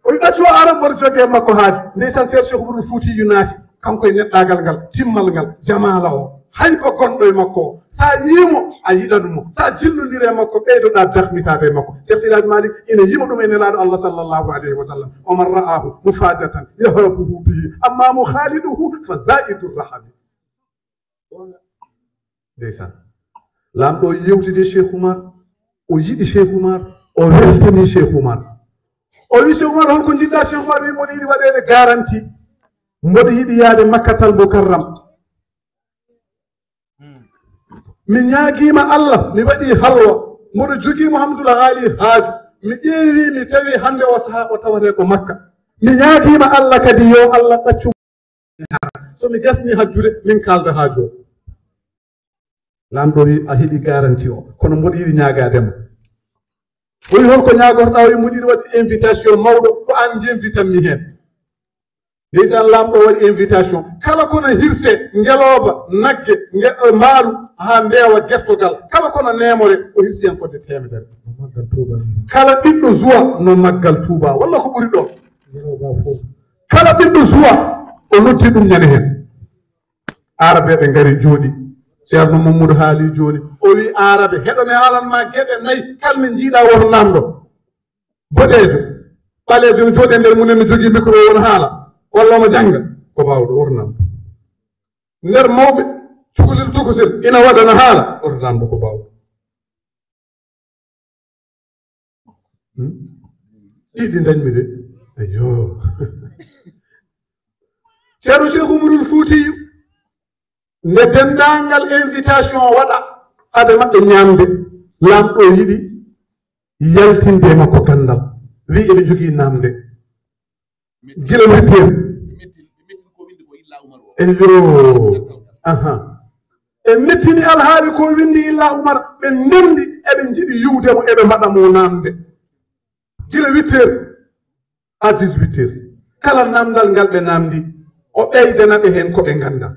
o wi ɗacco arab mboɗo jogue makko haaji ndeysan ceerno cheikh moudou fouti yu naati kanko e neɗɗagal ngal timmal ngal jamala o hay ko gonɗo e makko o sa yimo a yiɗanmo sa jillodiri e makko ɓeydoɗa darmitade e makko cheikh sidaji malik ina yima ɗum e nelaɗo allah sallllahu alayhi wa sallam oman ra'ahu mufajatan yahabuhu bihi amma mo khaliduhu fa zaidu rahami ndeysan lamɗo yewtide cheikh oumar o yiɗi cheikh oumar o weltani cheikh oumar o wi cheikh oumar holko jiɗɗa cheikh oumar wi mboɗo yiɗi waɗede garanti mboɗo yiɗi yaade makkatal mukarram mi ñaaguima allah mi waɗi halwa mboɗo jogui mouhamadoul haali haaju mi ƴeewi mi tawi hande o saaha o tawate ko makka mi ñaaguima allah kadi yo allah ɗaccu somi gasni hajjude min kalda haaju o lamɗo wi a heeɗi garanti o kono mboɗo yiɗi ñaagadema o wi holko ñagorɗa o wi mboɗo yiɗi waɗi invitation mawɗo ko an jinvitanmi hen ndeysan lamɗo waɗi invitation kala kono hirse ngeloba nagge mbaalu ha mbeewa gertogal kala kono nemore o hirsi hen fodde temedere kala ɓiɗɗo joua no maggal touba walla ko ɓuri ɗon kala ɓiɗɗo joua o noddi ɗum ñande hen arabeɓe ngari jooɗi ceerno mamadou haali joni o wi arabe heɗome alanma gueɗe nayyi kalmi jiiɗa woto namɗo boɗejo ɓalejo no jooɗe nder munen no jogui micro won haala walla omo jangga ko bawɗo woto namɗo nder mawɓe cukalel tokosel ina waɗana haala woto namɗo ko bawɗo ɗiɗi dañmi de ayo ceerno cheikh oumarul foutiyu nde dendangal invitation waɗa ade maɓɓe ñamde lamɗo yiɗi yaltinde makko gandal wi eɓe jogui namde gila witteen en yo en mettini alhaali ko windi illa oumar ɓe ndendi eɓe jiiɗi yiwdemo eɓe mbaɗa mo namde gila 8 heures à 18 heures kala namdal ngal ɓe namdi o ɓeydanaɓe hen koɓe ganda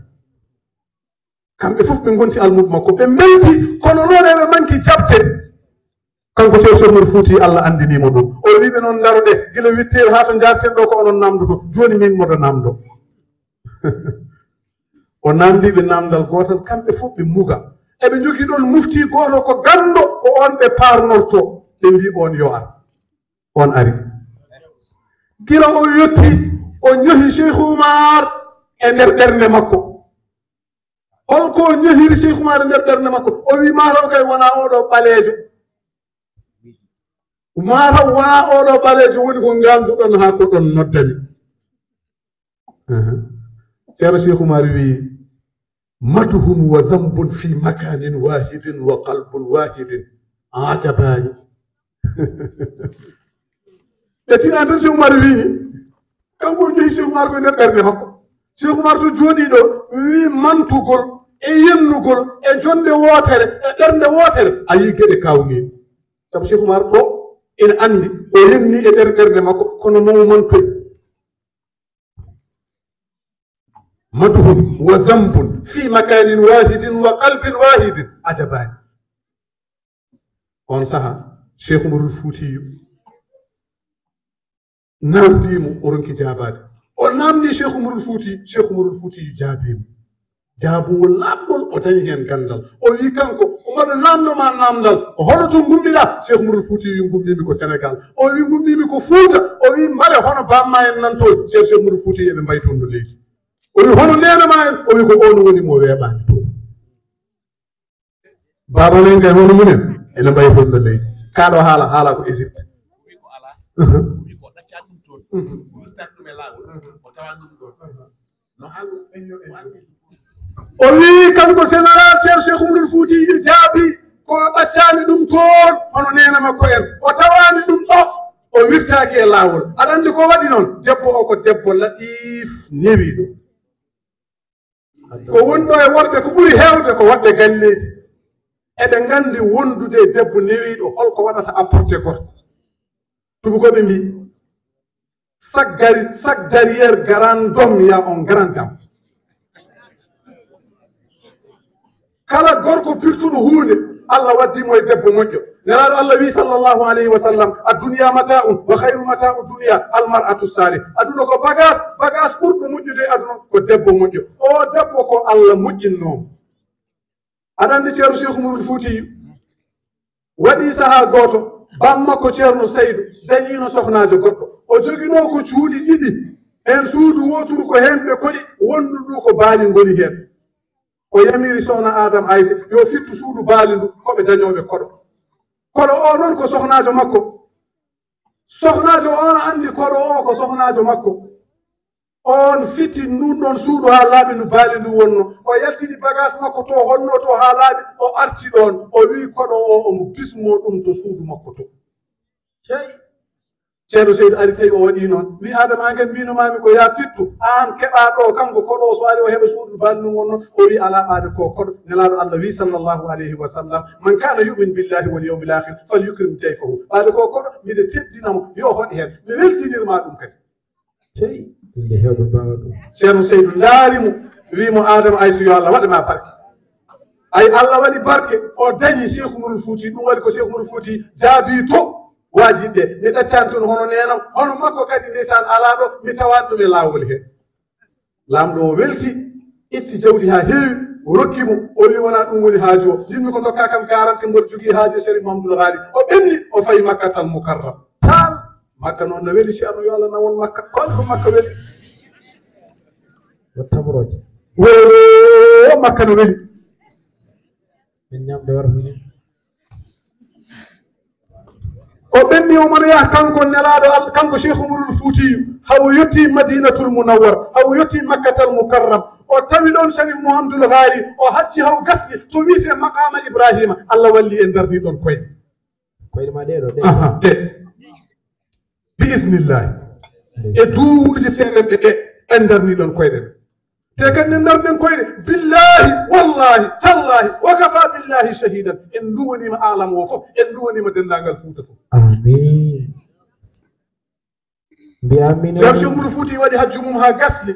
kamɓe fof ɓe gonti almudo makko ɓe belti kono noon eɓe manki jabte kanko cheikh omar fouti allah andinimo ɗum o wiɓe noon daroɗe gila 8 heures ha to jarten ɗo ko onon namdoto joni min moɗo namdo o namdiɓe namdal gotal kamɓe fof ɓe muga eɓe jogui ɗon mufti goto ko gando ko on ɓe parnorto ɓe mbi on yo ar on ari gila o yetti o ñohi cheikh oumar e nder ɓernde makko holko ñohiri cheikh oumar e nder ɓernde makko o wi mataw kay wona oɗo ɓaleejo mataw wona oɗo ɓaleejo woni ko ganduɗon ha ko ɗon noddani ceerno cheikh oumar wi maduhun wa zambun fi makanin wahidin wa qalbun wahidin ajabani ɓe tina tan cheikh oumar wi kanko joyi cheikh oumar koye nder ɓernde makko cheikh oumar to jooɗi ɗo wi mantugol e yennugol e jonde wootere e ɓernde wootere a yi geɗe kawni sabu cheikh oumar ɗo ene andi o yenni e nder ɓernde makko kono nomo mantoy maduhun wa zambun fi makanin wahidin wa qalbin wahidin ajabani on saaha cheikh oumarul foutiyu namdimo o ronki jabade o namdi cheikh oumarul fouti jaabimo jaabowol laɓɗol o dañi hen gandal o wi kanko omaɗo namdoma namdal hono to gummiɗa cheikh oumarul fouti wi gummimi ko sénégal o wi gummimi ko fouta o wi mbale hono bamma en nanto cheikh oumarul fouti eɓe mbay toon no leydi o wi hono nenama en o wi ko on woni mo weeɓani to baba men kay hono munen ene mbay toon no leydi kaɗo haala ko égypte wurtat ɗum e laawol o tawan ɗum ɗo no Allah o wi kanko général ceerno Cheikh Oumarul Foutiyou jaabi ko ɓaccani ɗum toon hono nena makko en o tawani ɗum ɗo o wirtaki e laawol aɗa andi ko waɗi noon debbo o ko debbo laɗif newiɗo ko wonɗo e worɓe ko ɓuri hewde ko waɗde galleji eɓe gandi wondude e debbo newiɗo holko waɗata apporté goto tubakoɓe mbi chaque derrière grand homme y a un grand dame kala gorko pirtuɗo hunde Allah waddimo e debbo moƴƴo nelaɗo Allah wi sallllahu alayhi wa sallam adduniya mata'un wa hayru mata'u dunia almar'atu salih aduna ko bagage ɓurɗo moƴƴude aduna ko debbo moƴƴo o debbo ko Allah moƴƴinnomo aɗa andi ceerno Cheikh Oumarul Foutiyou waɗi saaha goto bammakko ceerno Saydou dañino sohnajo goɗɗo o jogino ko cuuɗi ɗiɗi hen suudu woturu ko hen ɓe koɗi wondu ndu ko baali goni hen o yamiri sohna Adama Aysa yo fittu suudu baali ndu koɓe dañoɓe koɗo koɗo o noon ko sohnajo makko sohnajo on andi koɗo o ko sohnajo makko on fitti ndun ɗon suudu ha laaɓi ndu baali ndu wonno o yaltini bagage makko to honno to ha laaɓi o arti ɗon o wi koɗo o omo bismo ɗum to suudu makko to ceerno Seydou ari tawi o waɗi noon wi Adama an ken mbinomami ko ya fittu an keɓa ɗo kanko koɗo o so ari o heɓa suudu baali ndu wonno o wi ala ɓaade ko koɗo nelaɗo Allah wi sallllahu alayhi wa sallam man kana yumin billahi wal yawmil akhir fal yukrim dayfahu ɓaade ko koɗo mbiɗe teddinamo yo hoɗi hen mi weltinirma ɗum kadi ceerno Seydou ndaarimo wimo Adama Aysa yo Allah waɗama barke ay Allah waɗi barke o dañi Cheikh Oumarul Foutiyou ɗum waɗi ko Cheikh Oumarul Foutiyou jaabi to wajiɓe mi ɗaccani toon hono nenam hono makko kadi ndeysan ala ɗo mi tawani ɗum e laawol he lamɗo o welti itti jawdi ha heewi o rokkimo o wi wona ɗum woni haaju o jinmi ko dokka kam garanti mboɗo jogui haaju Sérif Mamadou Ghali o ɓenni o fayi Makkatal Mukarram tan Makka noon no weeli ceerno yo Allah nawon Makka on ko Makka weeli tamroje o Makka no weeli min ñamde wartani o ɓenni omono yaha kanko nelaɗo Allah kanko Cheikh Oumarul Foutiyou haw yetti Madinatul Munawwar haw yetti Makkatal Mukarram o tawi ɗon Sharif Mouhamadoul Ghali o hacci haw gasɗi to wiite maqama Ibrahima Allah walli en darni ɗon koyɗe ma ɗeɗo ɗe biismillahi e duuɗi seeɗen ɗe en darni ɗon koyɗe ɗe te kadi en darnen koyɗe billahi wallahi tallahi wa kafa billahi shahidan en duwonima alam o fof en duwonima dendagal Fouta fof amin mbiyamine ceerno Cheikh Oumarul Foutiyou waɗi hajju mum ha gasli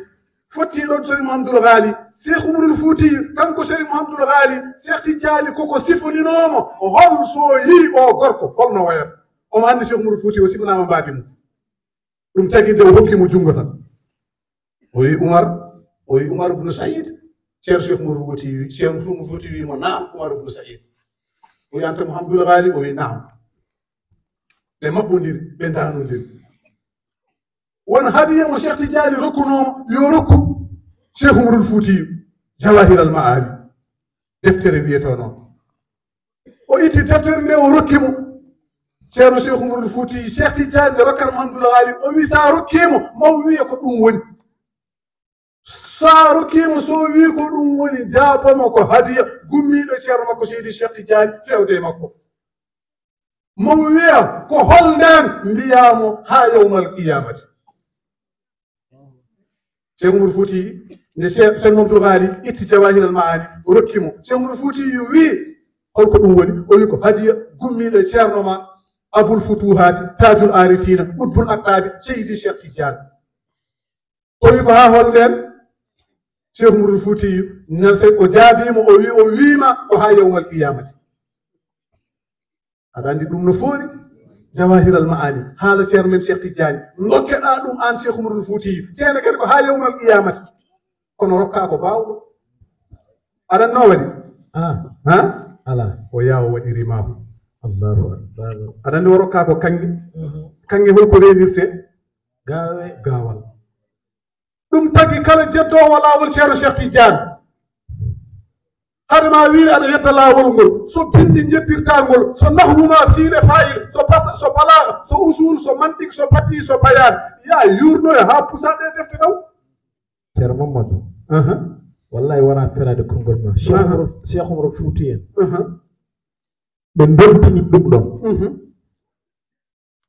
fotti ɗon Sérif Mouhamadoul Ghali Cheikh Oumarul Foutiyou kanko Sérif Mouhamadoul Ghali Cheikh Tidiani koko sifoninomo hol so yi o gorko holno wayata omo andi Cheikh Oumarul Foutiyou o sifanama mbaadi mum ɗum tagui de o hokkimo jungo tan o wi Oumar ibn Saïd ceerno Cheikh Oumarul Foutiyou ceerno Oumarul Foutiyou wimo naam Oumar ibn Saïd o wi anta Mouhamadoul Ghali o wi naam ɓe maɓɓodiri ɓe danodiri won hadiya mo Cheikh Tidiani rokkunomo yo rokku Cheikh Oumarul Foutiyou Jawahiral Ma'ani deftere wiyeto noon o itti deftere nde o rokkimo ceerno Cheikh Oumarul Foutiyou Cheikh Tidiani nde rokkata Mouhamadoul Ghali o wi sa rokkimo maw wiya ko ɗum woni sa rokkimo so wi ko ɗum woni jaabomo ko hadiya gummiɗo ceerno makko Seydi Cheikh Tidiani fewde makko mo wiya ko holnden mbiyamo ha yawmal qiyamati Cheikh Oumarul Foutiyou nde Cheikh Mouhamadoul Ghali itti Jawahiral Ma'ani rokkimo Cheikh Oumarul Foutiyou wi holko ɗum woni o wi ko hadiya gummiɗo ceerno ma Aboul Futuhati Tajul Arifina Qutbul Aqtabi Seydi Cheikh Tidiani o wi ko ha holnden Cheikh Oumarul Foutiyou nase o jaabimo o wiima ko ha yawmal qiyamati aɗa andi ɗum no foori Jawahiral Ma'ani haala ceerno men Cheikh Tidiani dokkeɗa ɗum an Cheikh Oumarul Foutiyou teene kadi ko ha yawmal qiyamati kono rokka ko bawɗo aɗa no waɗi ha ala o yawo waɗi rimahu Allahu akbar aɗa andi o rokka ko kange holko renirte gawal ɗum tagi kala jeddowo laawol ceerno Cheikh Tidiani hadema wi aɗa yetta laawol ngol so bindi jeddirta ngol so nahwuma fiire fayil so so balaga so usul so mantik so pati so bayan ya yurno e ha pusade defte daw ceerno Mamadou wallahi wona ferade konngol ma Cheikh Oumar Fouti en ɓe beltini ɗum ɗon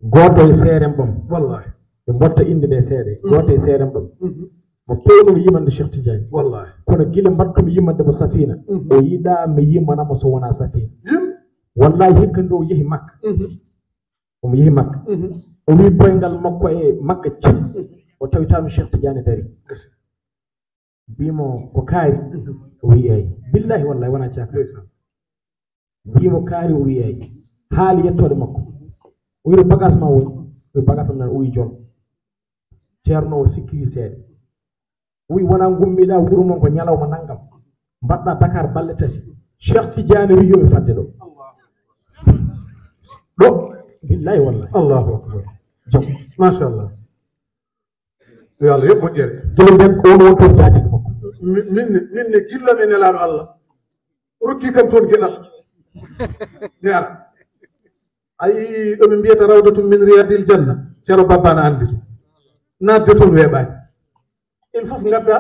gooto e seere mbam wallahi ɓe mbotta inde nde seeɗe gooto e seere mbam mo pewɗomo yimande Cheikh Tidiane wallahi kono gila mbattomi yimande mo Safina o yiɗa mi yimmanamo so wona Safina wallahi hikka nde o yehi Makka omo yehi Makka o wi boyngal makko e Makka cim o tawitano Cheikh Tidiane dari mbimo ko kaari o wi eyi billahi wallahi wona caka mbimo kaari o wi eyi haali yettode makko o wiɗo bagage ma woni o bagage am nan o wi jon ceerno o sikkiri seeɗa o wi wona gummiɗa wuro mon ko ñalawma naggam mbaɗɗa Dakar balle tati Cheikh Tidiane wi yomi fadde ɗo billahi wallahi allahu akbar jom machallah yo Allah yoɓ moƴƴere jom nden ko on won toon jaatigi makko minne gilla men nelaɗo Allah rokki kam toon geɗal ne ara ayi ɗoɓe mbiyata rawdatum min riyadil janna ceero babbana andi nadde toon weeɓani il faut gadda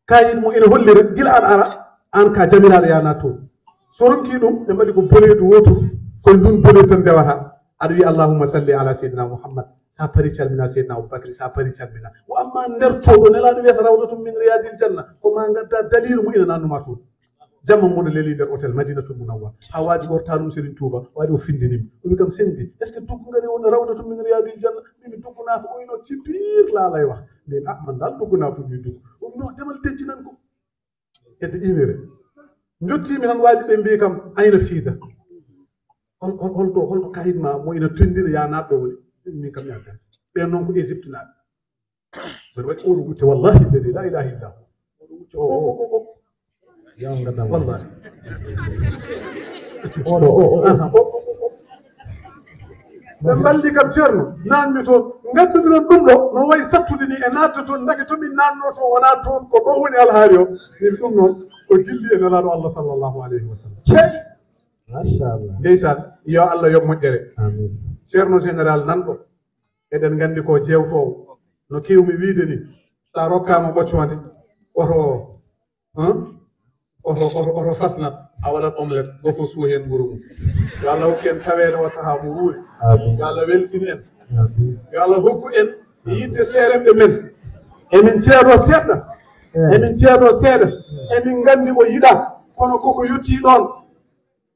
kayit mo ene hollira gila an ara an ka jamiraɗo yana toon so ronki ɗum ɓe mbaɗi ko boleedu wotoru koye ndun boleedu tan ndewata aɗa wiya allahumma salli ala seydina mouhammad sa pari calmina seydina aboubacry sa pari calmina o amma ndertoɗo nelaɗo wiyata rawdatum min riyadil janna koma gadda dalilu mo ina nannuma toon jamma moɗo leeli nder hôtel madinatul munawwar ha waji orta ɗum Serigne Touba waɗi o findinima o wi kam sendi est ce que duggugani wonno rawdatum min riyadil janna mimi duggunaka oyno cibir laalay wax min man dal duggunako mi dugg o no demal tejjinan ko hedde imire jottimi tan waji ɓe mbi kam ayna fiida holto kayit ma mo ina tondina ya naɗɗo woni min kam yadda ɓen noon ko Égypte naɓe mbeɗa waɗi oɗo wutte wallahi lladi la ilaha illa oɗo wutte o yaw gadam wallahi ɓe mballi kam ceerno nanmi toon gaddude noon ɗum ɗo no wayi sattude ni e nadde toon dage tomin nanno toon wona toon ko ɗo woni alhaali o min ɗum noon o jilli e nelaɗo Allah sallllahu alayhi wa sallam ceeɗi machallah ndeysan yo Allah yoɓ moƴƴere amin ceerno général nanɗo eɗen nganndi ko jewtowo no kewmi wiide ni sa rokkama ɓoccode oto fasnat a waɗat omelette gofo suu heen nguru mum yo Allah hokku en taweede o sahaa mo wuuri yo Allah weltini en yo Allah hokku en yidde seeremɓe men emin ceeɗo seeɗa emin ceeɗo seeɗa emin nganndi o yiɗa kono koko yettii ɗon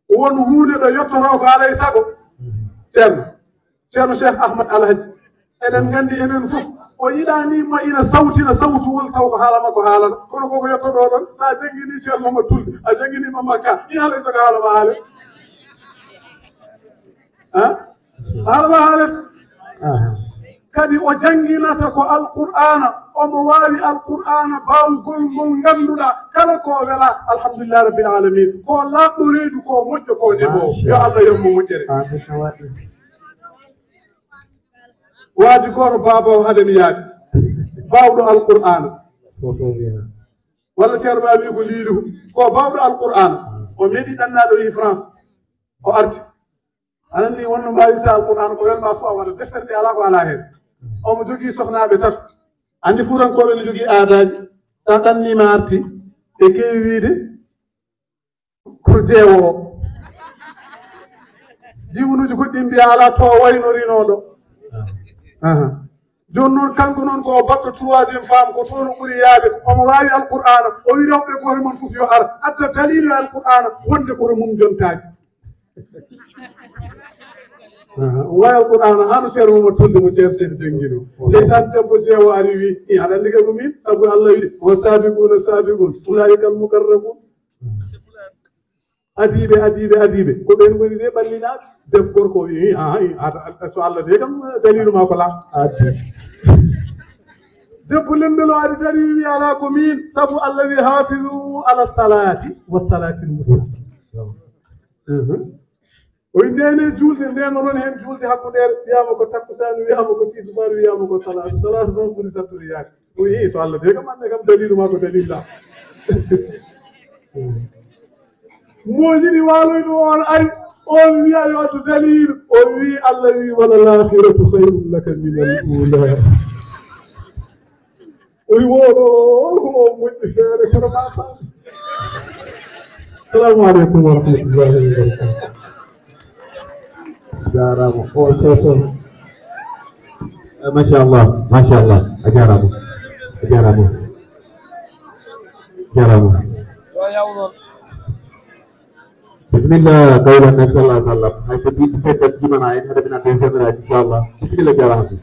won huunde ɗo yettoto ko alay sago ceerno Cheikh Ahmad Alhaji eɗen nganndi enen fof o yiɗanima ina sawtina sawtuwol taw ko haala makko haalata kono koko yettoɗo ɗon sa janngini ceerno Mama Tulde a janngini Mama Ka ina alay sago haalama haale haalama haalete kadi o jannginata ko alqur'ana omo waawi alqur'ana baawgol ngol ngannduɗa kala ko wela alhamdulillah rabbil alamin ko laaɓɗo reedu ko moƴƴo ko nebo yo Allah yommo moƴƴere waaji goto baaba o hade mi yaade baawɗo alqur'ana walla ceerno ba wi ko liilu ko baawɗo alqur'ana o meeɗi ɗannaɗo yi France o arti anan ni wonno mbawirta alqur'ana ko welma fof a waɗa deftere ɗe ala ko ala heen omo jogii sohnaɓe tatu andi fuurankoɓe no jogii aadaji sa ɗannima arti ɓe keewi wiide ko jeewowo jiwnuji goɗɗi mbiya ala to wayno rinoɗo joni noon kanko noon ko baɗɗo troisiéme femme ko toon o ɓuri yaade omo wawi alqur'ana o wi rewɓe goto moon fof yo ar adda dalilu e alqur'ana wonde koto mum jontaki wawi alqur'ana hano ceerno Mama Tulde mo ceer seydi janngino ndeysan debbo jeewo ari wi aɗa andi kay ko min sabu Allah wi wa sabiquna sabiqun ulaika al muqarrabun adiɓe ko ɓen goni de ɓallinaɓe debbo gorko wi so Allah de kam dalilu ma ko la debbo lembelo ari dari wi ala ko min sabu Allah wi hafizu ala salati wa salati lmusta o wi ndene julde ndenoron hen julde hakkuɗere wiyama ko takkusani wiyama ko tisubaru wiyama ko salatu noon ɓuuri sattude yaade o wi so Allah de kam ande kam dalilu ma ko dalilla moƴiɗi waloyɗo on ari on wiya yo to dalil on wi Allah wi wala l'akhiratu khayrun laka min al-ula oyi woɗo o moƴƴi feere kono ma faam assalamu aleykum wa rahmatullahi wa barakatuh jarama o soson machallah a jarama bismillah قول النبي صلى الله عليه وسلم هاي تبي تفتح جمعنا هاي هذا بنا تنزلنا إن شاء الله بسم الله جارانسي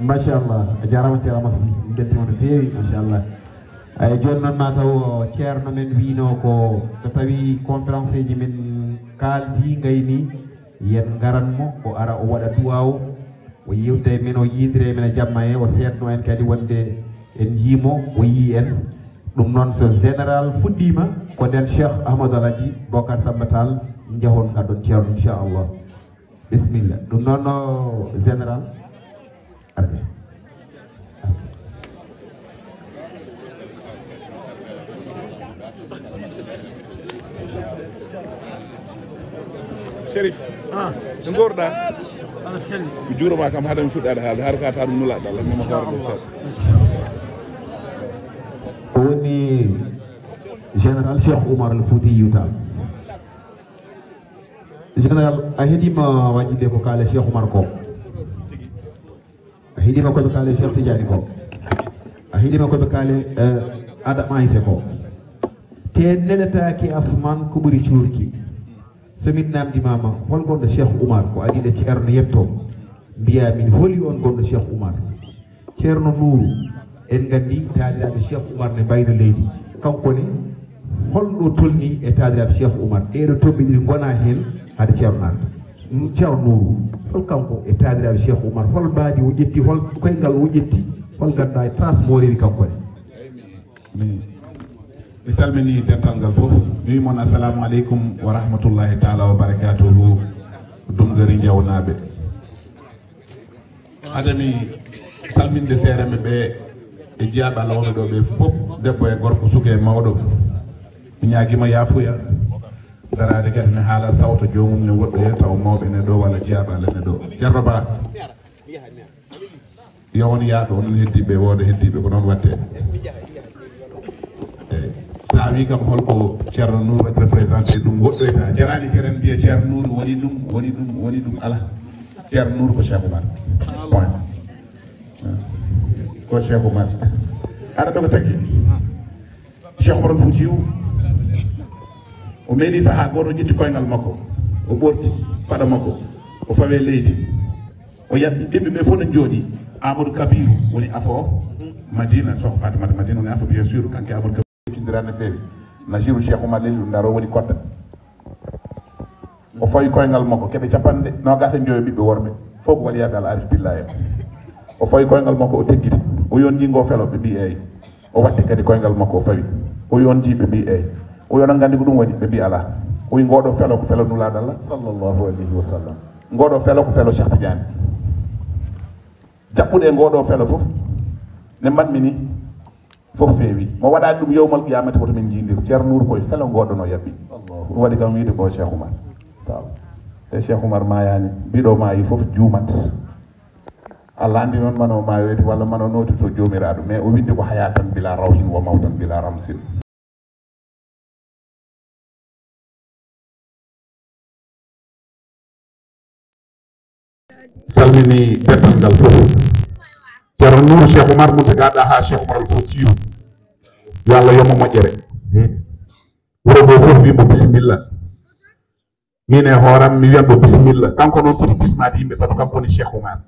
machallah a jarama terama betti on feewi machallah ay joni noon ma taw ceerno men wino ko so tawi conférence ji men kaldi gayni yen garanmo o ara o waɗa duwaw o yewde men o yidire men jamma e o seedno en kadi wonde en yimo o yi en ɗum noon so général fuɗɗima ko nden cheikh ahmadou alaji bocar samba tall jahon gaɗon ceerno inchallah bisimilla ɗum noon général arde Sherif no gorɗa ala selli mi juuroma kam haadami fuɗɗade haalde haade ka taɗum nulaɗo Allah mimo hoore seeɗa o woni général cheikh oumar al foutiyou tall général a heeɗima wañide ko kaale cheikh oumar ko a heeɗima koɓe kaale cheikh tidiani ko a heeɗima koɓe kaale adama aissé ko te neletaki asman ko ɓuuri cuurki somin namdimama hol gonɗo cheikh oumar ko adiɗe ceerno yetto mbiya min holi on gonɗo cheikh oumar ceerno nouru en gandi taadiraɓe cheikh oumar ne mbayno leydi kanko ne holɗo tolni e taadiraɓe cheikh oumar ɗeɗo toɓɓe ɗiɗi gona hen haade ceerno narta ceerno nouru hol kanko e taadiraɓe cheikh oumar hol mbaadi o ƴetti hol koyngal o ƴetti hol ganduɗa e trace moriri kanko ne mi salmini dental ngal fof mi wimon assalamu aleykum wa rahmatullahi taala wa barakatuhu Dungari jawnaɓe adami salminde seereɓe ɓe e jeyaɓe Allah wonɓe ɗo ɓe fof debbo e gorko suka e mawɗo mi ñaguima yaafuya darade kadi ne haala sawto jomum ne woɗɗo hen taw mawɓe ne ɗo walla jeyaɓe Allah ne ɗo ceerno ba yo on yaaɗo onon heddiɓe wooda heddiɓe ko noon watte sa wi kam holko ceerno nour waɗi représenté ɗum woɗɗoyta jarani keren mbiya ceerno nour woni ɗum ala ceerno nour ko cheikh oumar point ko cheikh oumar aɗa ɗoɓe tagui cheikh oumar foutiyou o meeɗi saaha goto ƴetti koyngal makko o ɓorti paɗa makko o fawe leydi o yaɓɓi ɓiɓɓe ɓe fof no jooɗi amadou kabiru woni afo o madina sohko fatimata madina woni afo bien sûr kanke amadou kindirani feewi nasiru cheikh oumar leli ɗum ndaro woni kodda o fawi koyngal makko keɓe capanɗe nogas e joyi ɓiɓɓe worɓe fof ko waɗiyaɓe al arif billahi o fawi koyngal makko o teggiti o yonji ngo felo ɓe mbi eyi o watti kadi koyngal makko o fawi o yonji ɓe mbi eyi o yono gandi ko ɗum waɗi ɓe mbi ala o wi ngoɗo felo ko felo nulaɗo Allah sallllahu alayhi wa sallam ngoɗo felo ko felo cheikh tidiane jaɓɓuɗe ngoɗo felo fof ne mbanmi ni fof feewi mo waɗani ɗum yowmal qiyamata koto min jiidir ceerno nour koye felo ngoɗono yabɓi ɗum waɗi kam wiide ko cheikh oumar taw e cheikh oumar mayani mbiɗo maayi fof juumat Allah andi noon mano mayoyde walla mano noti to jomiraɗo mais o windi ko hayatan bila rawhin wa mawtan bila ramsin salmini dental ngal fof ceerno nour cheikh oumar mutagaɗa ha cheikh oumar al foutiyou yo Allah yomo moƴƴere wuro ngo fof wimo bisimilla min e hooram mi wiyanmo bisimilla kanko noon foti bismade yimɓe sabu kanko woni cheikh oumar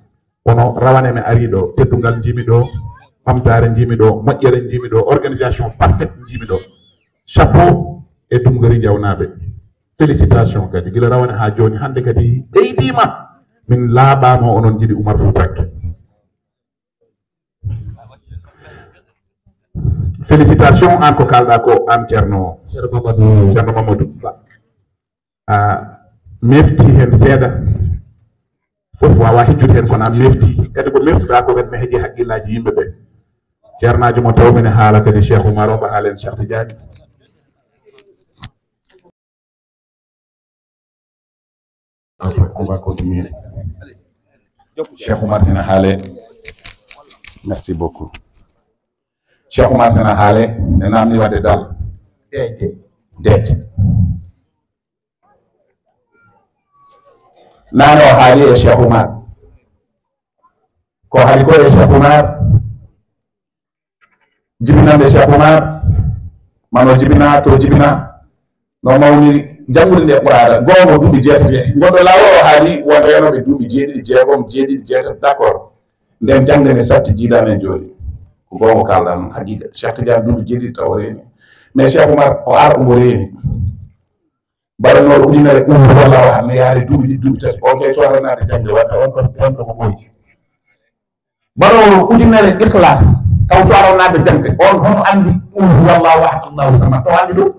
kono rawane mi ari ɗo teddugal jimi ɗo ɓamtare jimi ɗo moƴƴere jimi ɗo organisation parfaite jimi ɗo chapeau e Dungari jawnaɓe félicitation kadi guila rawane ha joni hande kadi ɓeydima min laaɓano onon jiiɗi Oumar Foutanké félicitation an ko kalɗa ko an ceerno Mamadou a mefti hen seeɗa fof wawa hejjude hen kono a mefti kadi ko meftuɗa ko kadi ne heeƴi haqqillaji yimɓeɓe ceernajo mo taw mene haala kadi cheikh oumar o mbo haalen cheikh tidiani on va continuer cheikh oumar sene haale merci beaucoup cheikh oumar sene haale ne namdi wadde dal deete nane o haali e cheikh oumar ko haali ko e cheikh oumar jibinande cheikh oumar mano jibina to jibina no mawni janggude nde ɓurada goongo duuɓi jeetati gonɗo lawol o haali wonɓe yanoɓe duuɓi jeeɗiɗi jeegom jeeɗiɗi jeetati d' accord nden jangde nde satti jiiɗamen joni ko gongo kaldan haqiqa Cheikh Tidiane duuɓi jeeɗiɗi taw reeni mais Cheikh Oumar o ara omo reeni mbaɗanoɗo ujunere walla o hanno yaade duuɓi ɗiɗi duuɓi tati on kay toranade jangde wadde on ko ɓoyji mbaɗono ujunere ikhlas taw so ara nadde jangde on hono andi wallahu ahad allahu samad to andi ɗum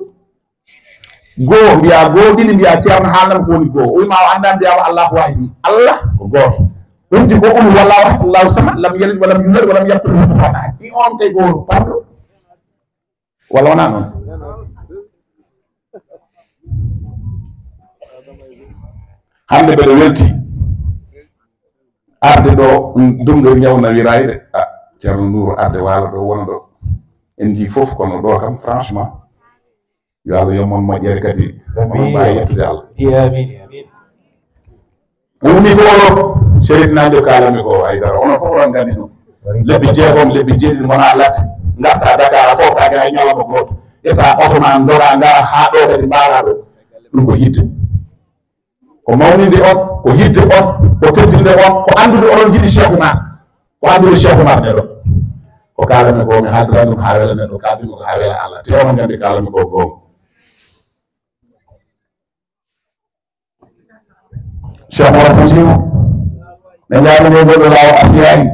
goo mbiya goo ɗiɗi mbiya ceerno haalnam ko woni goo o wima o anda mbiyama allahu wahidi allah ko gooto wonti ko wallahu ahad allahu samad lam yalid walam yulad walam yakul lahu kufuwan ahad ɗi on kay goo parɗo walla wona noon hande mbeɗa welti arde ɗo dungori ñawna wirayde ceerno Nouro arde waalo ɗo wona ɗo en jii fof kono ɗo kam franchement yo Allah yo mon moƴƴere kadi on mbawi yettude Allah woni ko oɗo Chérif nanjo kalami ko haydara onon fof oɗon gandi ɗum lebbi jeegom lebbi jeeɗiɗi gona latte garta Dakar a fowtake hay ñalawma goto ƴetta oto ma dora ngara ha ɗo kadi mbara ɗo ɗum ko yidde ko mawnide on ko yidde on ko teddinde on ko andude oɗon jiɗi Cheikh Oumar ko andude Cheikh Oumar neɗo ko kalami ko mi haaldira ɗum ha wela neɗo kaldimi ko ha wela Allah te onon gandi kalami ko gonga Cheikh Oumar Foutiyou ne ñaamine goɗɗo lawo asiyani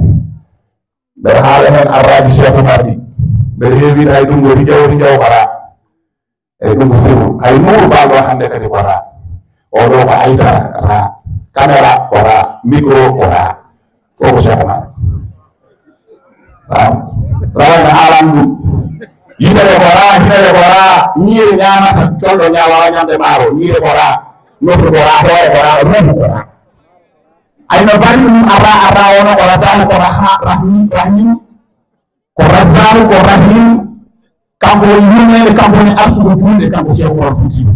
mbeɗa haala hen arraji Cheikh Oumar ɗi mbeɗa heewiɗe hay ɗum woni jawri jawhara eyyi ɗum ko sirru hay Nouro balɗo hande kadi ko ra oɗo ko Aïdara ra caméra ko ra micro ko ra fof ko Cheikh Oumar rawayno haalan ɗum yitere ko ra hinere ko ra ñiiri ñamata colɗo ñawawa ñamde maaro ñiiri ko ra nofru ko ra hoore ko ra ruuhu ko ra ayno bari ɗum ara wono ko rasanu ko rahim ko rasanu ko rahim kanko woni yurmede kanko woni arsugo julde kanko Cheikh Oumar Foutiyou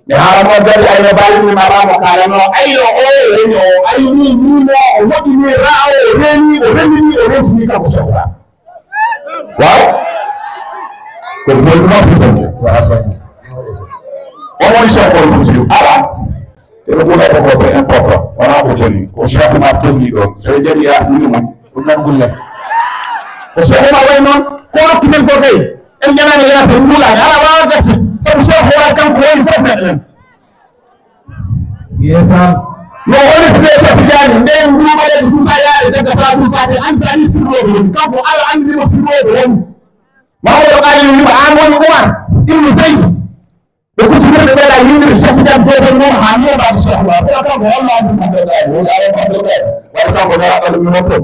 mi haala noon kadi ayno bari ɗum aramo kalano ayno o reni o ayni nimo o moƴƴini ra o reni o rendini o rentini kanko Cheikh Oumar waaw ko golɗu noon fitanke on woni Cheikh Oumar Foutiyou ala ɓeɗo ɓuura ko c'est important wona ko joni ko Cheikh Oumar tolni ɗon so jaɓi yaha ɗum moni ɗum nan gullen ko Cheikh Oumar way noon ko rokki men ko kay en ñanani yaase mbulani ala wawa gasi sabu Cheikh Oumar kanko woni fof meɗen no wonitde Cheikh Tidiane nden nduɓaleji susa yaade dagga salatul fati anta ani sirroɓe woni kanko Allah andinimo sirroɓe woni mamoɗo qalil wima an woni Oumar ibnu Zaydou ɓe kutinirɓe ɓeɗa yindirde Cheikh Tidiane joden noon ha ñoɓade Cheikh Oumar ɓeɗa kanko walla ɗum haɓeɗaɗi waɗa kanko naraɗaɗum mi mofto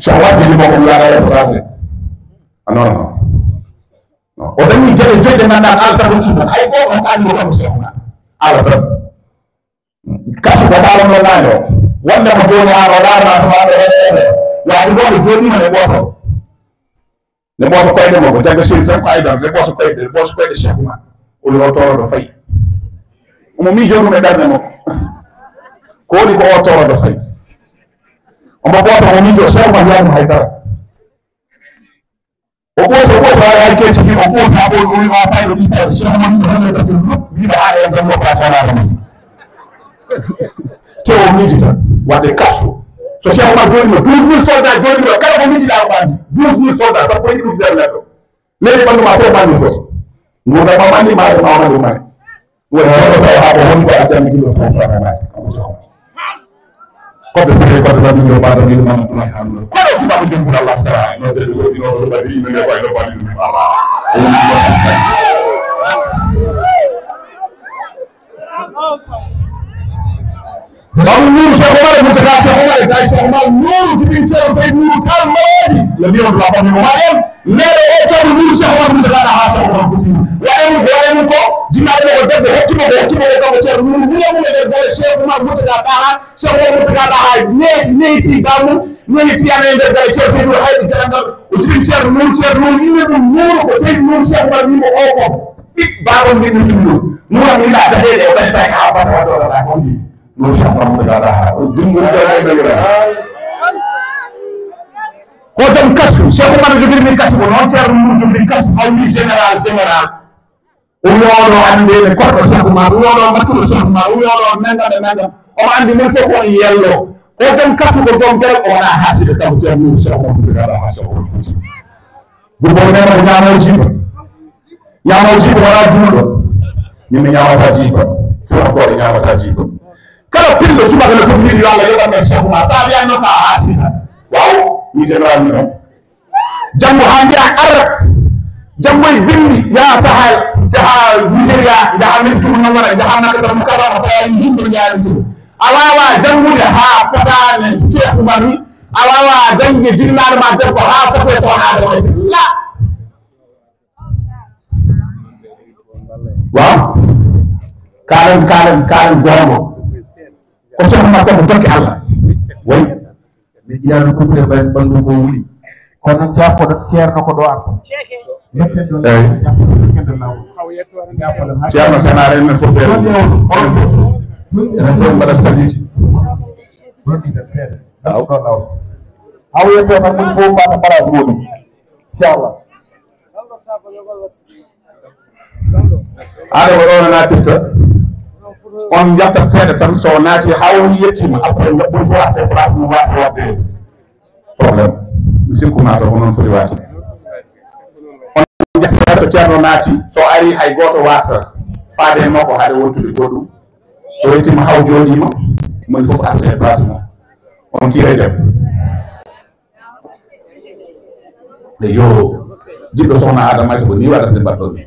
Cheikh Oumar jeli mo ko yaɗa reportage non non o dañi geɗe joyɗe ganduɗa Allah tan rokki ɗon hay goto on kaanimo kanko Cheikh Oumar Allah tan kaso ko haalano nane o wonde mo joni an o larma to maɗo heɗe waade goto joɗima ne ɓooto ne ɓooto koyɗe mo ko jagga Chérif tan ko Aïdara ne ɓooto koyɗe Cheikh Oumar o wi o toroɗo fayi omo miijo ɗum e ɓerde makko ko woni ko o toroɗo fayi omo ɓooto omo miijo Cheikh Oumar wiyama haydara o ɓooso waɗa hay kecci ki o ɓoosi ha ɓoyi o wima faydo ɗi tawde Cheikh Oumar ɗum hande dati lup wiima haɗa en tan mokka tonaramaji te o miiji tan wadde kastu so Cheikh Oumar joɗima 12000 soldats joɗima ɗo kala ko miijiɗa ko andi 12000 soldats sappo e ɗiɗi ujunere neɗɗo leydi ɓanduma fof mandi foti nguurda ma mandi maade ma wonande mane woni hoɗo taw ha ko woni ko addani gillo tofoɗanade kodde fere kodde tan ɗum mbaɗa mbiɗo mamma hamno koɗo subaɓe dembuɗo Allah sara no dedi woɗi no ɗo ɓadi yimɓe nde wayno balli ɗum Allah Bang Nouro Cheikh Oumar Mountaga Cheikh Oumar ta Cheikh Oumar Nouro jibin Ceerno Seydou Nouro Tall Marodi le lion de la famille Momadien neɗo o Ceerno Nouro Cheikh Oumar Mountaga ɗa ha Cheikh Oumar Foutiyou waɗen ko jinnaɓe ko debbo hokkimo ko kanko Ceerno Nouro wiyamo e nder gole Cheikh Oumar Mountaga ɗa ha Cheikh Oumar Mountaga ɗa ha neyti gammu neyti yane e nder gole Ceerno Seydou hayɗo gaɗangal o jibin Ceerno Nouro inne ɗum Nouro ko Seydou Nouro Cheikh Oumar wimo o ko ɓiɓ babol ndinɗum ɗum Nouro mi yiɗa tadeɗe o tañtaki ha bata waɗoɗaɗa ko ndi Nouro Cheikh Oumar Mountaga ɗa ha dimgol ko tan kasu Cheikh Oumar jogirmi kasu ko noon Ceerno Nouro jogiri kasu hawli général o wiyoɗo andede koɗɗo Cheikh Oumar o wiyoɗo mattuɗo Cheikh Oumar o wiyoɗo nangam e nangam omo andi min fof on yello dem kasu ko jom gere ko wona haside taw Ceerno Cheikh Mamadou Gada ha Cheikh Mamadou Fouti gurbo neno ko ñaamo jiba wala jumuɗo min mi ñamata jiba fulankoɓe ñamata jiba kala pillo subaka no fof wiide yo Allah yoɓanmen Cheikh Oumar sa wiyanno ka hasida waw mi général mi noon janggo ha mbiya arab janggo e bindi ya sahal jaha Nigéria jaha min tumnamara jaha nakkatar mo kala ko tawi himto ñaari tur a wawa jangude ha potane Cheikh Oumar wi a wawa janggue jinnaɗo ma debbo ha fote so wonade way si la waaw kalen gongo ko Cheikh Oumar ko dokki Allah way mi ƴiyaano kufre ɓen ɓanndu ko wuli kono noon jaffoɗo ceerno ko ɗo arta ceerno senare enen fof enen fof mbaɗat saliti aw yetto tan min fof mbata mbaɗa goɗum inchallah aɗa ko ɗo natirta on jattat seeɗa tan so naati haw yettima après ɓuri fo atte place mum wasa wadde probléme mi sikkumata ko noon foti wati on jasseeɗa so ceerno naati so ari hay goto wasa faade e makko haade wontude goɗɗum so yettima haw jooɗima moni foof atte place mum on kiire dem e yo jiɗɗo sohna Adama Aïssa ko ni waɗata nde mbaɗɗon ni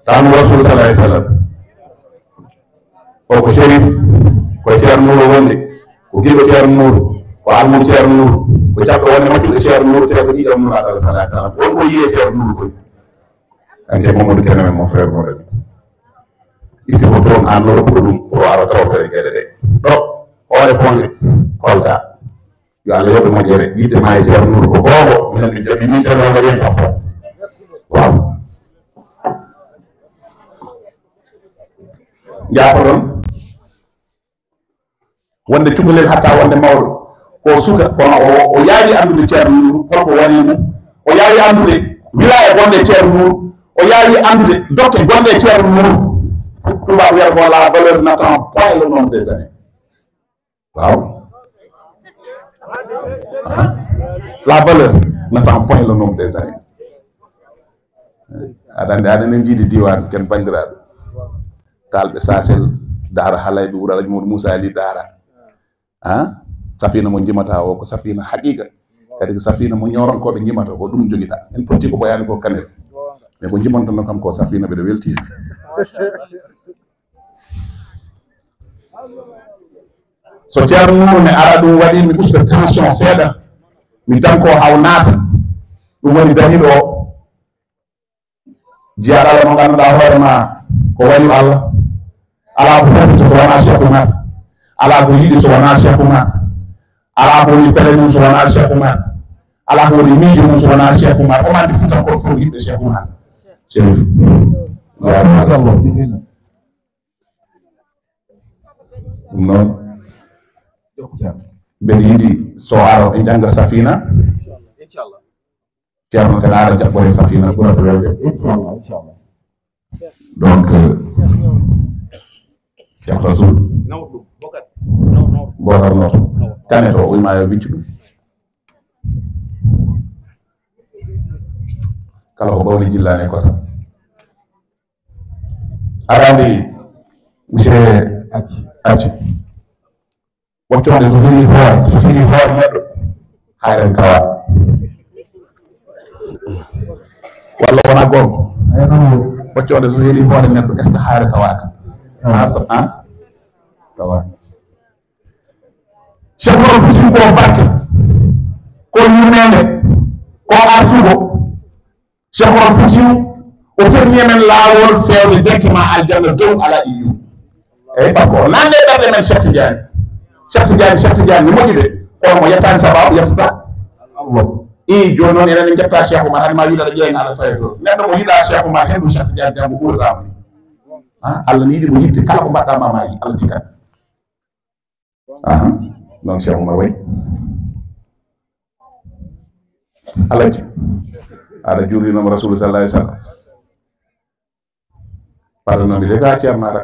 tanu Rasul sallallahu alaihi wasallam o ko Chérif ko Ceerno Nouro wonde ko giɗo Ceerno Nouro ko almum Ceerno Nouro ko jaɓɗo wonde maccuɗo Ceerno Nouro te ko ɗiɗam Nouro Allah sallallahu alaihi wasallam won ko yiye Ceerno Nouro koy kanke Mamadou Kene men mon frère mo rek itti ko toon an Nouro ko ɗum o ara tawtere gueɗe ɗe ɗo hoore fonde kolda yo Allah yoɓe moƴƴere wiide ma e Ceerno Nouro ko googo minen min jaɓi min Ceerno Nouro yen kam waaw jaafa ɗon wonde cukalel hatta wonde mawɗo ko suka kono o yaawi andude Ceerno Nouro holko woni mum o yaawi andude wilaya gonɗe Ceerno Nouro o yaawi andude dokke gonɗe Ceerno Nouro tubaab wiyata ko la valeur n'attend point le nombre des années waaw la valeur n'attend point le nombre des années aɗa jiidi diwan ken bandiraɓe kalɓe sasel daara halayɓe wuro Alaji Modou Moussa Ali daara safina mo jimata o ko safina haqiqa kadi ko safina mo ñoronkoɓe jimata ko ɗum joguiɗa en potti ko ɓoyani ko kanel mais ko jimantanno kam ko safina mbiɗa welti so Ceerno Nouro ne ara ɗum waɗi mi usta tension seeɗa mi danko haw naata ɗum woni dariɗo o jiyaɗo Allah mo ganduɗa hoore ma ko waɗi Allah ala ko fof so wona Cheikh Oumar ala ko yiɗi so wona Cheikh Oumar ala ko woni pele mum so wona Cheikh Oumar ala ko woni miijo mum so wona Cheikh Oumar o mandi futankoɓe fof yiɓɓe Cheikh Oumar Chérif ɗum noon mbeɗa yiɗi so ara ɓe jangga safina ceerno sen ara jaɓɓore safina ɓurata welde donc Cheikh Rasoul Bocar Noto kaneto o wima yo wiccu ɗum kala ko ɓawli jillani e kosam arandi monsieur acci wocconde so hiri hoore neɗɗo hayren tawa walla wona gonga wocconde so hiri hoore neɗɗo est ce que hayre tawaka tawa Cheikh Oumar Foutiyou ko barke ko yurmede ko arsugo Cheikh Oumar Foutiyou o ferni men laawol fewde directement aljanna dow ala iyu eyyi par ce que o nande ɓerɗe men Cheikh Tidiane ne moƴƴi de kono mo yettani sababu yettata i joni noon enen en jetta Cheikh Oumar hade ma wiiɗaɗa ƴeeŋa aɗa faye to neɗɗo mo yiɗa Cheikh Oumar hendu Cheikh Tidiane jango ɓuuratama Allah ne yiɗi mo yitte kala ko mbaɗɗa ma yi Allah tikkat noon Cheikh Oumar way alaji aɗa juurinoma rasul sallah alih sallam pardonnomi de ga ceernara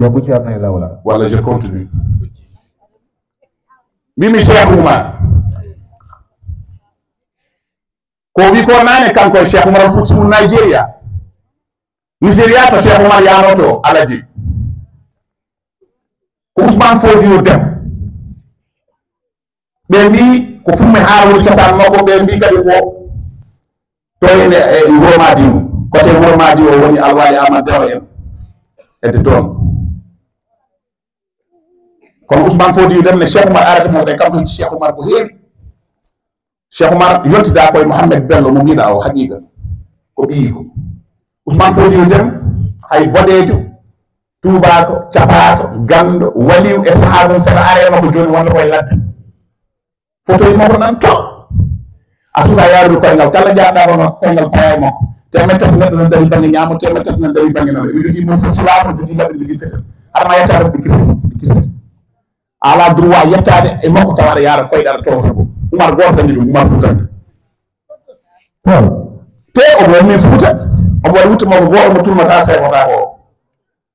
yobbu ceerno e lawla walla je continue mbimi Cheikh Oumar ko wi ko nane kanko e Cheikh Oumar Fouti mu Nigeria Nigeria to Cheikh Oumar yanoto alaji ko Ousmane Fodio dem ɓe mbi ko fummi haarwol cosaan makko ɓe mbi kadi ko to ene e wuro Madi o côté wuro Madi o woni Alwali Amad Dewa en edde toon kono Ousmane Fodio dem ne Cheikh Oumar arata mo ɗe kanko Cheikh Oumar ko heewi Cheikh Oumar yontida koye Mouhamed Bello mo mbiɗa o haqiqa ko ɓiyi ko Ousmane Fodio dem hay boɗejo tubako capato gando waliw e saaha mum saɗa are makko joni wonde koye ladde photo yi makko nan to a suusa yarude koyngal kala jaɗɗa kono koyngal paya e makko temen tati neɗɗo nan dari banggue ñamo temen tati nan dari banggue nano ɓe jogui mum fo silamo jogui laɓɓe jogui fetel haɗama yettade ɓe kirsiti ala droit yettade e makko taw aɗa yaara koyɗaɗa towto ko Oumar goto dañi ɗum Oumar Foutante te omo wonmi Fouta omo waɗa wutta makko goto mo tulmata sefota ko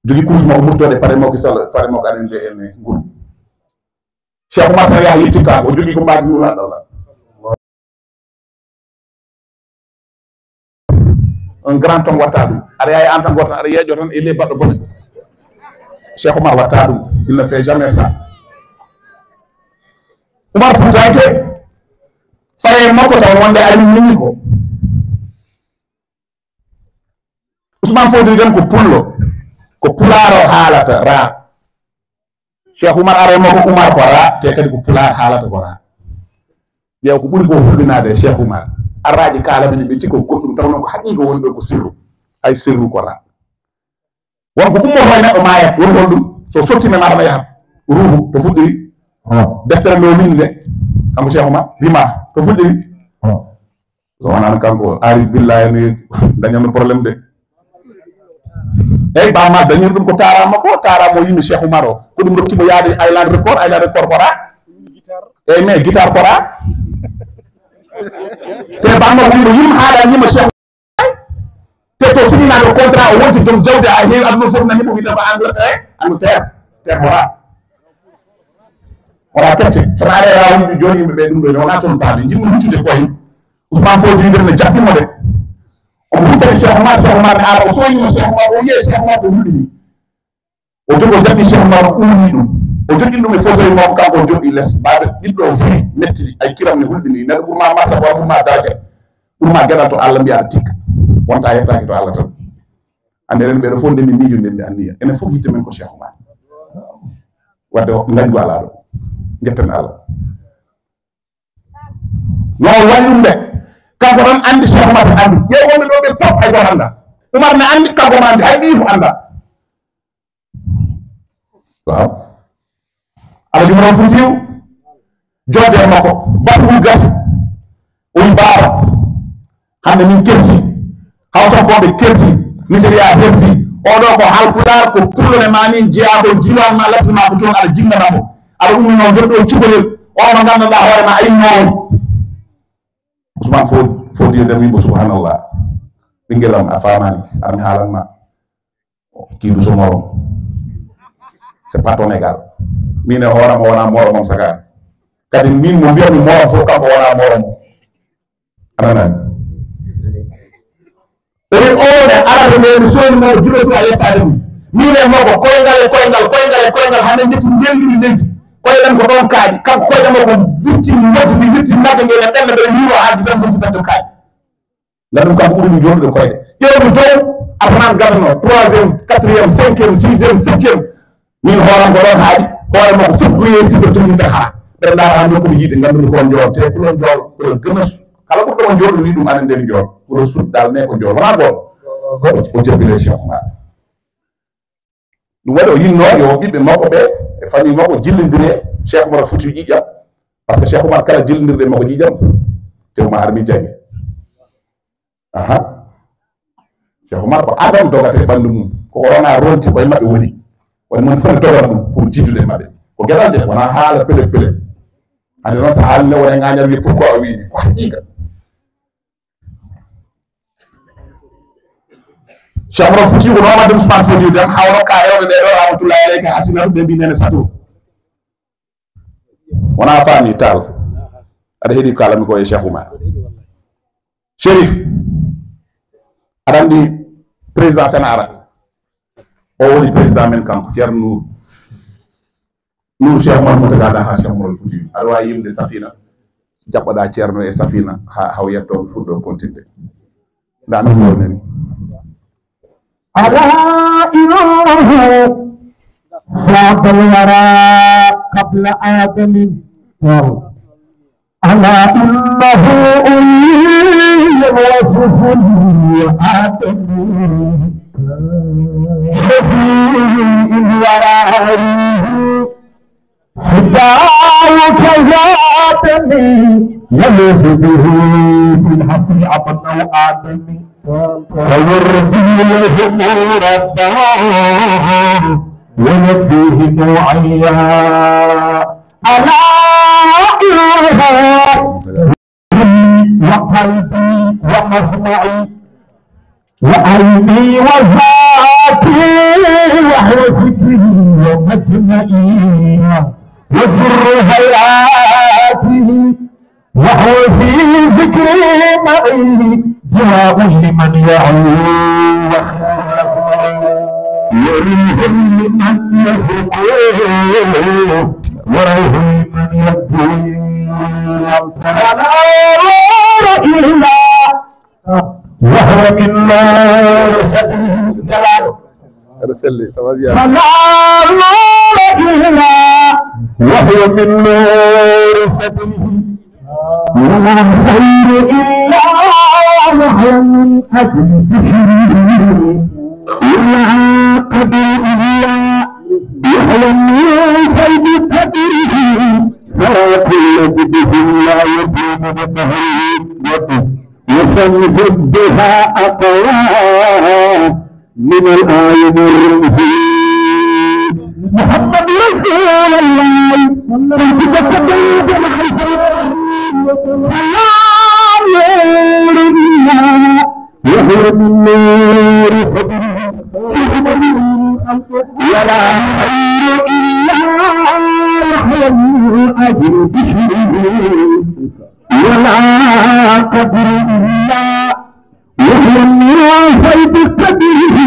jogui course makko murtode pare makko sall pare makko aɗa ende ene groupe Cheikh Oumar sana yaha yettittako o jogui ko mbadi nulaɗalla un grand homme watta ɗum aɗa yaha en tant goto aɗa yeeƴo tan ele baɗɗo bone Cheikh Oumar watta ɗum il ne fait jamais ça Oumar Foutante faye makko taw wonde ari nini ko Ousmane Fodio dem ko pullo ko pularo haalata ra Cheikh Oumar are makko Oumar ko ra te kadi ko pular haalata ko ra ƴeew ko ɓuri ko hulɓinade Cheikh Oumar arraji kalamini ɓe cikko goɗɗum tawno ko haqiqa woni ɗo ko sirru hay sirru ko ra wonko ummoto e neɗɗo maayat woni hol ɗum so sottime maɗama yahat ruuhu to fuɗɗiri deftere nde o windi nde kanko Cheikh Oumar rima to fuɗɗiri so wonano kanko arif billahi ni dañanno probléme de eyyi bamma dañiri ɗum ko tarama yimmi Cheikh Oumar o ko ɗum rokkimo yaade Island Record ko ra eyyi mais guitare ko ra te bamma wimo yimmi haɗa yimma Cheikh te to signinaɗo contrat o wonti joom jawdi a heewi aduna foof nani mo wiyata ko Angleterre ko ra wala kecce sono are rawuɗi joni yimɓeɓe ɗum ɗo wona toon paami jinmi huccude koye Ousmane Fodio nder ne jaɓɓimo de omo huccani Cheikh Oumar ne ara o soyima Cheikh Oumar o wiye Cheikh Oumar ko hulɗini o jogi o jaɓɓi Cheikh Oumar o urni ɗum o joɗɗin ɗum e fauteuil makko kanko o joɗɗi less mbaɗa ɓiɗɗo o heewi metti ay kiram ne hulɓini neɗɗo ɓurma martaba ɓurma daraja ɓurma gueɗal to Allah mbiya tikka wonta yettaki to Allah tan ande ren ɓeɗo fof ndendi miijo ndendi anniya enen fof yitte men ko Cheikh Oumar wadde gañgu ala ɗo jetten Allah no wallum de kanko tan andi Cheikh Oumar tan andi ƴeew wonɓe ɗo ɓe pop hay goto anda Oumar ne andi kanko ma andi hay ɓiifu anda waaw ala jumron Foutiou jodde e makko batugol gasi o wi baaba hande min kersi hawsankoɓe kersi Nigéria hersi oɗo ko halpular ko pullone ma ni jeeya ko diwan ma lafti ma ko toon aɗa jinganamo aɗa ummino joɗɗo cukalel ono ganduɗa hoorema ayinnowo Ousmane Fodio dem wimbo subhanallah ɓinguelam a famani aɗa mi haalanma kiidu so morom c'est pas ton égal min e hoorema wona moromam saga kadi min mo mbiyami morom fof kanko wona morom ananani ɓeɗen owne arata nde soyninoɗo juɗo suka yettade ɗum min e makko koyngal hande jetti ndendiri leydi koyɗen ko ɗon kaaɗi kanko koyɗema ko witti modde ndi witti nagge ngel e ɓenne mbeɗa yiiro haadi tan gonti tan ɗum kaaɗi ngandum kanko ɓuuri mi joɗude koyɗe ƴewmi dow atanan gadano 3e 4e 5e 6e 7e min hooram ko ɗon haaɗi hoore makko fof goye sidre tumnita haa ɓeɗa ndaara hande komi yiide ngandumi ko jool te kulon jool kolo gëna kala ɓurɗo on joɗo wi ɗum anen ndeni jool kolo suɗɗal ne ko jool wona goon o jabbile Cheikh Oumar ɗum waɗi o yinno yo ɓiɓɓe makko ɓe e famille makko jillidire Cheikh Oumar Foutiou ƴiƴƴam par ce que Cheikh Oumar kala jillidirde makko ƴiƴƴam te Oumar harmi jangi Cheikh Oumar ko adam dogate ɓanndu mum koko wona ronti koye maɓɓe woni woni mum fof ne dogata ɗum pour jiddude maɓɓe ko gueɗal de wona haala pele ade noon so haalne wona ngañal wi pourquoi o wiini ko haqiqa Cheikh Omar Fouti ko noon wadde Ousmane Fouti dem hawno ka rewɓe ɓe ɗo rahmatullahi aleyka hasinatu ɓe mbi nene satour wona faami tal aɗa heeɗi ko kalami ko e Cheikh Oumar Chérif aɗa andi président Sénara o woni président men kanko Ceerno Nour Cheikh Omar Moutaga ha Cheikh Omar Fouti aɗa wawi yimde Safina jaɓɓoɗa Ceerno e Safina haw yetto fuɗɗo continde nda min ɗonani ألا إله خاض الورى قبل آدم ألا إنه أولي وصف آدم شفيع الورى حداك ذاتني يلوث به في الحق عبد آدم ويرضي لهم ربهم ويديهم عيا ألا إله وقلبي ومسمعي وعيني وذاتي وحرفتي ومجمعي وسر هيئاتي وهو في ذكري معي جواب لمن يعود يريهم لمن يفقه وروه لمن يبدو فلا نور إلا وهو من نور جلاله فلا نور إلا وهو من نور سبيله ولا خير إلا وهو من أجل بشره ولا قدر إلا وهو من خير قدره فلا كل به لا يكون بظهره وشمس بها أقوى من الآية الرمزية محمد رسول الله ربك تبيد وهو من نور صدره ولا خير إلا وهو من أجل بشره ولا قدر إلا وهو من فيض قدره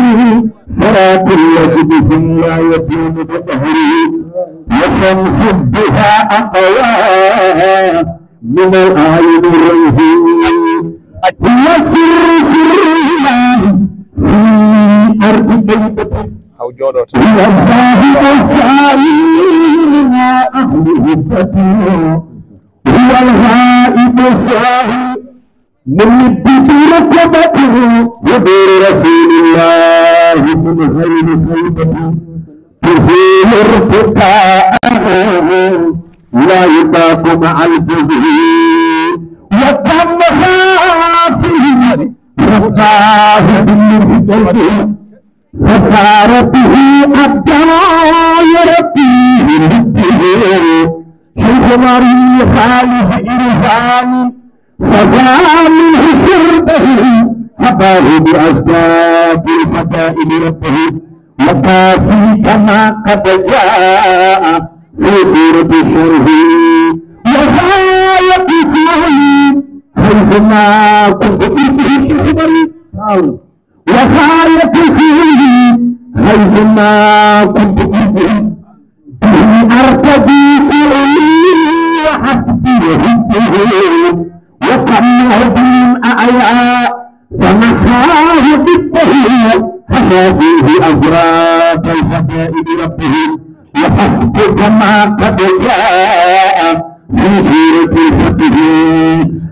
صراط الذي لا يكون بظهره وشمس بها أقوى من الآية الرمزية هو سر الله في أرض بيته هو الزاهد السائل أهل هبته هو الغائب الزاهد من ركبته ودور رسول الله من غير خيبته تزيل ارتقاءه لا يطاق مع الجزء وتم خاطره رقاه بالهدى فصار به الدائر فيه رده شيخ مريم خالف إرفان فجاء منه شربه حباه بأسباب الفضائل ربه وكافي كما قد جاء في سورة الشرح وغاية اسمه حيثما كنت به شعبا وغاية اسمه حيثما كنت به أرتدي فعلي وحسبي وحبه وقمه بالأعياء فنحاه بالتهيئ حشى فيه أزراق الحبائب ربه وحسب كما قد جاء في سورة الفتح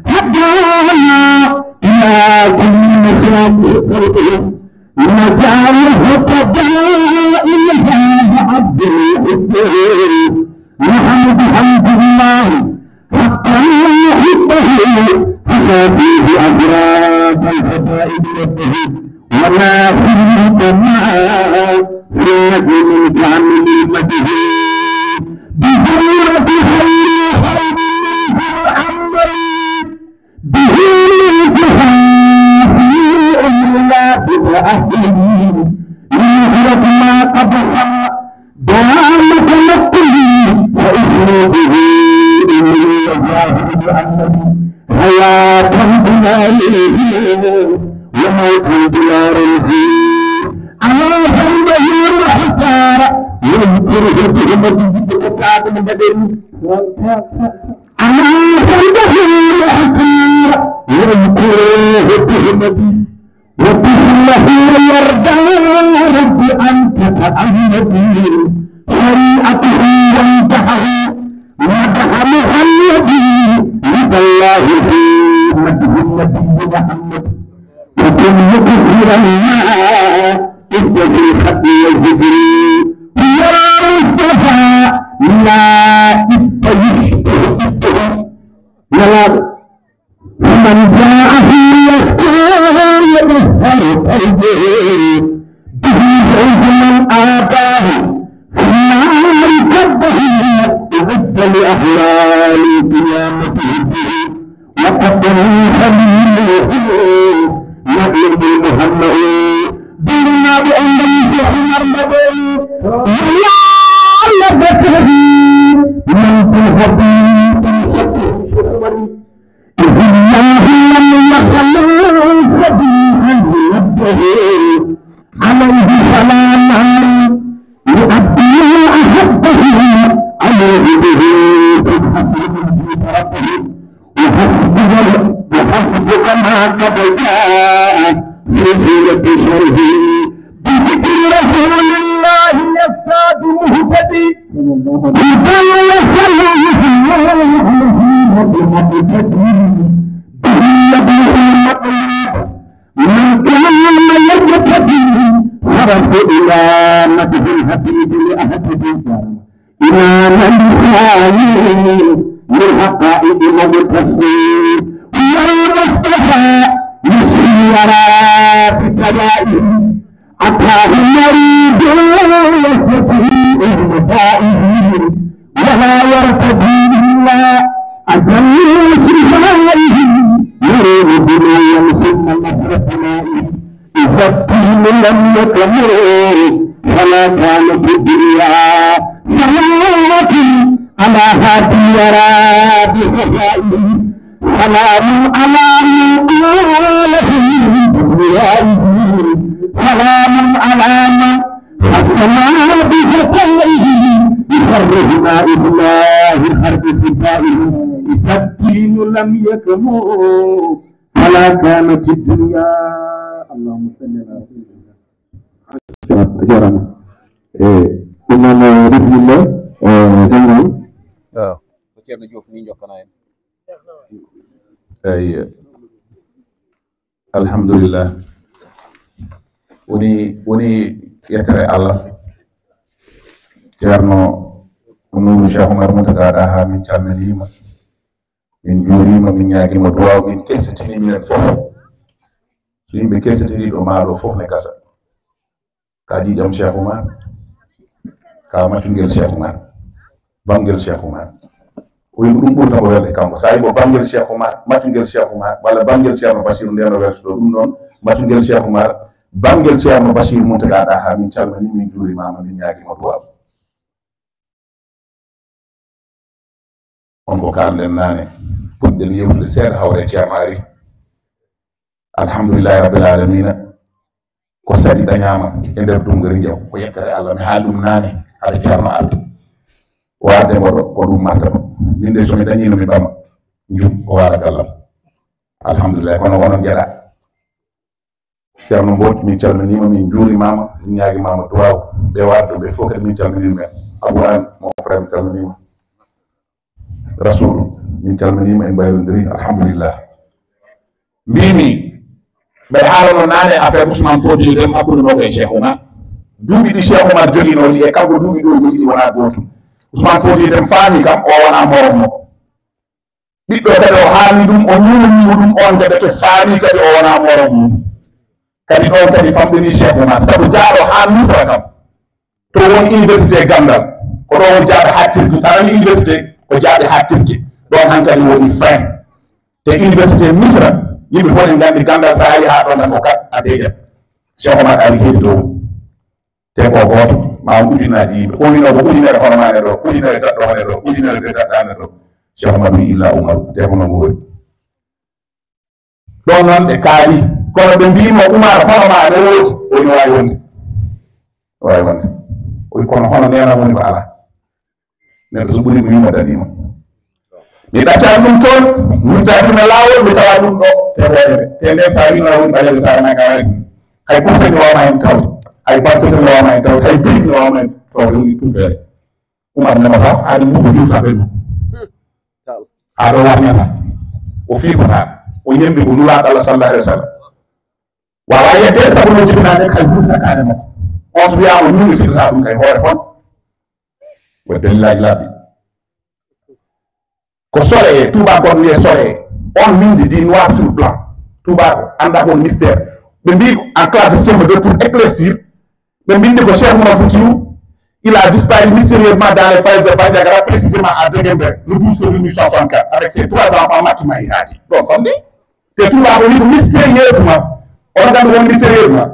هدانا إلى كل مسلم قلبه مجاله قضائلها عبد الحبيب نحن بحمد الله حقا يحبه حشى فيه أزراق الحبائب ربه ولا خلق معه في نجم الكامل المجهول بصورة خير وجوده يظاهر أنه حياة بلا ليه وموت بلا رمزي أما فنده الحجارة ينكره بهم الكتاب من بدن أما فنده الحجارة ينكره بهم وبه يرضى رب أن تتأمدي شريعته وانتهى مدح محمد رضا الله في مدح النبي محمد وكن كثيرا ما في الختم والذكر يا مصطفى لا يشبه ولا فمن جاءه يذكر يظهر قلبه به زوج من آباه في النار كبه أعد لأهوال قيامته وقدموا خليله نعلم محمد ديننا بأن الشيخ مرمدي ولا لبته من تهدي تنسبه شكرا الله لم يخلق سبيلا يبدأ عليه سلاما يؤدي أحبه عليه به وحسبك ما قد جاء في سورة شره بذكر رسول الله يزداد مهتدي بل يسأله من كان يرتدي صرف إلى مده الحبيب لأهتدي إلى من ثاني للحقائق متصل هو المصطفى مسيرا بكبائه أتاه المريد يستطيع المدائه ولا يرتدي إلا أجل صفائه يريد بما يمسن نصر ثنائه إذا الدين لم يكمل فلا كانت الدنيا صلاة على هادي يرى بخفائه سلام على من قال في دنيائه سلام على من حسنا بفتائه يفرهنا إله حرب فتائه إذا الدين لم يكمل فلا كانت الدنيا. اللهم صل على رسول الله. جرم. إنما بسم الله جمعين. Ceerno Diouf ni jokkana en ay alhamdulillah woni yettere Allah Ceerno Nouru Cheikh Oumar Mountaga Daha min calminima min juurima min ñaagima duwaw min kessitini minen fof so yimɓe kessitiri ɗo maaɗo fof ne gasa ka jiijam Cheikh Oumar ka maccungel Cheikh Oumar bangel Cheikh Oumar o yimɓe ɗum ɓurta ko welde kanko sa yimo bangel Cheikh Oumar maccungel Cheikh Oumar walla bangel Ceerno Bachir ndeno weltoto ɗum noon maccungel Cheikh Oumar bangel Ceerno Bachir Mountaga Daha min calmini min juurimama min ñaagima duwaw on ko kalɗen nane puɗɗen yewtude seeɗa hawre Ceerno ari alhamdulillahi rabbil alamina ko sadi dañama e nder dungori jaw ko yettere Allah mi haali ɗum nane haɗa Ceerno arde waade moɗo ko ɗum martaba min de somi dañino mi ɓama jum ko wara gallam alhamdulillah kono wonon jeeɗa Ceerno Mbodj min calminima min juurimama min ñaguimama duwaw ɓe waddo ɓe fof kadi min calminima en Abou An mon frère mi calminima Rasoul min calminima en mbayrodiri alhamdulillah mbimi mbeɗa haalano nane affaire Ousmane Foutiyou Deme hakkude no e Cheikh Oumar duuɓi ɗi Cheikh Oumar joguinoli e kanko duuɓi ɗo joguiɗi wona gotum Ousmane Foutiyou Deme faami kam o wona morom makko ɓiɗɗo kadi o haalni ɗum o ñuuñimo ɗum on kadi to faami kadi o wona morom mum kadi ɗon kadi famɗini Cheikh Oumar saabu jaaɗo ha Misra kam to won université Gandal ko ɗo won jaaɓe hattirki tanani université ko jaaɓe hattirki ɗon hankadi woni fin te université Misra yimɓe fof en gandi Gandal sa ari ha ɗon tan ko kat a deƴat Cheikh Oumar ari heedi dow te ko goto ma ujunnaji yimɓe ko wino ko ujunere honomane ɗo ujunere daɗɗone ɗo ujunere de daɗɗane ɗo cheikh oumar wi illa umaru te ko noon woni ɗon noon ɓe kaali kono ɓe mbimo oumar honoma ne wooti woni wawi wonde wawi wonde oyi kono hono nena woni ko ala neɗɗo so ɓuri ko wimo danima mi ɗaccani ɗum toon wurtaki ɗum e lawol mi tawa ɗum ɗo tewoɗere te nden sa wino woni ɓaleɓe sara nagawati hay kufe mi wawma hen tawde hay barfete mi wawma hen tawde hay birki mi wawma hen tawde woni tum feere oumar nemata aɗa mbugo wiwta ɓe ɗum aɗo warñata o fiikotaɗa o yembi ko nulaɗo allah sallallahu alih wa sallam wawa yeddede sabu no jibinade kay wurtakaade makko on so wiyama ñumi fiɗata ɗum kay hoore fon wa dalilaji laaɓi ko sole e tubakon wiye sole e on windi di noir sur blanc tubako anda kon mystère ɓe mbi en classe de CM2 pour éclaircir ɓe mbindi ko Cheikh Oumar Foutiyou il a disparu mystérieusement dans les failles de Bandiagara, précisément à Deguember, le 12 février 1864, avec ses 3 enfants Makima et Hadi. Donc, on dit que tout va venir mystérieusement, mystérieusement,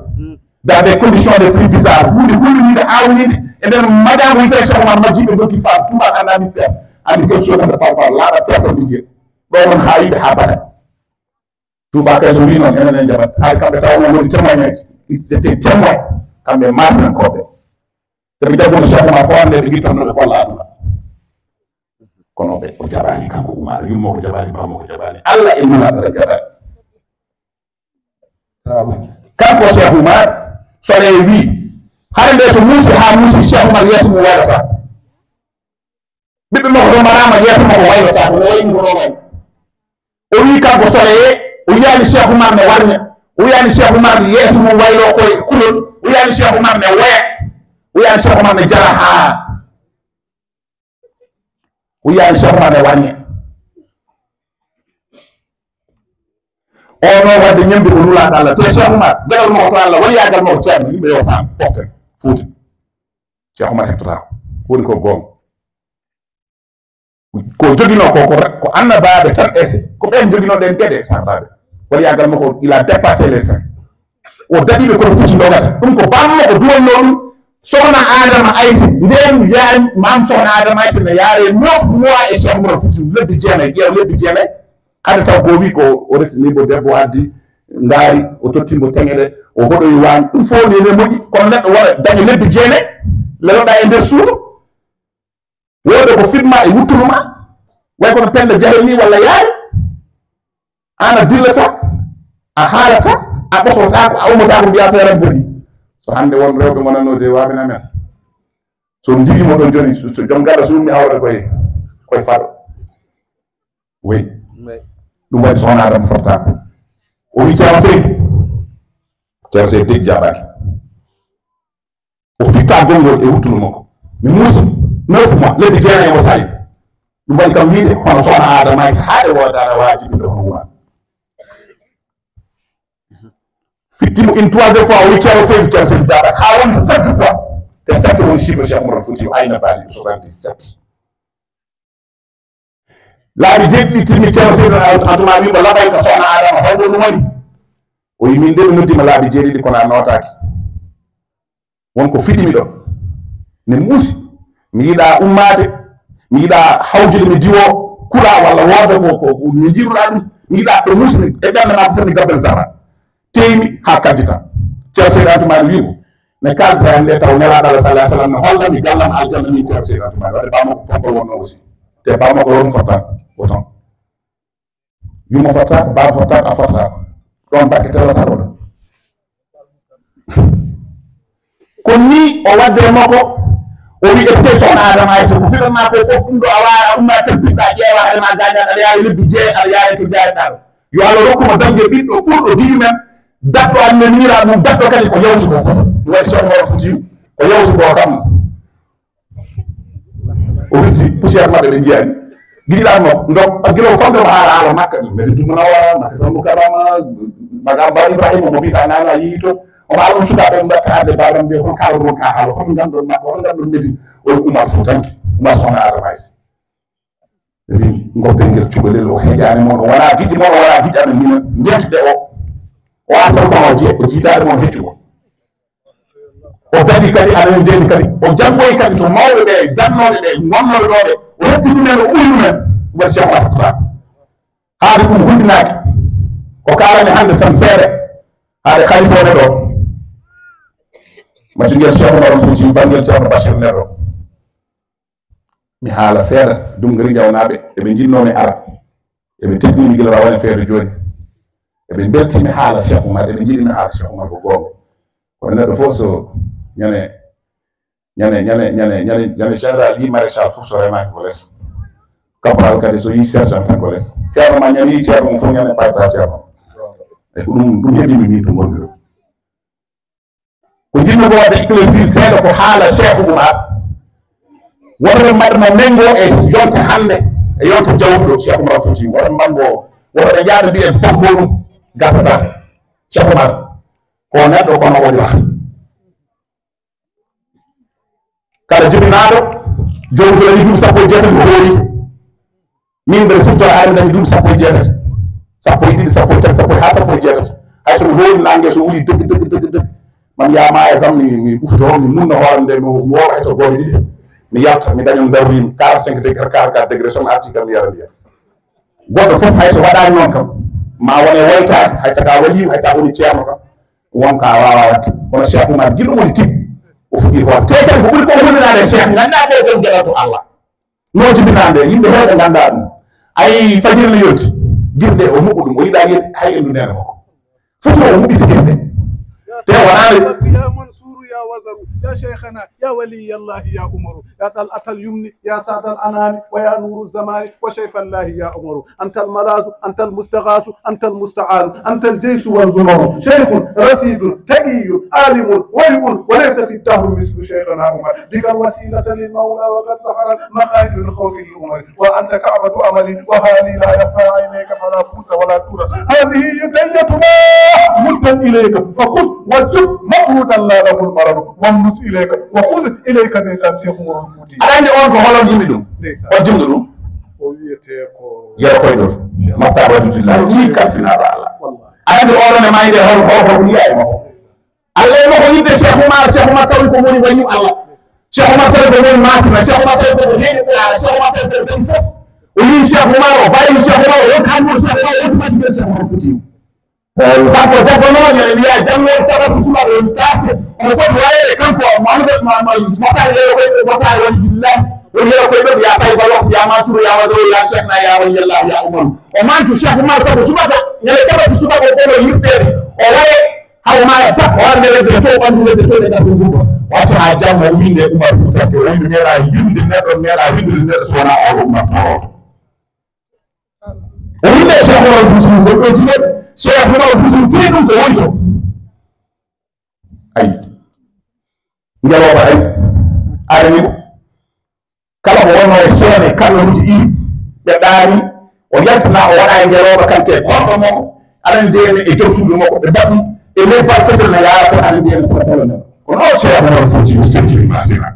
dans des conditions les plus bizarres. Vous et bien, madame, vous êtes Cheikh Oumar Majib, et donc il faut tout va en mystère. En quelque chose de par là, la théâtre de Dieu. Donc, on a eu des habats. Tout va être mis dans un endroit. C'était témoin, quand même, masse encore. Sabi tawi Cheikh Oumar ko ande ɓe guittannoɓe kolla aduna kono ɓe o jaɓani kanko Oumar yummo ko jaɓani bammo ko jaɓani allah e nulaɗo ɗa jaɓani kanko Cheikh Oumar sone wi hare nde so muusi ha muusi Cheikh Oumar yeeso mum waylata ɓiɓɓe makko ɗo mbaɗama yeeso makko waylata ko wayni ko ɗo way o wi kanko sone o yiyani Cheikh Oumar ne warña o wiyani Cheikh Oumar ne yeeso mum waylo koye kulol o wiyani Cheikh Oumar ne waya wiyani Cheikh Oumar ne jara ha wiyani Cheikh Oumar ne wañe ono wadde ñambi ko nulaɗo Allah te Cheikh Oumar degal mako to Allah woni yagal mako ceerno yimɓe yewtama poften fuuti Cheikh Oumar heftotako woni ko gonga ko joguino ko annabaɓe tan ese ko ɓen joguino ɗen gueɗe sahabaɓe woni yagal mako il a dépassé les saints o daɗiɓe kono pucci dogata ɗum ko bammo ko duwanno ɗum sohna Adama Aïssa ndem yaani mam sohna Adama Aïssa ne yaare 9 mois e Cheikh Oumar Foutiyou lebbi jeenayi ƴeew lebbi jeenayi hade taw ko wi ko o resnimo debbo addi ngaari o tottimo teŋeɗe o hoɗoyi waani ɗum fof nene moƴƴi kono neɗɗo waɗa daña lebbi jeenayi leloɗa e nder suudu wode ko fitma e wuttuno ma way kono pende jahel ni walla yaari an a dillata a haalata a ɓosotako a ummotako mbiya feere bodi so hande won rewɓe monanode wamina men so jiguimo ɗon joni so joom gaɗa so ummi hawre koye faɗo oui ɗum waɗi sohna Adama fortako o wi ceerno Seydou deg jaɓaki o fitta gongol e wuttuno makko mi muusi 9 mois lebbi jeenayi o sali ɗum waɗi kam wiide hono sohna Adama Aïssa haade wodara wajibi ɗo no wuwa fittimo une 3e fois o wi ceerno Seydou jaɓaki ha woni 7 fois te 7 woni chiffre Cheikh Oumar Foutiyou ayna baali 77 laaɓi jeɗɗi timmi ceerno Seydou antuma wimo laɓay ko sohna Adama holɗo ɗum woni o wi min de mi noddima laaɓi jeeɗiɗi kono a notaki wonko fiɗimi ɗo ne muusi mi yiɗa ummade mi yiɗa hawjude mi diwo kula walla wooda ko mi jiruɗa ɗum mi yiɗa ko muusi e ɓernde ma ko foti gabbel zara teymi ha kaddita ceerno Seydou antumani wimo ne kalda hen nde taw nelaɗo Allah sallah sallam ne hollami gallam aljanna min ceerno Seydou antumani wadde bamako ponkol wonno aussi te bamako won fottako autant yumo fottako baba fottako a fottako ɗon bakke tewata ɗo ko ni o wadde e makko o wi est ce que sohna Adama Aïssa ko fiɗanma ko foof ɗum ɗo a wawa umma tampinɗa ƴeewa haɗema gañan aɗa yawi lebbi jeeyi aɗa yawi to jayɗa ɗo yo Allah rokkuma dañde ɓiɗɗo ɓurɗo digi men daɗɗo annenira ɗum daɗɗo kadi ko yewti ko foof way Cheikh Oumar Foutiyou ko yewti ko kam o wirti poussiére maɓɓe ɓe jiyani giɗiɗan makko donc guila o famdemo haala makka mede Dummunawara Makkatal Mukarrama baga ba Ibrahima mo mbita nano a yeehi to omo haala ɗum sukaɓe mbatta adde babam mbiye hon kalɗon ka haala hoto ganduɗon makka hoto ganduɗon medi o Oumar Foutanki Oumar sohna Adama Aïssa wi goppen guel cukalel o heƴani moon o wona giƴƴi moon o wona giƴƴi amen minen jentuɗe o artan kono o jiidade moon heccugo o dari kadi aɗa jeeni kadi o janggoyi kadi to mawɓe ɓe dannoɓe ɓe gonnoɓe ɗoɓe o hetti ɗumen o ɓuri ɗumen waɗi Cheikh Oumar Foutiyou haade ɗum hundinaki ko kalani hande tan seeɗa haade halifone ɗo mati ngel Cheikh Oumar Foutiyou bangel Ceerno Bachir Neɗɗo mi haala seeɗa Dungari Jawnaɓe eɓe jinnomi ara eɓe tettinimi gila rawane feere joni eɓe beltimi haala Cheikh Oumar eɓe jiɗimi haala Cheikh Oumar ko gonga kono neɗɗo fof so ñane général yi maréchal fof so remaki ko less caporal kadi so yi sergent tan ko less ceerno ma ñani ceerno mo fof ñane ɓayta ceerno e ko ɗum heɓimi min to gonmi ɗo ko jinno ko wadde éclaircir seeɗa ko haala Cheikh Oumar wonɓe mbaɗno mengo e yonte hande e yonte jawtuɗo Cheikh Oumar Foutiyou wonɓe mbango wonɓe jaada mbiyen tokko ɗum gasata Cheikh Oumar ko neɗɗo kono o joola kala jibinaɗo jomum so dañi duuɓi sappo e jeetati ko hoori min mbeɗa siftora ari dañi duuɓi sappo e jeetati sappo e ɗiɗi sappo e tati sappo ha sappo e jeetati hay somi hoori nangue so wuuli dëgg man yama e kam mi ɓufto mi munna hoore nde mi wowa hayso gooɓe ɗiɗi mi yalta mi dañum darwim 45 degré 44 degré somi arti kam mi yara ndiyam goɗɗo fof hayso waɗani noon kam ma wone woytade hayso ka walima haysa woni ceerno kam wonka wawa watte kono Cheikh Oumar guiɗo moni tigui o fuɗɗi hoore te kadi ko ɓuuri ko hundinade Cheikh ganda ko joom gueɗal to Allah no jibinande yimɓe heewɓe ganda ɗum ayi fajiri no yonti guirɗe o muɓɓu ɗum o yiɗa yiyde hay endu nene makko fof o muɓɓiti guirɗe te wonani يا منصور يا وزر يا شيخنا يا ولي الله يا عمر يا طلعة اليمن يا سعد الأنام ويا نور الزمان وشيف الله يا عمر أنت الملاذ أنت المستغاث أنت المستعان أنت الجيش والزمر شيخ رصيد تقي عالم ولي وليس في الدهر مثل شيخنا عمر بك الوسيلة للمولى وقد ظهر مخارج الخوف للأمر وأنت كعبة أمل وهالي لا يخفى عينيك فلا فوز ولا تورى هذه يديتنا ملكا إليك فخذ وجب مبرودا لا له المرض وامنت اليك وخذ اليك نيسان Cheikh Oumar Foutiyou aɗa andi on ko holon yimɓe ɗum o jimɗo ɗum o wiyete ko yero koye ɗo matta wajutullah yii kalfinaɗo Allah aɗa andi oɗon e mayde hol yiya e makko Allah e makko yidde Cheikh Oumar tawi ko woni wañu Allah Cheikh Oumar tawi ko woni masina Cheikh Oumar tawi ko heeɗi ɓuurare Cheikh Oumar tawi ko dañi fof o yii Cheikh Oumar o bayni Cheikh Oumar o woti hannde Cheikh Oumar o woti masinde Cheikh Oumar Foutiyou kanko debbo noon ene wiya jango tabaski sumaɗo en taske omo foti wayede kanko motare yeeyo koye motare wonjillahi woni yeeyo koye ɗof ya say balokto ya Mansour ya Wadro ya Cheikhna ya waliyallah ya Oumar o mantu Cheikh Oumar sabu subaka ñande tabaski subaka o fono yirtede o waye hawma e pat o warde wedde to ɓandu wedde to e ɗaɓe gumba watta ha jamma o winde Oumar Foutiyou o winde meeɗa yimde neɗɗo meeɗa windude neɗɗo so wona o Oumar toroɗo o winde Cheikh Oumar Foutiyou gonɗo jineɗe Cheikh Oumar Foutiyou tiri ɗum to woni to ayi ngeloba ay arani kala ko wonno e seene kalluji ɗi ɓe ɗaani o yaltina o waɗa e ngeloba kanke korɗo makko aɗa ndiyene e dow suudu makko ɓe mbaɗɗum e ley bal fetel no yarata aɗa ndiyene saka felone kono o Cheikh Oumar Foutiyou sekkiri masina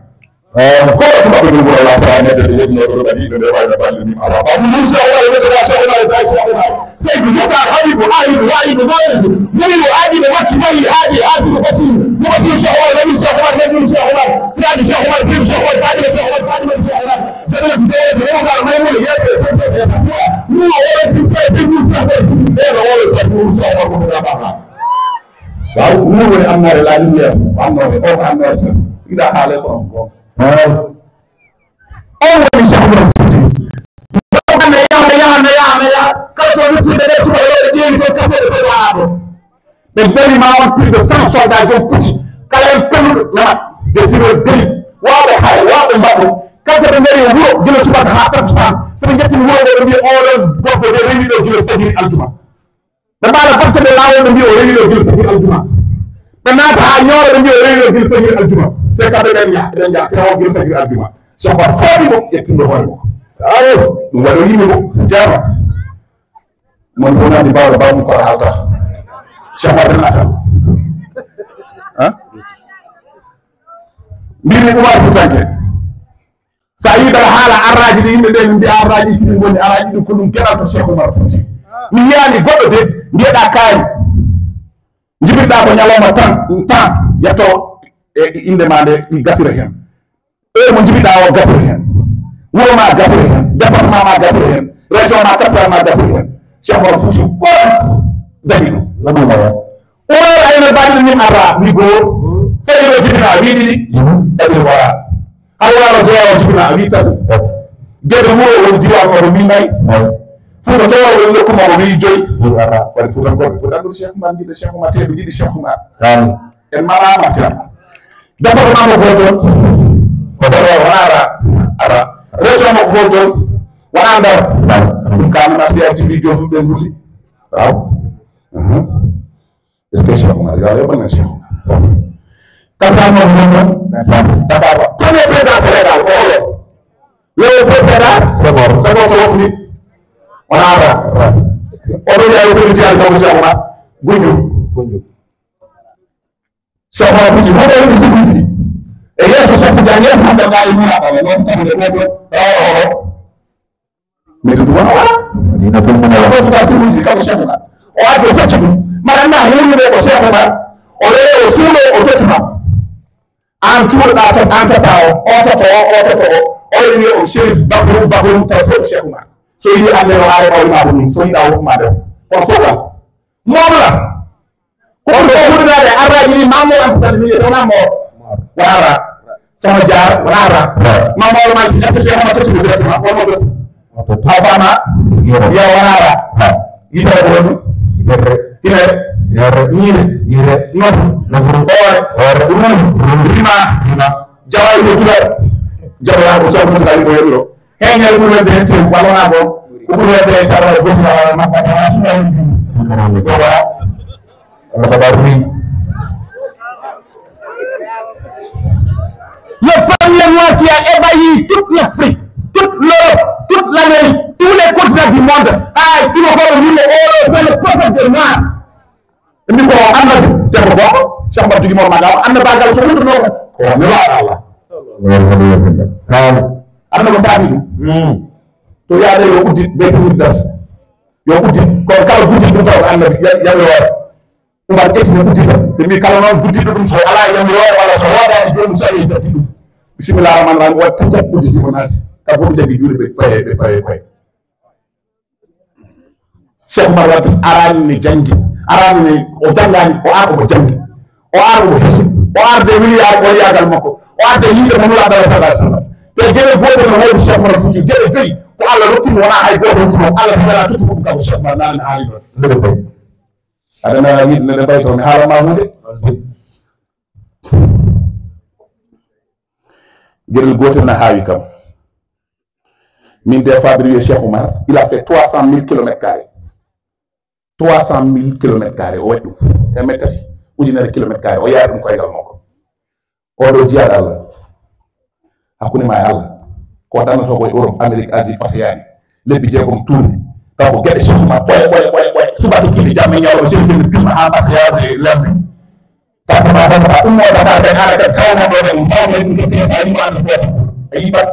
ko subaɓe ɗum ɓuura wasara neddede yeɗinotoɗo ɓaɗi yimɓe ɓe wayno balle nim ala babu mum Cheikh Oumar wettata Cheikh Oumar e day Cheikh Oumar seydi mutar habibu ayibu wayibu moyedu mumiru ajiɓe wakki mayi haaji hasibu basiru mo basiru Cheikh Oumar nabi Cheikh Oumar nabiru Cheikh Oumar siraju Cheikh Oumar sirju Cheikh Oumar fadima Cheikh Oumar fadima Cheikh Oumar jadalati deyese remogal maymuno yeɓe seeɗa nuno woweti tawi sirju Cheikh Oumar ɓeɗo woweti nuru Cheikh Oumar komoɗa baka waw nur woni annore la lumiére annore o ko annore tan yiɗa haale ko on gon on woni Cheikh Oumar Foutiyou ɓe yahana kala to wittiɓe ɗe suba yewɗe ƴeewi to kaseɗe to yaha ɗo ɓe darima on plus de 100 soldats jom pucci kala en pelluɗo namat ɓe tirol deli wawɓe hay wawɓe mbaɗɗo kante ɓe ngari wuuro gila subaka ha takusan soɓe jettini wuuro ɗo ɓe mbi oɗon gorko de rewi ɗo gila fajiri aljuma ɓe mbaɗa batte ɓe lawol ɓe mbi o rewi ɗo gila fajiri aljuma ɓe naata ha ñooro ɓe mbi o rewi ɗo gila fajiri aljuma te kamɓe ɓen jaha te o gila fajiri aljuma Cheikh Oumar fooɗi mo ƴettindo hoore mo ayo ɗum waɗo yimɓe mo jaama mon fof nandi mbawɗo mbawmum koto haalta Cheikh Oumar tan affaire mbimi Oumar Foutanke sa yi mbeɗa haala arraji ɗi yimɓe ɓe min mbiya arraji ɗi kimin goni araji ɗi ko ɗum gueɗal to Cheikh Oumar Foutiyou mi yiyani goɗɗo de mbiyeɗa kaari jibirɗa ko ñalawma temps yetto inde ma nde gasira hen heure mo jibiɗa o gasira hen wuro ma gasira hen département ma gasira hen région ma capitale ma gasira hen Cheikh Omar Fouti ko dañi ɗum o ayno baɗiɗo nim ara mi goor fajiro jibina a wiɗi ɗi fajiro wara hawaro jeeyawo jibina a wi tati gueɗe wuro woni diwanoɗo min nayi fuuta towro woni lekkuma o wi joyi waɗi fuutankoɓe ko andude Cheikh Oumar jiɗɗo Cheikh Oumar teɓe jiɗi Cheikh Oumar en manama terma département mo gol toon ko Podor wona ara région mo gol toon wona Ndar ɗum kamana so ɓe TV jofuɓe gulli waaw est ce que Cheikh Oumar yo yoɓanen Cheikh Oumar capital mo gol toon Dakar premier président Sénégal ko olo le président Senghor to wofni wona ara oɗo yawi foti jeyal ko Cheikh Oumar Gunjur Cheikh Omar Fouti hoɗo yimɓe sécurité e yeeso Cheikh Tidiane yeeso hande nga e muraɓaɓe noon tawde goto rawa oɗo mais ɗum wona wala otuta sécurité kanko Cheikh Oumar o addi o fecca ɗum maɗanma hewnude ko Cheikh Oumar o rewe o suulo o totima an cuuɗoɗa to an tota o toto o oyni o chérif bakru taw foto Cheikh Oumar so yiɗi ande o ari ɓawlima ko ɗum so yiɗa hokkuma dem kono fof kam momla kono ko huɗinade arraji ni Mamadou Anta Sall mi wona mo wara sama jaar wara Mamadou man est ce que Cheikh Oumar toti directement ko mo toti ha fama yo wara yite ko woni yire nofu ore rima jaway ko tular jawya ko taw ko tali ko yebiro hengel ko wede hen tem wala na ko ko wede tawa ko sima makka ta sima le premier mois qui a ébahi toute l'Afrique, toute l'Europe, toute l'Amérique, tous les continents du monde, ah, tout le monde, c'est le prophète de Noirs. Et nous, on a dit, t'es bon, Cheikh Omar Fouti madame, on a pas gagné son tour, non? On est là, Allah. On a ça, nous. Tu y as des outils, des outils, yo outils, quand kala outils, nous avons un peu, Umar etine guddi tan ɓe mbi kala noon guddiɗo ɗum so ala yamiroore walla so woodani joni so yehi tati ɗum bisimillah rahmani rahim wat taccat gudditi ko naati ka fof jaggi juuɗe ɓe paye Cheikh Oumar wadde arani ne jangi arani ne o jangani o ara omo jangi o ara omo hesi o arde wiliyade o yagal makko o arde yiide mo nulaɗo sallah sallam te gueɗe goɗe no wayde Cheikh Oumar Fouti gueɗe joyyi ko Allah rokkimo wona hay goto rokkimo Allah tagala tutti ko ɗum kako Cheikh Oumar nane haali ɗon adana yiɗ nene ɓay to mi haalama hunde gueɗel gotel na haawi kam min des fois mbiɗa wiya Cheikh Oumar il a fait 300 000 kilomètres carrés 300 000 kilomètres carrés o waɗi ɗum temed tati ujunere kilomètres carrés o yaari ɗum koygal makko oɗo jiyaɗo Allah hakkude ma e Allah ko ɗannoto koye Europe Amérique Asie Océanie lebbi jeegom tourné taw ko gueɗe Cheikh Oumar ɓoye subaka kili jamme ñawɗo seni fende pilma ha mbatta yawde lerde tata ummo Dakar ɓe haala kadi tawno ɗo ɗen tawno ɗum hetti sa yimo anda goto a yi bat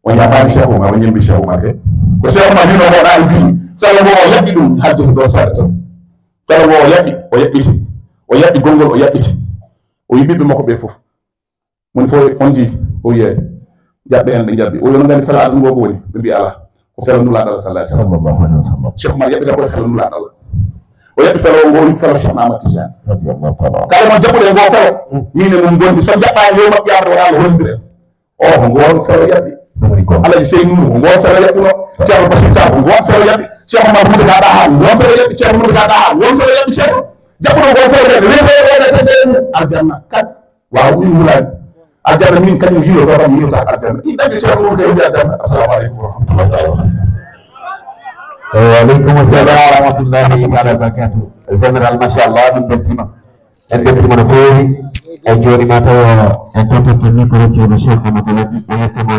o yabani Cheikh Oumar o ñembi Cheikh Oumar ke ko Cheikh Oumar wino woɗa e mbimi salo ngo o yaɓɓi ɗum haljete ɗo saɗa tan salo ngo o yaɓɓiti o yaɓɓi gongol o yaɓɓiti o yi ɓiɓɓe makko ɓe fof moni fof on ji o wiye jaɓɓe en ɓe jabbi o yono gandi fela aɗum ngo ko woni ɓe mbi ala ko fela nulaɗo Allah sallallahu alaihi wasallam Cheikh Oumar yaɓɓita koye fela nulaɗo Allah o yaɓɓi fela o ngo woni fela Cheikh Ahmad Tidiane kala mon jaɓɓuɗe ngo fela mine mum gondi so jaɓɓani yo maɓɓe amde wona Allah hollidiren o ko ngon fela yaɓɓi Alaji Sey Nour ko ngon fela yaɓɓi no Ceerno Bachir Tall ko ngon fela yaɓɓi Cheikh Oumar Moutaga Daha ngon fela yaɓɓi Ceerno Moutaga Daha ngon fela yaɓɓi Ceerno jaɓɓuɗo ngo fela yaɓɓi wewe sa de aljanna kat waaw min mulani aljanna min kañum yiloto tan yilota aljanna ɗi dañi Ceerno wonde heɓi aljanna assalamu aleykum wa rahmatullahi waaleykum assalam wa rahmatullahi wa barakatuh général machallah ɗum beltima en beltima no feewi e joɗima taw en tototo micro ceerno Cheikh Amadou Latif o yettamo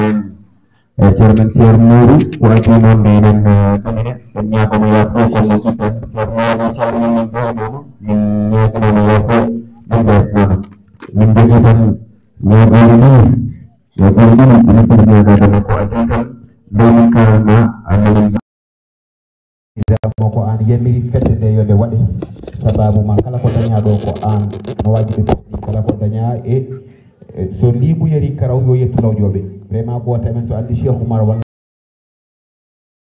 en ceerno men Ceerno Nourou ko addi noon ɓe enen kamine en ñagomo yaafo kono ƴippen ceerno waɗi calmini men ɗoɗono min ñagonomo yaafo ɗum ɓe ɗono min jogi tan ñagoni ɗini ene ɓiɗi ñagadama ko addi tan domin kalma anamin mo ko an yemiri fete de yode waɗe sababu ma kala ko daña ɗo ko an no wajiɓe fof kala ko daña e so liiɓu yari karaw yo yettu lawƴoɓe vraiment goto men so andi Cheikh Oumar